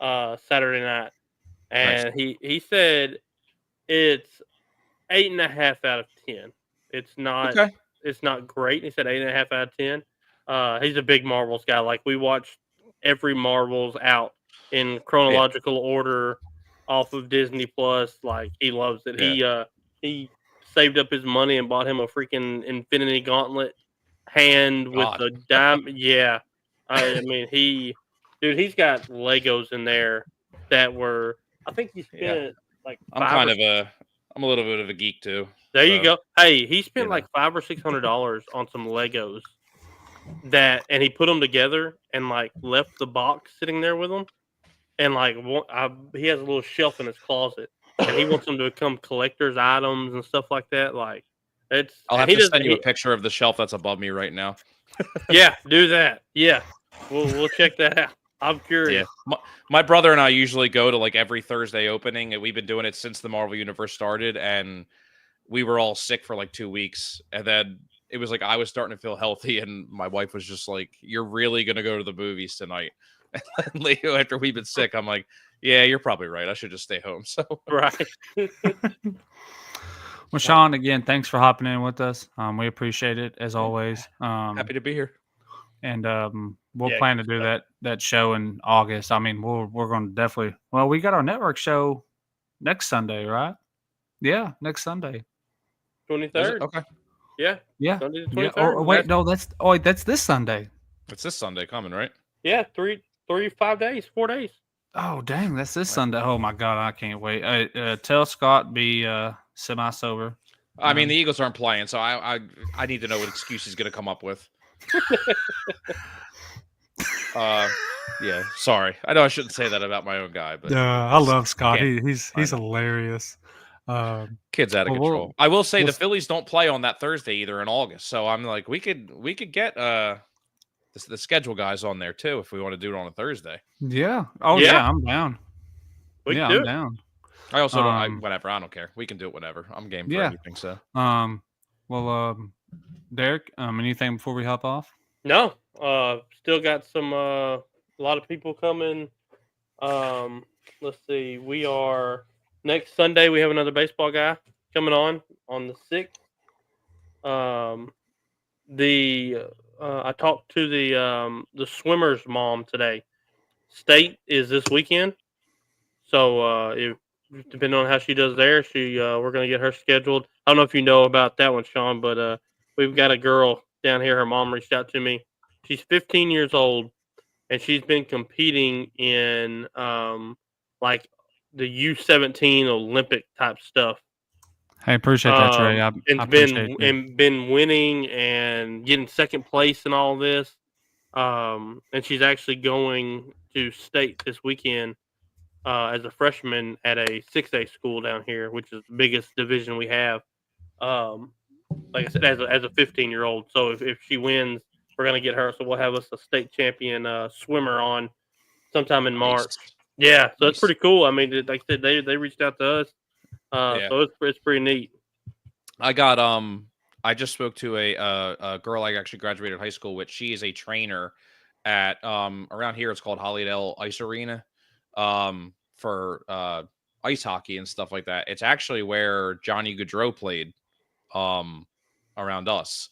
Saturday night, and he said it's 8.5 out of 10. It's not Okay. it's not great. He said 8.5 out of 10. He's a big Marvels guy. Like we watched every Marvels out in chronological order off of Disney Plus. Like he loves it. He saved up his money and bought him a freaking Infinity Gauntlet hand with a diamond. Yeah, I mean he's got Legos in there that were. I think he spent like. I'm a little bit of a geek too. There you go. Hey, he spent like $500 or $600 on some Legos and he put them together and like left the box sitting there with him. And like he has a little shelf in his closet, and he wants them to become collector's items and stuff like that. Like I'll have to send you a picture of the shelf that's above me right now. Yeah, do that. Yeah, we'll check that out. I'm curious. Yeah. My brother and I usually go to like every Thursday opening, and we've been doing it since the Marvel Universe started. And we were all sick for like 2 weeks, and then it was like I was starting to feel healthy, and my wife was just like, "You're really gonna go to the movies tonight?" And Leo, after we've been sick, I'm like, "Yeah, you're probably right. I should just stay home." So right. Well, Sean, again, thanks for hopping in with us. We appreciate it as always. Happy to be here. And we'll plan to do that show in August. I mean, we're going to definitely. Well, we got our network show next Sunday, right? Yeah, next Sunday. 23rd. Okay. Yeah. Yeah. Sunday the 23rd. Yeah. Oh, wait, no, that's this Sunday. It's this Sunday coming, right? Yeah, 4 days. Oh, dang, that's this Sunday. Oh my God, I can't wait. Tell Scott be semi-sober. I mean, the Eagles aren't playing, so I need to know what excuse he's going to come up with. Yeah, sorry. I know I shouldn't say that about my own guy, but I love Scott. He's hilarious. Kid's out of control. I will say the Phillies don't play on that Thursday either in August, so I'm like, we could get the schedule guys on there too if we want to do it on a Thursday. Yeah. Oh yeah, I'm down. I'm down. I also don't. Whatever. I don't care. We can do it whenever. I'm game for everything. So. Well, Derek, anything before we hop off? No. Still got some a lot of people coming. Let's see. We are next Sunday. We have another baseball guy coming on the 6th. I talked to the swimmer's mom today. State is this weekend, so if depending on how she does there, we're gonna get her scheduled. I don't know if you know about that one, Sean, but we've got a girl down here. Her mom reached out to me. She's 15 years old, and she's been competing in like the U17 Olympic type stuff. I appreciate that, Trey. And been winning and getting second place in all this. And she's actually going to state this weekend as a freshman at a 6A school down here, which is the biggest division we have. Like I said, as a 15-year-old. So if she wins, we're gonna get her. So we'll have us a state champion swimmer on sometime in March. Nice. Yeah, so it's pretty cool. I mean, like I said, they reached out to us. So it's pretty neat. I got I just spoke to a girl I actually graduated high school with. She is a trainer at around here. It's called Hollydale Ice Arena for ice hockey and stuff like that. It's actually where Johnny Gaudreau played around us.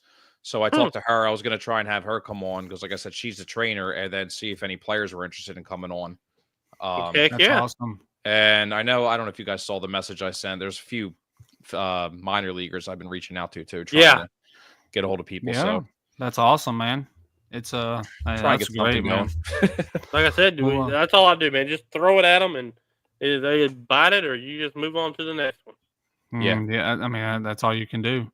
So I talked to her. I was going to try and have her come on because, like I said, she's the trainer, and then see if any players were interested in coming on. That's awesome. And I don't know if you guys saw the message I sent. There's a few minor leaguers I've been reaching out to trying to get a hold of people. Yeah, So that's awesome, man. It's try and that's get great, something man. going. Like I said, Well, that's all I do, man. Just throw it at them, and either they bite it or you just move on to the next one. Yeah. Yeah. I mean, that's all you can do.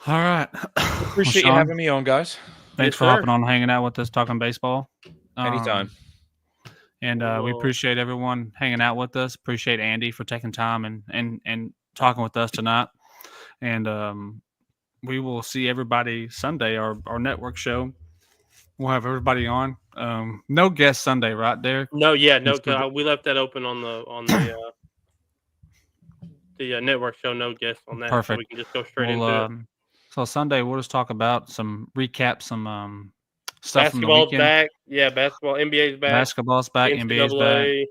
All right. Appreciate you Sean, having me on, guys. thanks Yes, for sir. hopping on, hanging out with us, talking baseball. Anytime. And we Well- appreciate everyone hanging out with us. Appreciate Andy for taking time and talking with us tonight. And we will see everybody Sunday, our network show. We'll have everybody on. No guest Sunday, right, Derek? No, yeah, no. It's good. 'Cause we left that open on the network show. No guests on that, so Perfect. we can just go straight into it. So Sunday we'll just talk about some stuff from the Basketball's weekend. back. Yeah, basketball. NBA's back. Basketball's back. NBA's back. NCAA.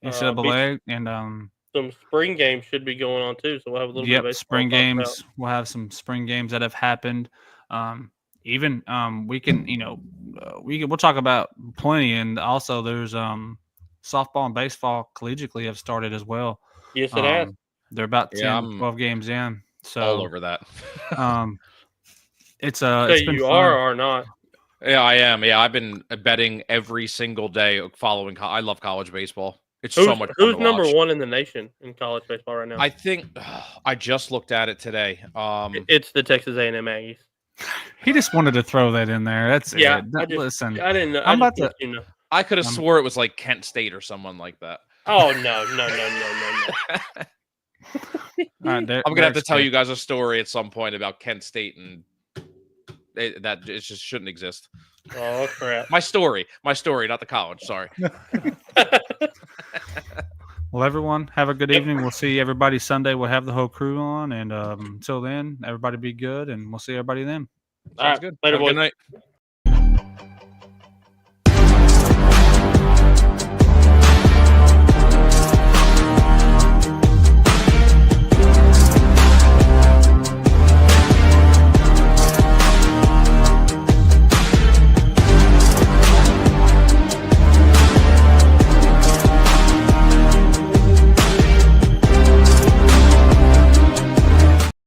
NCAA and Some spring games should be going on too, so we'll have a little bit of baseball spring to talk about. games. We'll have some spring games that have happened. We can we'll talk about plenty, and also there's softball and baseball collegiately have started as well. Yes, it has. They're about 10, I'm 12 games in. So all over that. it's So it's been you fun. are or not? Yeah, I am. Yeah, I've been betting every single day following. I love college baseball. It's Who's, so much fun who's to number watch. one in the nation in college baseball right now? I think I just looked at it today. It's the Texas A&M Aggies. He just wanted to throw that in there. That's Yeah, it. Listen, I didn't know. I'm I about just to. want you to know. I could have swore it was like Kent State or someone like that. Oh no. All right, I'm gonna have to tell you guys a story at some point about Kent State, and that it just shouldn't exist. Oh crap! My story, not the college. Sorry. Well, everyone, have a good evening. We'll see everybody Sunday. We'll have the whole crew on, and until then, everybody be good, and we'll see everybody then. All right, Sounds good. later, Have a good boys. night.